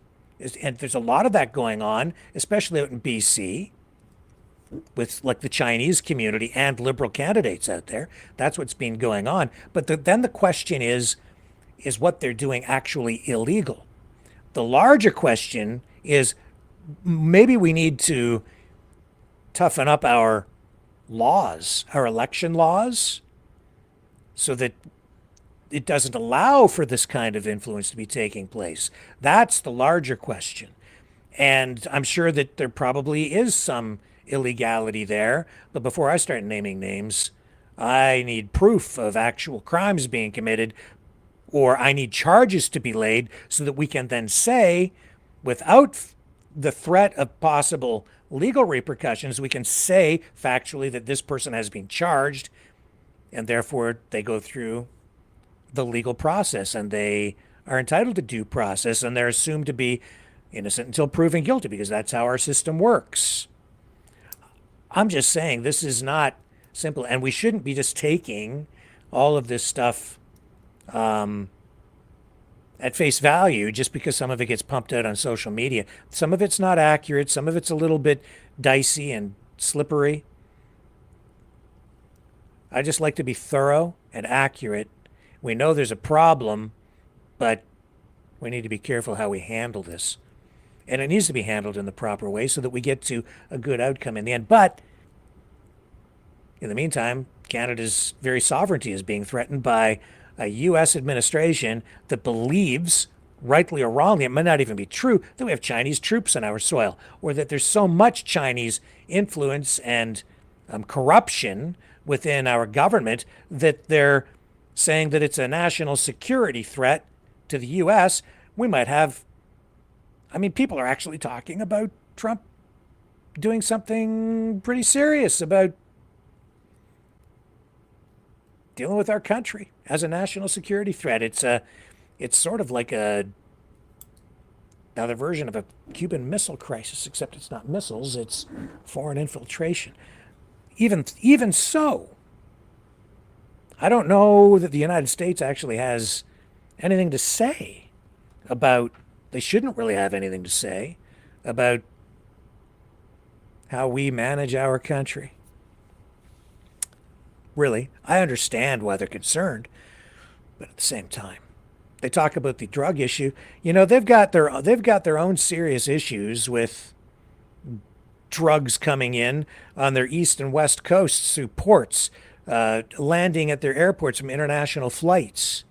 Speaker 3: And there's a lot of that going on, especially out in BC with like the Chinese community and liberal candidates out there. That's what's been going on. But then the question is what they're doing actually illegal? The larger question is maybe we need to toughen up our laws, our election laws, so that it doesn't allow for this kind of influence to be taking place. That's the larger question. And I'm sure that there probably is some illegality there. But before I start naming names, I need proof of actual crimes being committed, or I need charges to be laid so that we can then say, without the threat of possible legal repercussions, we can say factually that this person has been charged, and therefore they go through the legal process and they are entitled to due process, and they're assumed to be innocent until proven guilty, because that's how our system works. I'm just saying this is not simple, and we shouldn't be just taking all of this stuff at face value just because some of it gets pumped out on social media. Some of it's not accurate. Some of it's a little bit dicey and slippery. I just like to be thorough and accurate. We know there's a problem, but we need to be careful how we handle this. And it needs to be handled in the proper way so that we get to a good outcome in the end. But in the meantime, Canada's very sovereignty is being threatened by a U.S. administration that believes, rightly or wrongly, it might not even be true, that we have Chinese troops on our soil, or that there's so much Chinese influence and corruption within our government that they're saying that it's a national security threat to the U.S. We might have, people are actually talking about Trump doing something pretty serious about dealing with our country as a national security threat. It's sort of like another version of a Cuban Missile Crisis, except it's not missiles, it's foreign infiltration. Even so, I don't know that the United States actually has anything to say about, they shouldn't really have anything to say about how we manage our country. Really, I understand why they're concerned, but at the same time, they talk about the drug issue. They've got their own serious issues with drugs coming in on their east and west coasts through ports, landing at their airports from international flights.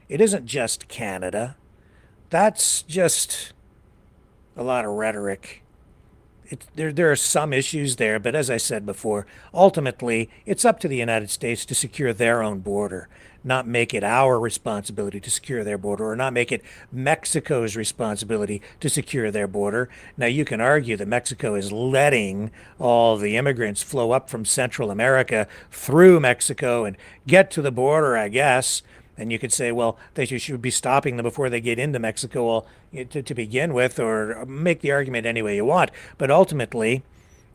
Speaker 3: It isn't just Canada. That's just a lot of rhetoric. There are some issues there, but as I said before, ultimately, it's up to the United States to secure their own border, not make it our responsibility to secure their border, or not make it Mexico's responsibility to secure their border. Now, you can argue that Mexico is letting all the immigrants flow up from Central America through Mexico and get to the border, I guess. And you could say, well, they should be stopping them before they get into Mexico, well, to begin with, or make the argument any way you want. But ultimately,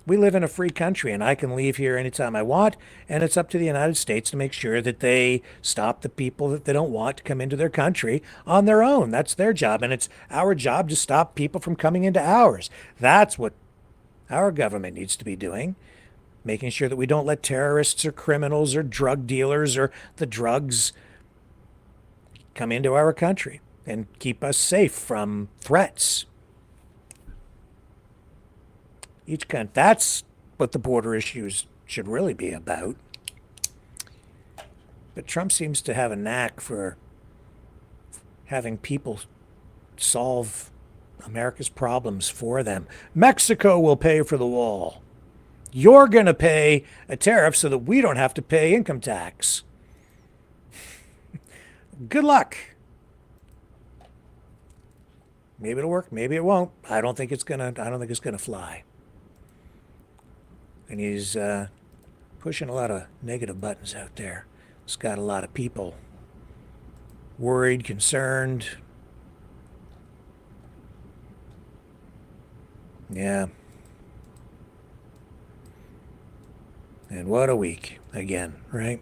Speaker 3: we live in a free country, and I can leave here anytime I want, and it's up to the United States to make sure that they stop the people that they don't want to come into their country on their own. That's their job, and it's our job to stop people from coming into ours. That's what our government needs to be doing, making sure that we don't let terrorists or criminals or drug dealers or the drugs come into our country and keep us safe from threats. That's what the border issues should really be about. But Trump seems to have a knack for having people solve America's problems for them. Mexico will pay for the wall. You're going to pay a tariff so that we don't have to pay income tax. Good luck. Maybe it'll work, maybe it won't. I don't think it's gonna fly. And he's pushing a lot of negative buttons out there. It's got a lot of people worried, concerned. Yeah. And what a week again, right?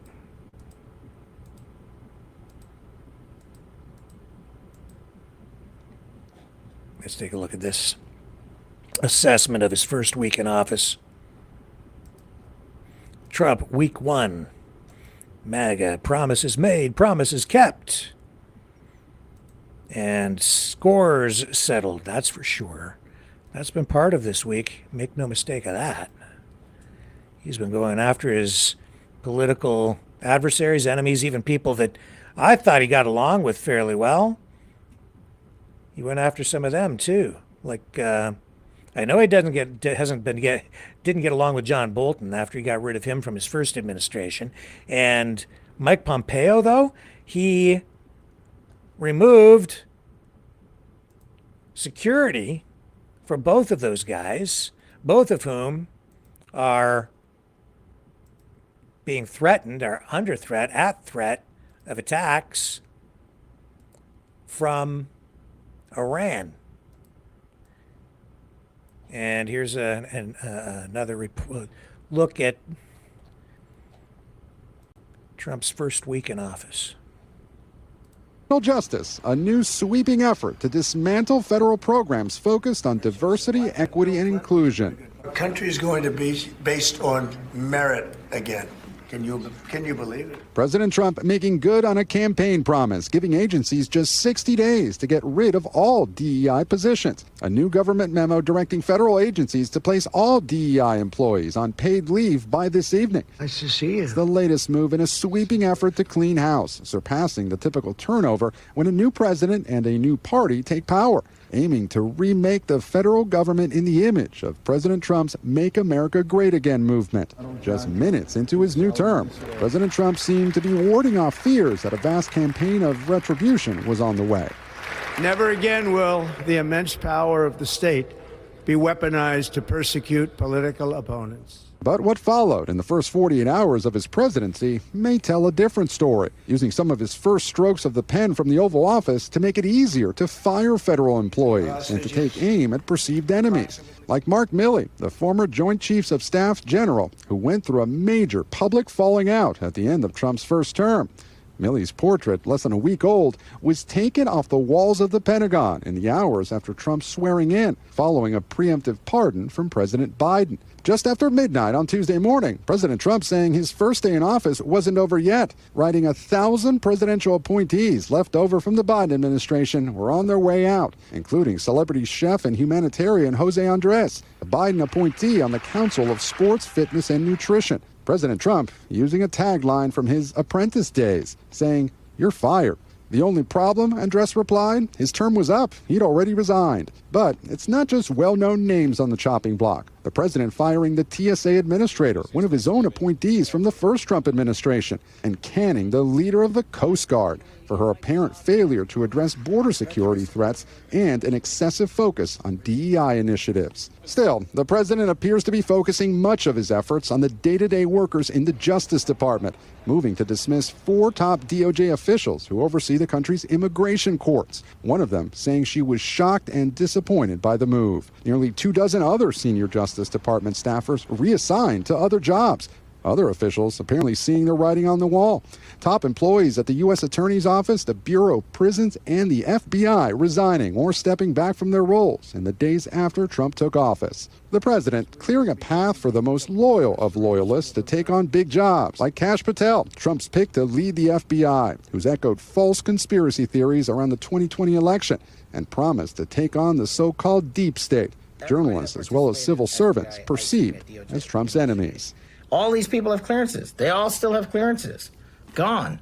Speaker 3: Let's take a look at this assessment of his first week in office. Trump, week 1. MAGA, promises made, promises kept. And scores settled, that's for sure. That's been part of this week. Make no mistake of that. He's been going after his political adversaries, enemies, even people that I thought he got along with fairly well. He went after some of them too. Like I know he didn't get along with John Bolton after he got rid of him from his first administration. And Mike Pompeo, though, he removed security for both of those guys, both of whom are being threatened, are under threat, at threat of attacks from Iran. And here's another look at Trump's first week in office.
Speaker 13: Justice, a new sweeping effort to dismantle federal programs focused on diversity, equity, and inclusion.
Speaker 10: The country is going to be based on merit again. Can you believe it?
Speaker 13: President Trump making good on a campaign promise, giving agencies just 60 days to get rid of all DEI positions. A new government memo directing federal agencies to place all DEI employees on paid leave by this evening.
Speaker 10: Nice to see you.
Speaker 13: It's the latest move in a sweeping effort to clean house, surpassing the typical turnover when a new president and a new party take power, aiming to remake the federal government in the image of President Trump's Make America Great Again movement. Just minutes into his new term, President Trump seemed to be warding off fears that a vast campaign of retribution was on the way.
Speaker 10: Never again will the immense power of the state be weaponized to persecute political opponents.
Speaker 13: But what followed in the first 48 hours of his presidency may tell a different story, using some of his first strokes of the pen from the Oval Office to make it easier to fire federal employees and to take aim at perceived enemies, like Mark Milley, the former Joint Chiefs of Staff general, who went through a major public falling out at the end of Trump's first term. Milley's portrait, less than a week old, was taken off the walls of the Pentagon in the hours after Trump's swearing in, following a preemptive pardon from President Biden. Just after midnight on Tuesday morning, President Trump saying his first day in office wasn't over yet, writing 1,000 presidential appointees left over from the Biden administration were on their way out, including celebrity chef and humanitarian Jose Andres, a Biden appointee on the Council of Sports, Fitness, and Nutrition. President Trump using a tagline from his apprentice days, saying, "You're fired." The only problem, Andres replied, his term was up. He'd already resigned. But it's not just well-known names on the chopping block. The president firing the TSA administrator, one of his own appointees from the first Trump administration, and canning the leader of the Coast Guard for her apparent failure to address border security threats and an excessive focus on DEI initiatives. Still, the president appears to be focusing much of his efforts on the day-to-day workers in the Justice Department, moving to dismiss 4 top DOJ officials who oversee the country's immigration courts, one of them saying she was shocked and disappointed by the move. Nearly 24 other senior Justice Department staffers reassigned to other jobs. Other officials apparently seeing the writing on the wall. Top employees at the U.S. Attorney's Office, the Bureau of Prisons, and the FBI resigning or stepping back from their roles in the days after Trump took office. The president clearing a path for the most loyal of loyalists to take on big jobs, like Kash Patel, Trump's pick to lead the FBI, who's echoed false conspiracy theories around the 2020 election and promised to take on the so-called deep state, journalists as well as civil servants perceived as Trump's enemies.
Speaker 7: All these people have clearances. They all still have clearances. Gone.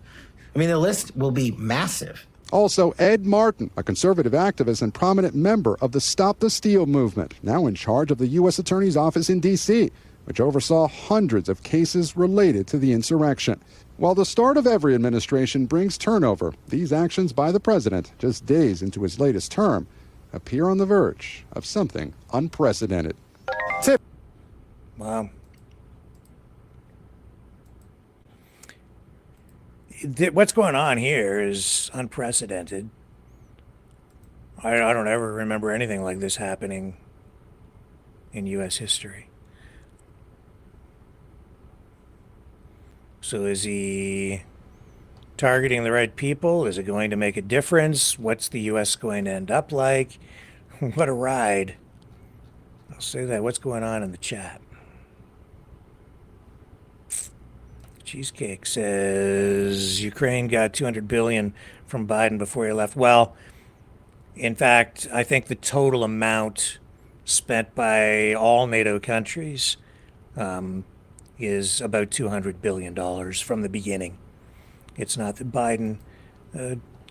Speaker 7: I mean, the list will be massive.
Speaker 13: Also, Ed Martin, a conservative activist and prominent member of the Stop the Steal movement, now in charge of the U.S. Attorney's Office in D.C., which oversaw hundreds of cases related to the insurrection. While the start of every administration brings turnover, these actions by the president, just days into his latest term, appear on the verge of something unprecedented.
Speaker 3: Wow. what's going on here is unprecedented. I don't ever remember anything like this happening in U.S. history. So is he targeting the right people? Is it going to make a difference? What's the U.S. going to end up like? What a ride. I'll say that. What's going on in the chat? Cheesecake says Ukraine got $200 billion from Biden before he left. Well, in fact, I think the total amount spent by all NATO countries is about $200 billion from the beginning. It's not that Biden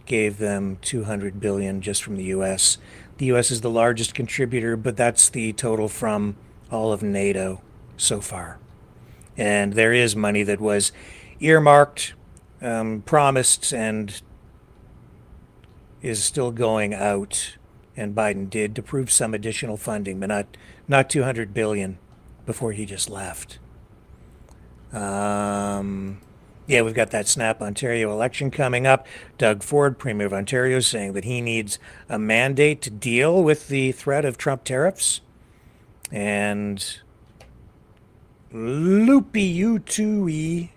Speaker 3: gave them $200 billion just from the U.S. The U.S. is the largest contributor, but that's the total from all of NATO so far. And there is money that was earmarked, promised, and is still going out. And Biden did approve some additional funding, but not $200 billion before he just left. Yeah, we've got that Snap Ontario election coming up. Doug Ford, Premier of Ontario, saying that he needs a mandate to deal with the threat of Trump tariffs. And Loopy U2E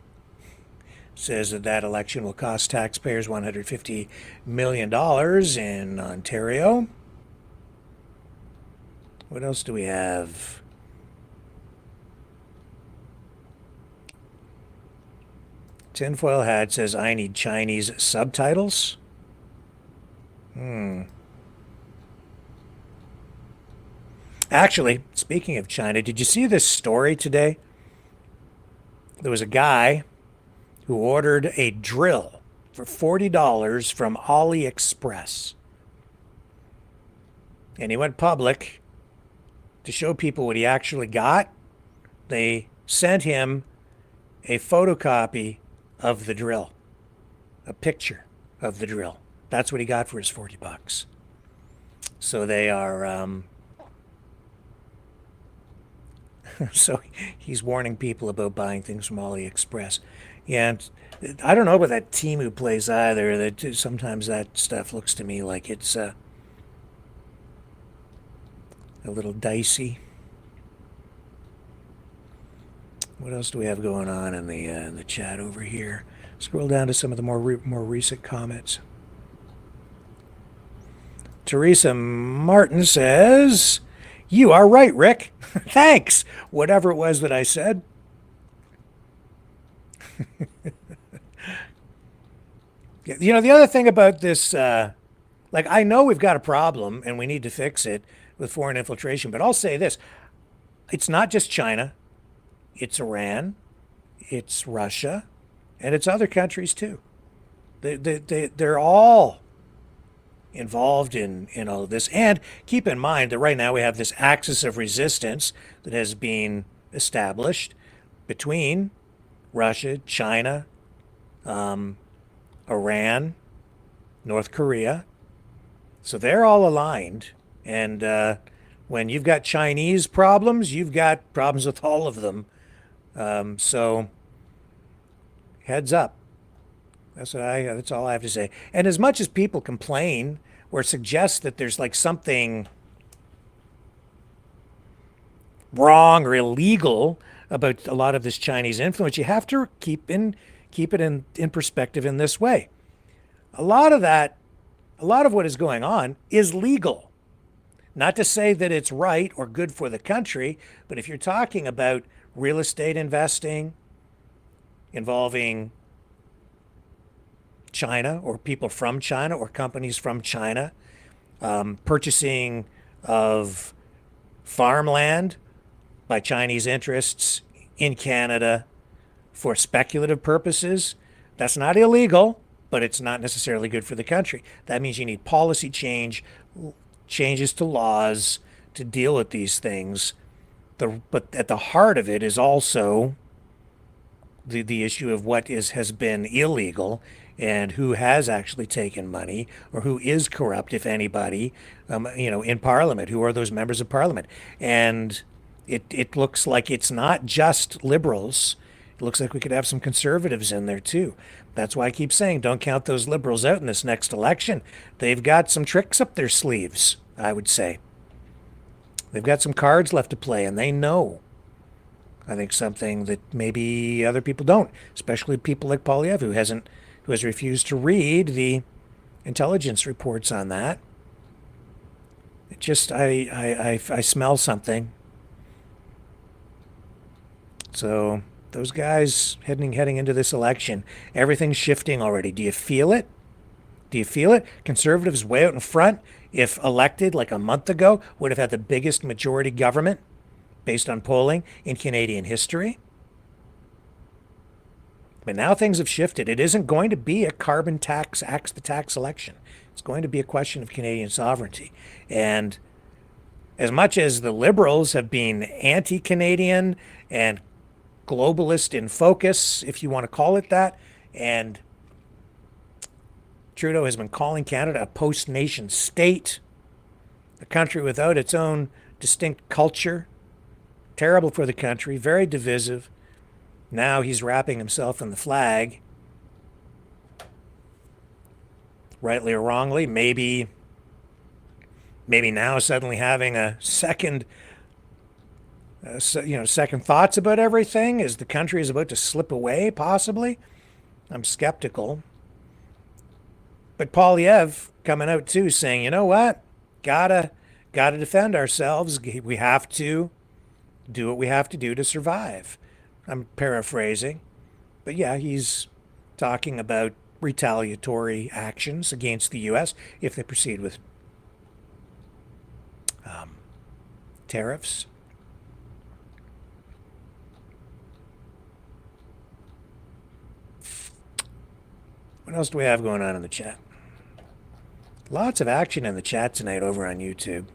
Speaker 3: says that election will cost taxpayers $150 million in Ontario. What else do we have? Tinfoil Hat says, I need Chinese subtitles. Actually, speaking of China, did you see this story today? There was a guy who ordered a drill for $40 from AliExpress. And he went public to show people what he actually got. They sent him a photocopy of the drill, a picture of the drill. That's what he got for his $40. So they are, so he's warning people about buying things from AliExpress. Yeah, and I don't know about that Temu place either. That sometimes that stuff looks to me like it's a little dicey. What else do we have going on in the chat over here? Scroll down to some of the more recent comments. Teresa Martin says, "You are right, Rick. Thanks. Whatever it was that I said." You know, the other thing about this, like, I know we've got a problem and we need to fix it with foreign infiltration, but I'll say this. It's not just China. It's Iran. It's Russia. And it's other countries, too. They're all involved in all of this. And keep in mind that right now we have this axis of resistance that has been established between Russia, China, Iran, North Korea. So they're all aligned. And when you've got Chinese problems, you've got problems with all of them. So heads up. That's all I have to say. And as much as people complain or suggest that there's like something wrong or illegal about a lot of this Chinese influence, you have to keep it in perspective in this way. A lot of what is going on is legal. Not to say that it's right or good for the country, but if you're talking about real estate investing involving China or people from China or companies from China, purchasing of farmland by Chinese interests in Canada for speculative purposes, that's not illegal, but it's not necessarily good for the country. That means you need policy changes to laws to deal with these things. But at the heart of it is also the issue of what has been illegal and who has actually taken money or who is corrupt, if anybody, in Parliament. Who are those members of Parliament? And it looks like it's not just Liberals. looks like we could have some conservatives in there too. That's why I keep saying don't count those liberals out in this next election. They've got some tricks up their sleeves, I would say. They've got some cards left to play, and they know. I think something that maybe other people don't, especially people like Poilievre, who has refused to read the intelligence reports on that. It just, I smell something. So those guys heading into this election, everything's shifting already. Do you feel it? Do you feel it? Conservatives way out in front, if elected like a month ago, would have had the biggest majority government based on polling in Canadian history. But now things have shifted. It isn't going to be a carbon tax, axe the tax election. It's going to be a question of Canadian sovereignty. And as much as the Liberals have been anti-Canadian and globalist in focus, if you want to call it that, and Trudeau has been calling Canada a post-nation state, a country without its own distinct culture, terrible for the country, very divisive. Now he's wrapping himself in the flag, rightly or wrongly. Maybe now suddenly having a second thoughts about everything as the country is about to slip away, possibly. I'm skeptical. But Poilievre coming out too, saying, you know what, gotta defend ourselves. We have to do what we have to do to survive. I'm paraphrasing, but yeah, he's talking about retaliatory actions against the U.S. if they proceed with tariffs. What else do we have going on in the chat? Lots of action in the chat tonight over on YouTube.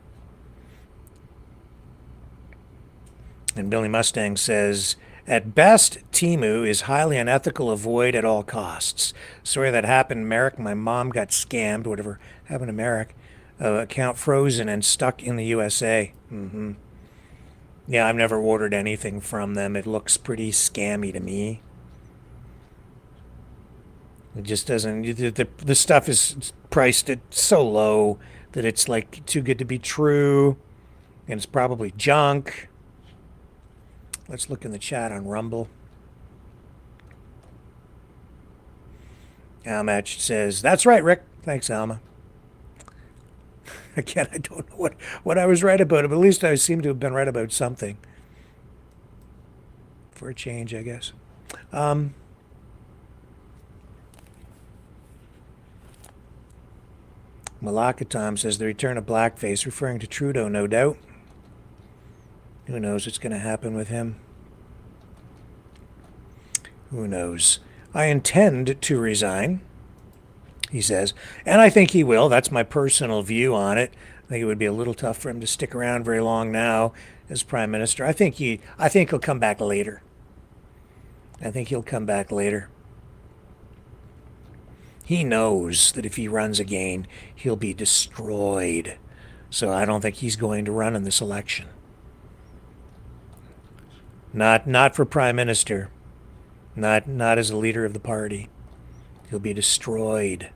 Speaker 3: And Billy Mustang says, at best, Temu is highly unethical. Avoid at all costs. Sorry that happened, Merrick. My mom got scammed. Whatever happened to Merrick. Account frozen and stuck in the USA. Yeah, I've never ordered anything from them. It looks pretty scammy to me. It just doesn't. The stuff is priced at so low that it's like too good to be true, and it's probably junk. Let's look in the chat on Rumble. Almatch says, that's right, Rick. Thanks, Alma. Again, I don't know what I was right about, but at least I seem to have been right about something. For a change, I guess. Malaka Tom says, the return of blackface, referring to Trudeau, no doubt. Who knows what's going to happen with him? Who knows? I intend to resign, he says, and I think he will. That's my personal view on it. I think it would be a little tough for him to stick around very long now as Prime Minister. I think he'll come back later. I think he'll come back later. He knows that if he runs again, he'll be destroyed. So I don't think he's going to run in this election. Not for Prime Minister. Not as a leader of the party. He'll be destroyed.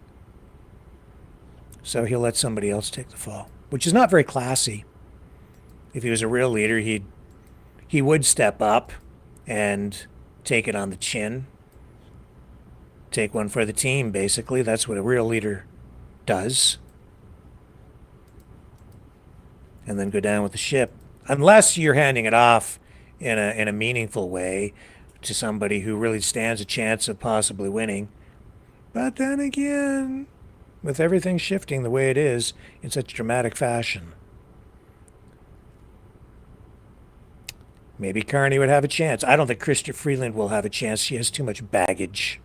Speaker 3: So he'll let somebody else take the fall, which is not very classy. If he was a real leader, he would step up and take it on the chin. Take one for the team, basically. That's what a real leader does. And then go down with the ship. Unless you're handing it off in a meaningful way to somebody who really stands a chance of possibly winning. But then again, with everything shifting the way it is in such dramatic fashion, maybe Carney would have a chance. I don't think Chrystia Freeland will have a chance. She has too much baggage.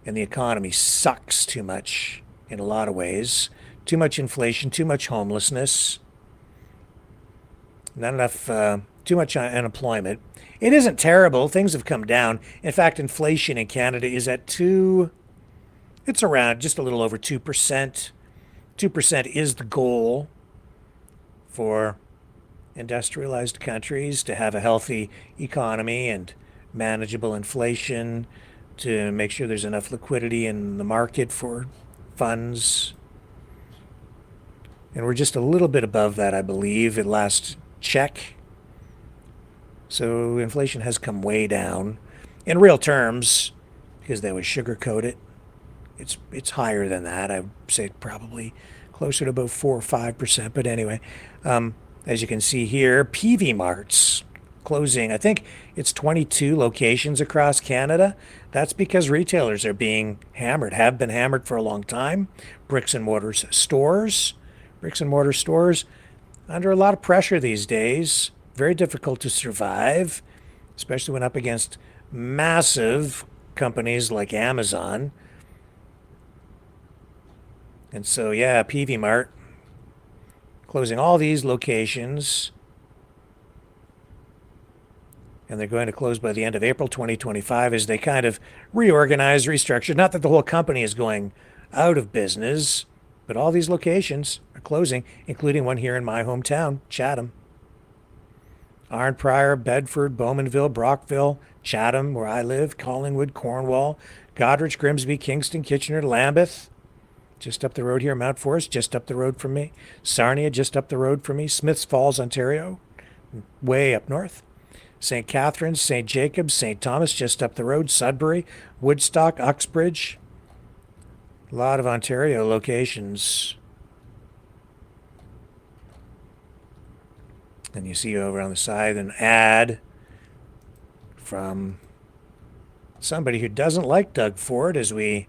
Speaker 3: And the economy sucks too much in a lot of ways. Too much inflation, too much homelessness, not enough, too much unemployment. It isn't terrible. Things have come down. In fact, inflation in Canada is at it's around just a little over 2%. 2% is the goal for industrialized countries to have a healthy economy and manageable inflation, to make sure there's enough liquidity in the market for funds. And we're just a little bit above that, I believe, at last check. So inflation has come way down. In real terms, because they would sugarcoat it, it's higher than that. I would say probably closer to about 4 or 5%. But anyway, as you can see here, PV Marts closing. I think it's 22 locations across Canada. That's because retailers are being hammered, have been hammered for a long time. Bricks and mortar stores under a lot of pressure these days. Very difficult to survive, especially when up against massive companies like Amazon. And so, yeah, PV Mart closing all these locations. And they're going to close by the end of April 2025 as they kind of reorganize, restructure. Not that the whole company is going out of business, but all these locations are closing, including one here in my hometown, Chatham. Arnprior, Bedford, Bowmanville, Brockville, Chatham, where I live, Collingwood, Cornwall, Goderich, Grimsby, Kingston, Kitchener, Lambeth, just up the road here, Mount Forest, just up the road from me, Sarnia, just up the road from me, Smiths Falls, Ontario, way up north, St. Catharines, St. Jacobs, St. Thomas, just up the road, Sudbury, Woodstock, Uxbridge. A lot of Ontario locations. And you see over on the side an ad from somebody who doesn't like Doug Ford as we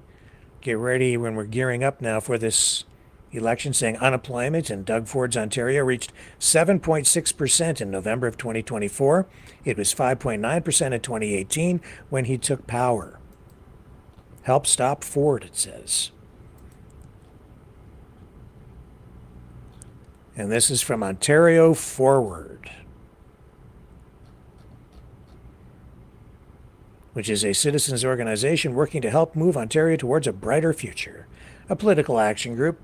Speaker 3: get ready, when we're gearing up now for this election, saying unemployment in Doug Ford's Ontario reached 7.6% in November of 2024. It was 5.9% in 2018 when he took power. Help stop Ford, it says. And this is from Ontario Forward, which is a citizens organization working to help move Ontario towards a brighter future. A political action group.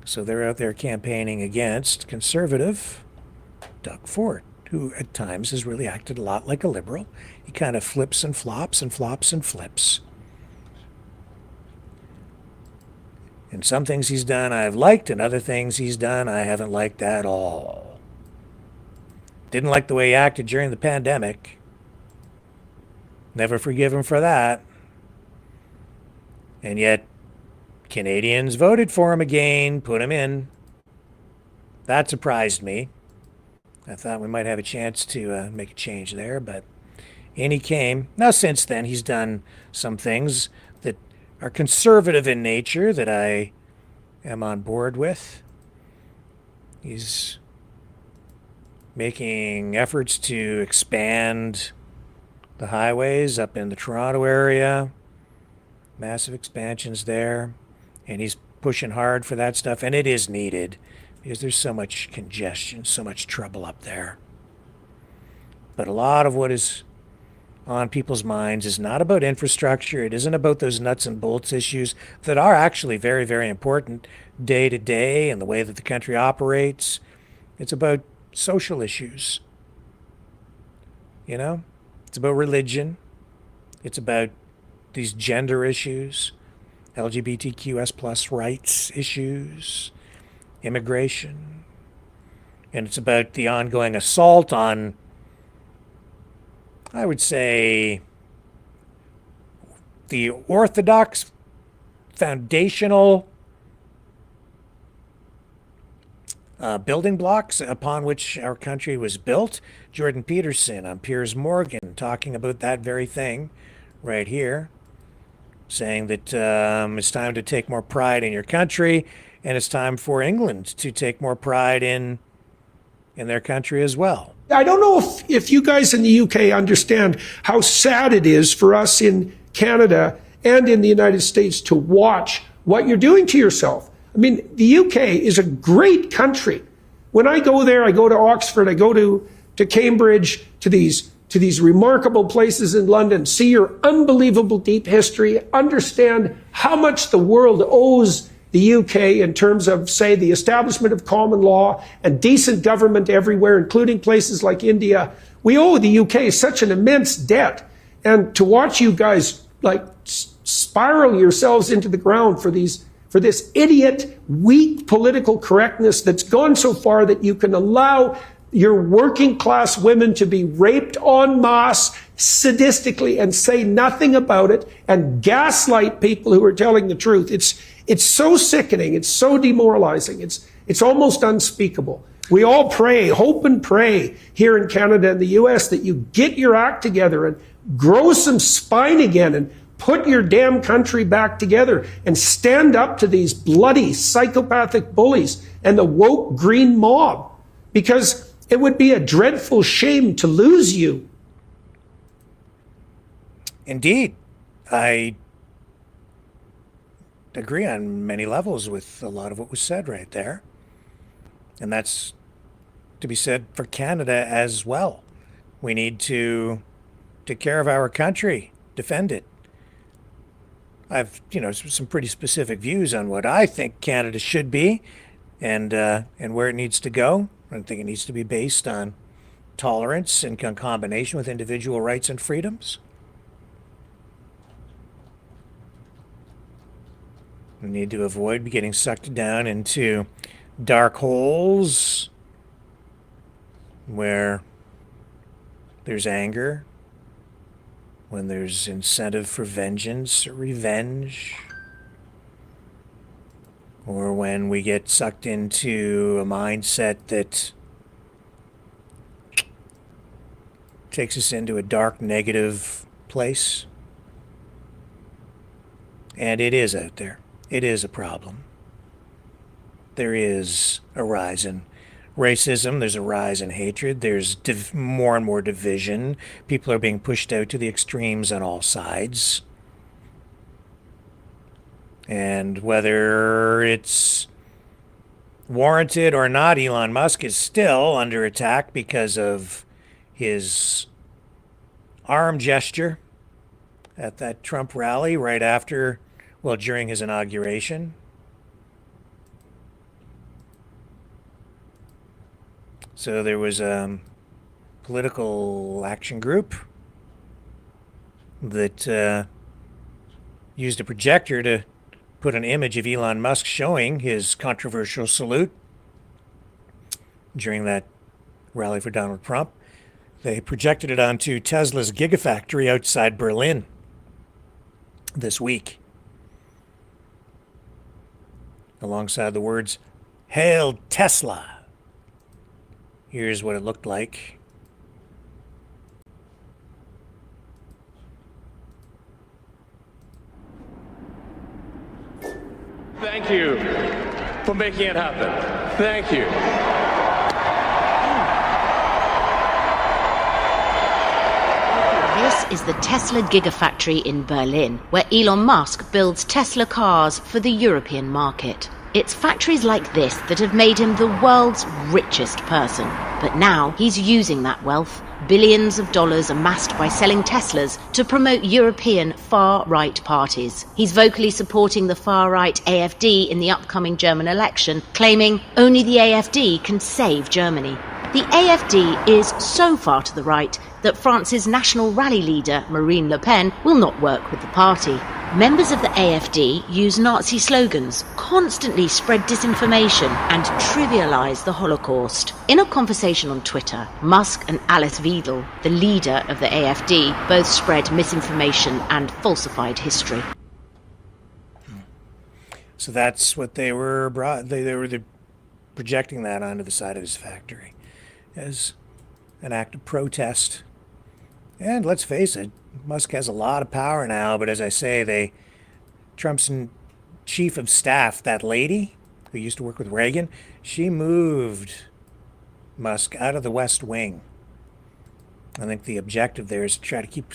Speaker 3: So they're out there campaigning against conservative Doug Ford, who at times has really acted a lot like a liberal. He kind of flips and flops and flops and flips. And some things he's done I've liked, and other things he's done I haven't liked at all. Didn't like the way he acted during the pandemic. Never forgive him for that. And yet, Canadians voted for him again, put him in. That surprised me. I thought we might have a chance to make a change there, but in he came. Now, since then, he's done some things that are conservative in nature that I am on board with. He's making efforts to expand the highways up in the Toronto area. Massive expansions there. And he's pushing hard for that stuff. And it is needed because there's so much congestion, so much trouble up there. But a lot of what is on people's minds is not about infrastructure. It isn't about those nuts and bolts issues that are actually very, very important day to day and the way that the country operates. It's about social issues. You know? It's about religion. It's about these gender issues, LGBTQS plus rights issues, immigration. And it's about the ongoing assault on, I would say, the orthodox foundational building blocks upon which our country was built. Jordan Peterson on Piers Morgan talking about that very thing right here, saying that it's time to take more pride in your country, and it's time for England to take more pride in their country as well.
Speaker 5: I don't know if you guys in the UK understand how sad it is for us in Canada and in the United States to watch what you're doing to yourself. I mean, the UK is a great country. When I go there, I go to Oxford, I go to Cambridge, to these remarkable places in London, see your unbelievable deep history, understand how much the world owes the UK in terms of, say, the establishment of common law and decent government everywhere, including places like India. We owe the UK such an immense debt. And to watch you guys like spiral yourselves into the ground for this idiot, weak political correctness that's gone so far that you can allow your working class women to be raped en masse sadistically and say nothing about it and gaslight people who are telling the truth. It's so sickening. It's so demoralizing. It's almost unspeakable. We all pray, hope and pray here in Canada and the US that you get your act together and grow some spine again and put your damn country back together and stand up to these bloody psychopathic bullies and the woke green mob, because it would be a dreadful shame to lose you.
Speaker 3: Indeed. I agree on many levels with a lot of what was said right there. And that's to be said for Canada as well. We need to take care of our country, defend it. I've, some pretty specific views on what I think Canada should be and where it needs to go. I think it needs to be based on tolerance in combination with individual rights and freedoms. We need to avoid getting sucked down into dark holes where there's anger, when there's incentive for vengeance or revenge, or when we get sucked into a mindset that takes us into a dark, negative place. And it is out there. It is a problem. There is a rise in racism. There's a rise in hatred. There's more and more division. People are being pushed out to the extremes on all sides. And whether it's warranted or not, Elon Musk is still under attack because of his arm gesture at that Trump rally right after, during his inauguration. So there was a political action group that used a projector to put an image of Elon Musk showing his controversial salute during that rally for Donald Trump. They projected it onto Tesla's Gigafactory outside Berlin this week, alongside the words, "Hail Tesla." Here's what it looked like.
Speaker 4: Thank you for making it happen. Thank you.
Speaker 8: This is the Tesla Gigafactory in Berlin, where Elon Musk builds Tesla cars for the European market. It's factories like this that have made him the world's richest person. But now he's using that wealth, billions of dollars amassed by selling Teslas, to promote European far-right parties. He's vocally supporting the far-right AfD in the upcoming German election, claiming only the AfD can save Germany. The AfD is so far to the right that France's national rally leader, Marine Le Pen, will not work with the party. Members of the AfD use Nazi slogans, constantly spread disinformation, and trivialize the Holocaust. In a conversation on Twitter, Musk and Alice Weidel, the leader of the AfD, both spread misinformation and falsified history.
Speaker 3: So that's what they were projecting that onto the side of his factory as an act of protest. And let's face it, Musk has a lot of power now, but as I say, Trump's chief of staff, that lady who used to work with Reagan, she moved Musk out of the West Wing. I think the objective there is to try to keep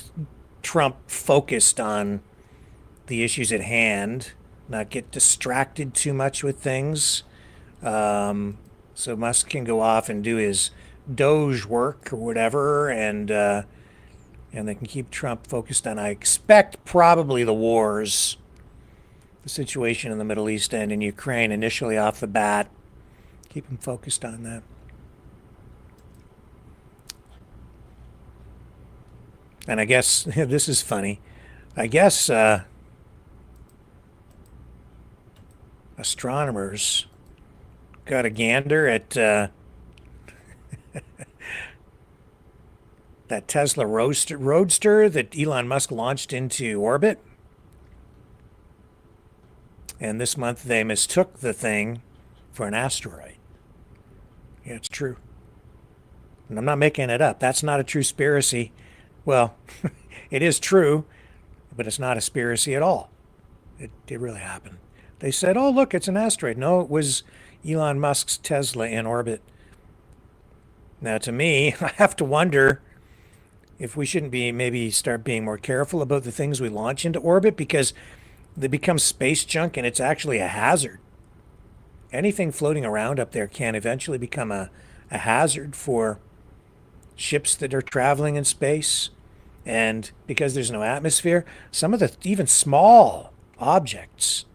Speaker 3: Trump focused on the issues at hand, not get distracted too much with things. So Musk can go off and do his Doge work or whatever, and they can keep Trump focused on, I expect, probably the wars, the situation in the Middle East and in Ukraine initially off the bat. Keep them focused on that. And I guess this is funny. I guess astronomers got a gander at that Tesla Roadster that Elon Musk launched into orbit. And this month they mistook the thing for an asteroid. Yeah, it's true. And I'm not making it up. That's not a true conspiracy. Well, it is true, but it's not a conspiracy at all. It really happened. They said, oh, look, it's an asteroid. No, it was Elon Musk's Tesla in orbit. Now, to me, I have to wonder if we shouldn't be maybe start being more careful about the things we launch into orbit, because they become space junk and it's actually a hazard. Anything floating around up there can eventually become a hazard for ships that are traveling in space. And because there's no atmosphere, some of the even small objects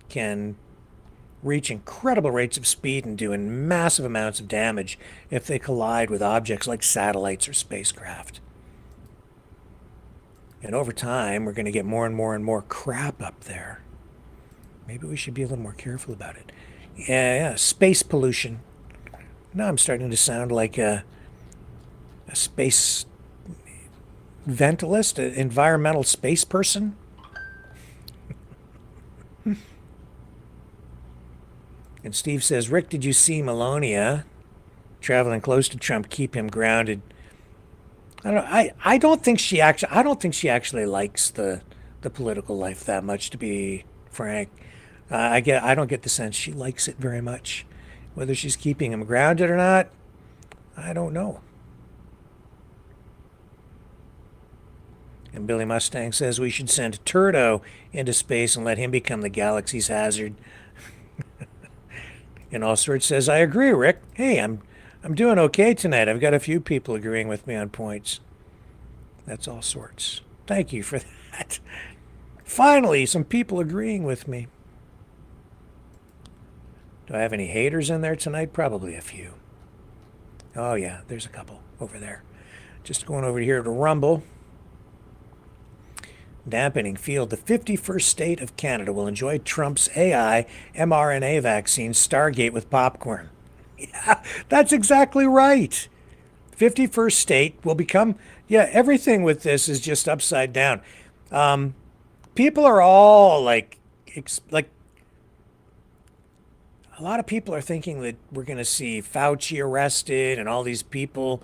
Speaker 3: can reach incredible rates of speed and do massive amounts of damage if they collide with objects like satellites or spacecraft. And over time, we're going to get more and more and more crap up there. Maybe we should be a little more careful about it. Yeah, space pollution. Now I'm starting to sound like a space ventilist, an environmental space person. And Steve says, Rick, did you see Melania traveling close to Trump keep him grounded? I don't think she actually likes the political life that much, to be frank. I don't get the sense she likes it very much. Whether she's keeping him grounded or not, I don't know. And Billy Mustang says we should send Trudeau into space and let him become the galaxy's hazard. And All Sorts says, I agree, Rick. Hey, I'm doing okay tonight. I've got a few people agreeing with me on points. That's All Sorts. Thank you for that. Finally, some people agreeing with me. Do I have any haters in there tonight? Probably a few. Oh, yeah, there's a couple over there. Just going over here to Rumble. Dampening field. The 51st state of Canada will enjoy Trump's AI mRNA vaccine Stargate with popcorn. Yeah, that's exactly right. 51st state will become, yeah, everything with this is just upside down. People are all like a lot of people are thinking that we're going to see Fauci arrested and all these people,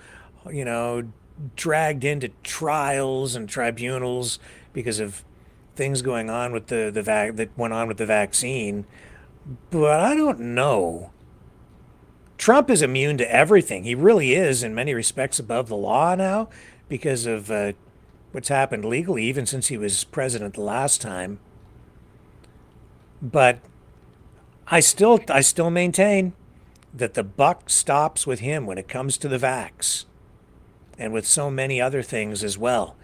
Speaker 3: dragged into trials and tribunals because of things going on with that went on with the vaccine. But I don't know. Trump is immune to everything. He really is, in many respects, above the law now because of what's happened legally, even since he was president the last time. But I still maintain that the buck stops with him when it comes to the vax, and with so many other things as well.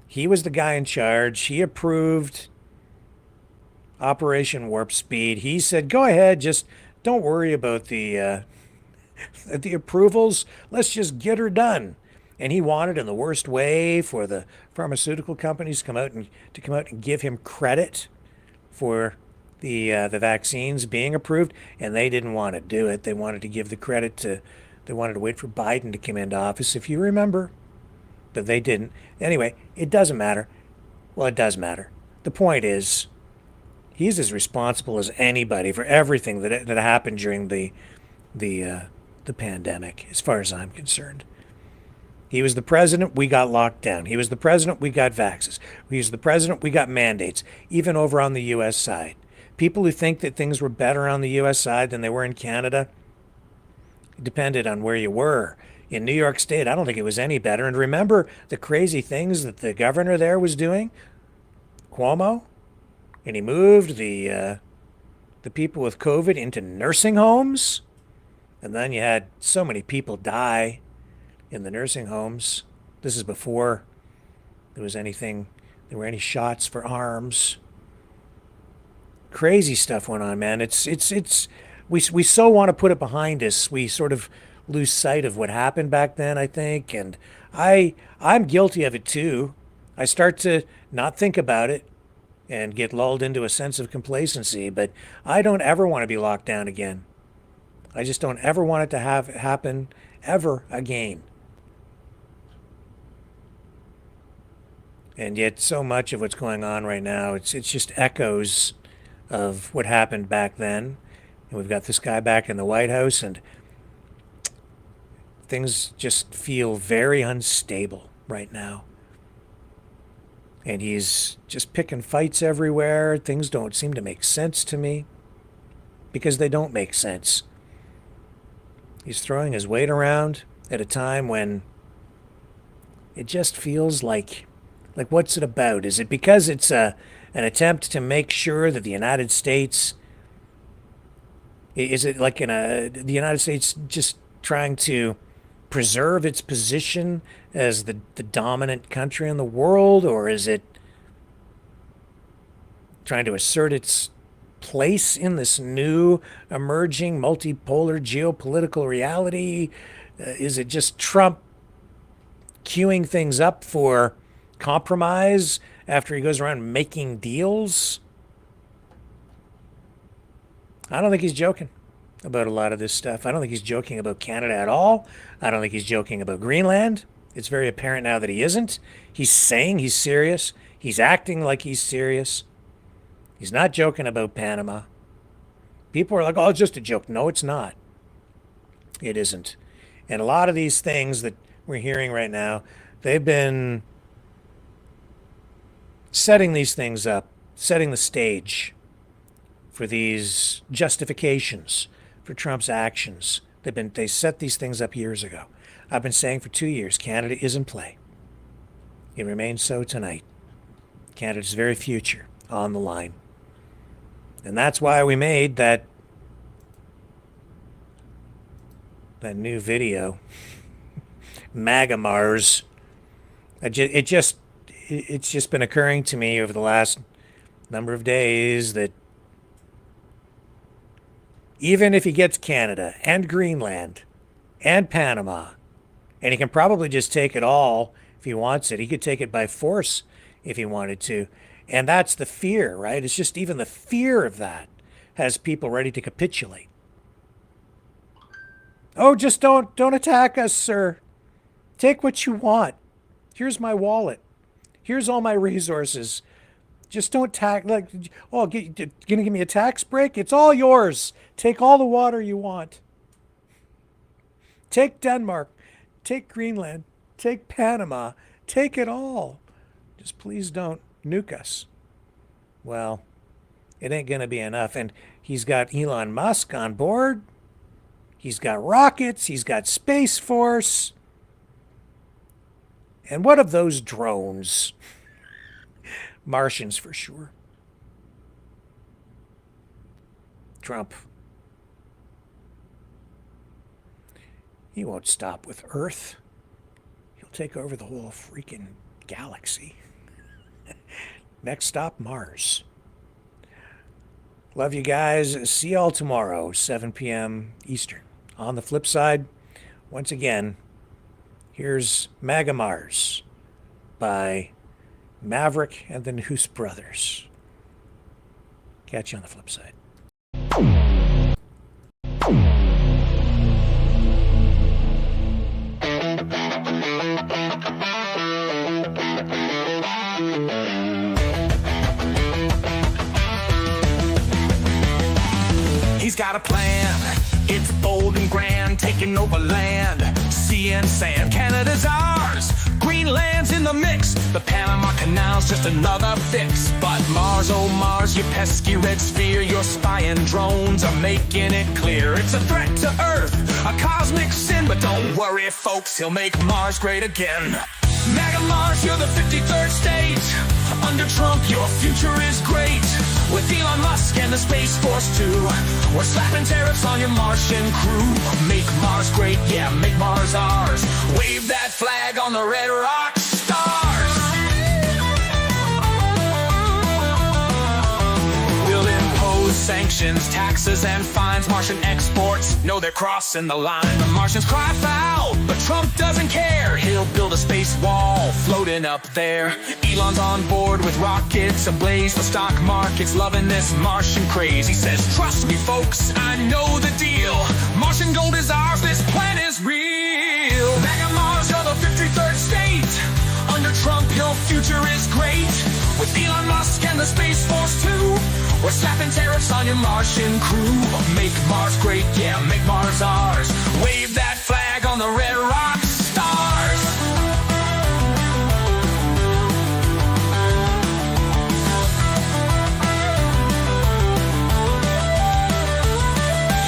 Speaker 3: He was the guy in charge. He approved Operation Warp Speed. He said, go ahead, just don't worry about the approvals. Let's just get her done. And he wanted, in the worst way, for the pharmaceutical companies to come out and give him credit for the vaccines being approved, and they didn't want to do it. They wanted to give the credit to, they wanted to wait for Biden to come into office, if you remember. But they didn't. Anyway, it doesn't matter. Well, it does matter. The point is, he's as responsible as anybody for everything that happened during the pandemic, as far as I'm concerned. He was the president, we got locked down. He was the president, we got vaxes. He was the president, we got mandates, even over on the U.S. side. People who think that things were better on the U.S. side than they were in Canada, it depended on where you were. In New York State, I don't think it was any better. And remember the crazy things that the governor there was doing? Cuomo? And he moved the people with COVID into nursing homes. And then you had so many people die in the nursing homes. This is before there were any shots for arms. crazy stuff went on, man. We so want to put it behind us. We sort of lose sight of what happened back then, I think, and I'm guilty of it too. I start to not think about it and get lulled into a sense of complacency, but I don't ever want to be locked down again. I just don't ever want it to happen ever again. And yet so much of what's going on right now, it's just echoes of what happened back then. And we've got this guy back in the White House, and things just feel very unstable right now. And he's just picking fights everywhere. Things don't seem to make sense to me because they don't make sense. He's throwing his weight around at a time when it just feels like what's it about? Is it because it's an attempt to make sure that the United States, is it like the United States just trying to preserve its position as the dominant country in the world, or is it trying to assert its place in this new emerging multipolar geopolitical reality? Is it just Trump queuing things up for compromise after he goes around making deals? I don't think he's joking about a lot of this stuff. I don't think he's joking about Canada at all. I don't think he's joking about Greenland. It's very apparent now that he isn't. He's saying he's serious. He's acting like he's serious. He's not joking about Panama. People are like, oh, it's just a joke. No, it's not. It isn't. And a lot of these things that we're hearing right now, they've been setting these things up, setting the stage for these justifications for Trump's actions. They set these things up years ago. I've been saying for 2 years, Canada is in play. It remains so tonight. Canada's very future on the line. And that's why we made that new video, Maga Mars. It's just been occurring to me over the last number of days that even if he gets Canada and Greenland and Panama, and he can probably just take it all if he wants it. He could take it by force if he wanted to. And that's the fear, right? It's just even the fear of that has people ready to capitulate. Oh, just don't attack us, sir. Take what you want. Here's my wallet. Here's all my resources. Just don't tax, gonna give me a tax break? It's all yours. Take all the water you want. Take Denmark. Take Greenland. Take Panama. Take it all. Just please don't nuke us. Well, it ain't gonna be enough. And he's got Elon Musk on board. He's got rockets. He's got Space Force. And what of those drones? Martians for sure. Trump. He won't stop with Earth. He'll take over the whole freaking galaxy. Next stop, Mars. Love you guys. See y'all tomorrow, 7 p.m. Eastern. On the flip side, once again, here's Maga Mars by Maverick and the Noose Brothers. Catch you on the flip side.
Speaker 2: He's got a plan. It's bold and grand, taking over land, sea and sand. Canada's ours. Greenland's in the mix. The Panama Canal's just another fix. But Mars, oh Mars, you pesky red sphere, your spying drones are making it clear. It's a threat to Earth, a cosmic sin. But don't worry, folks, he'll make Mars great again. Maga Mars, you're the 53rd state. Under Trump, your future is great. With Elon Musk and the Space Force too, we're slapping tariffs on your Martian crew. Make Mars great, yeah, make Mars ours. Wave that flag on the red rock stars. We'll impose sanctions, taxes, and fines. Martian exports know they're crossing the line. The Martians cry foul, but Trump doesn't care. He'll build a space wall floating up there. Elon's on board with rockets ablaze. The stock market's loving this Martian craze. He says, trust me, folks, I know the deal. Martian gold is ours, this plan is real. Maga Mars, you're the 53rd state. Under Trump, your future is great. With Elon Musk and the Space Force too, we're slapping tariffs on your Martian crew. Make Mars great, yeah, make Mars ours. Wave that flag on the red rock stars.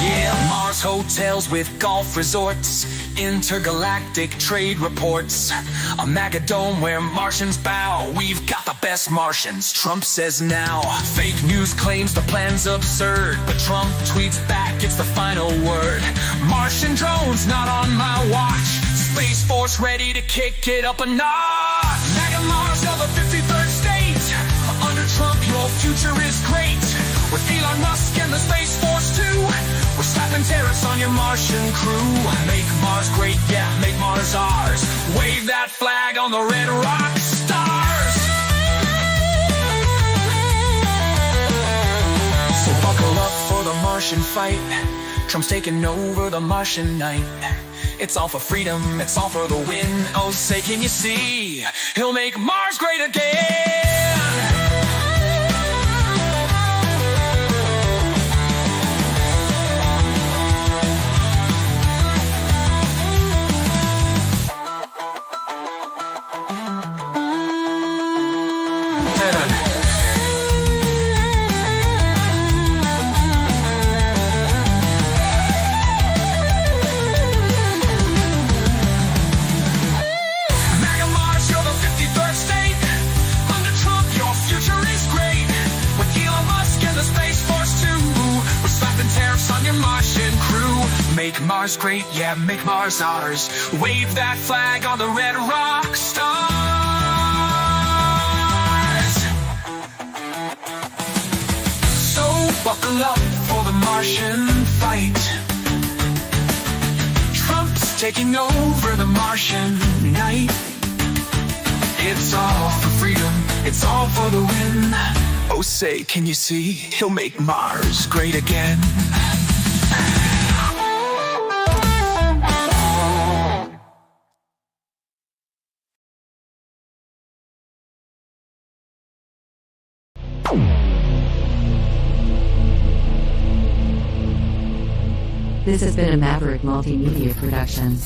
Speaker 2: Yeah, Mars hotels with golf resorts, intergalactic trade reports, a Maga dome where Martians bow. We've got the best Martians, Trump says now. Fake news claims the plan's absurd, but Trump tweets back, it's the final word. Martian drones not on my watch. Space Force ready to kick it up a notch. Maga Mars, you're the 53rd state. Under Trump, your future is great. With Elon Musk and the Space Force too, we're slapping tariffs on your Martian crew. Make Mars great, yeah, make Mars ours. Wave that flag on the red rock stars. So buckle up for the Martian fight. Trump's taking over the Martian night. It's all for freedom, it's all for the win. Oh, say can you see, he'll make Mars great again. Make Mars great, yeah, make Mars ours. Wave that flag on the red rock stars. So buckle up for the Martian fight. Trump's taking over the Martian night. It's all for freedom, it's all for the win. Oh, say, can you see, he'll make Mars great again.
Speaker 9: This has been a Maverick Multimedia production.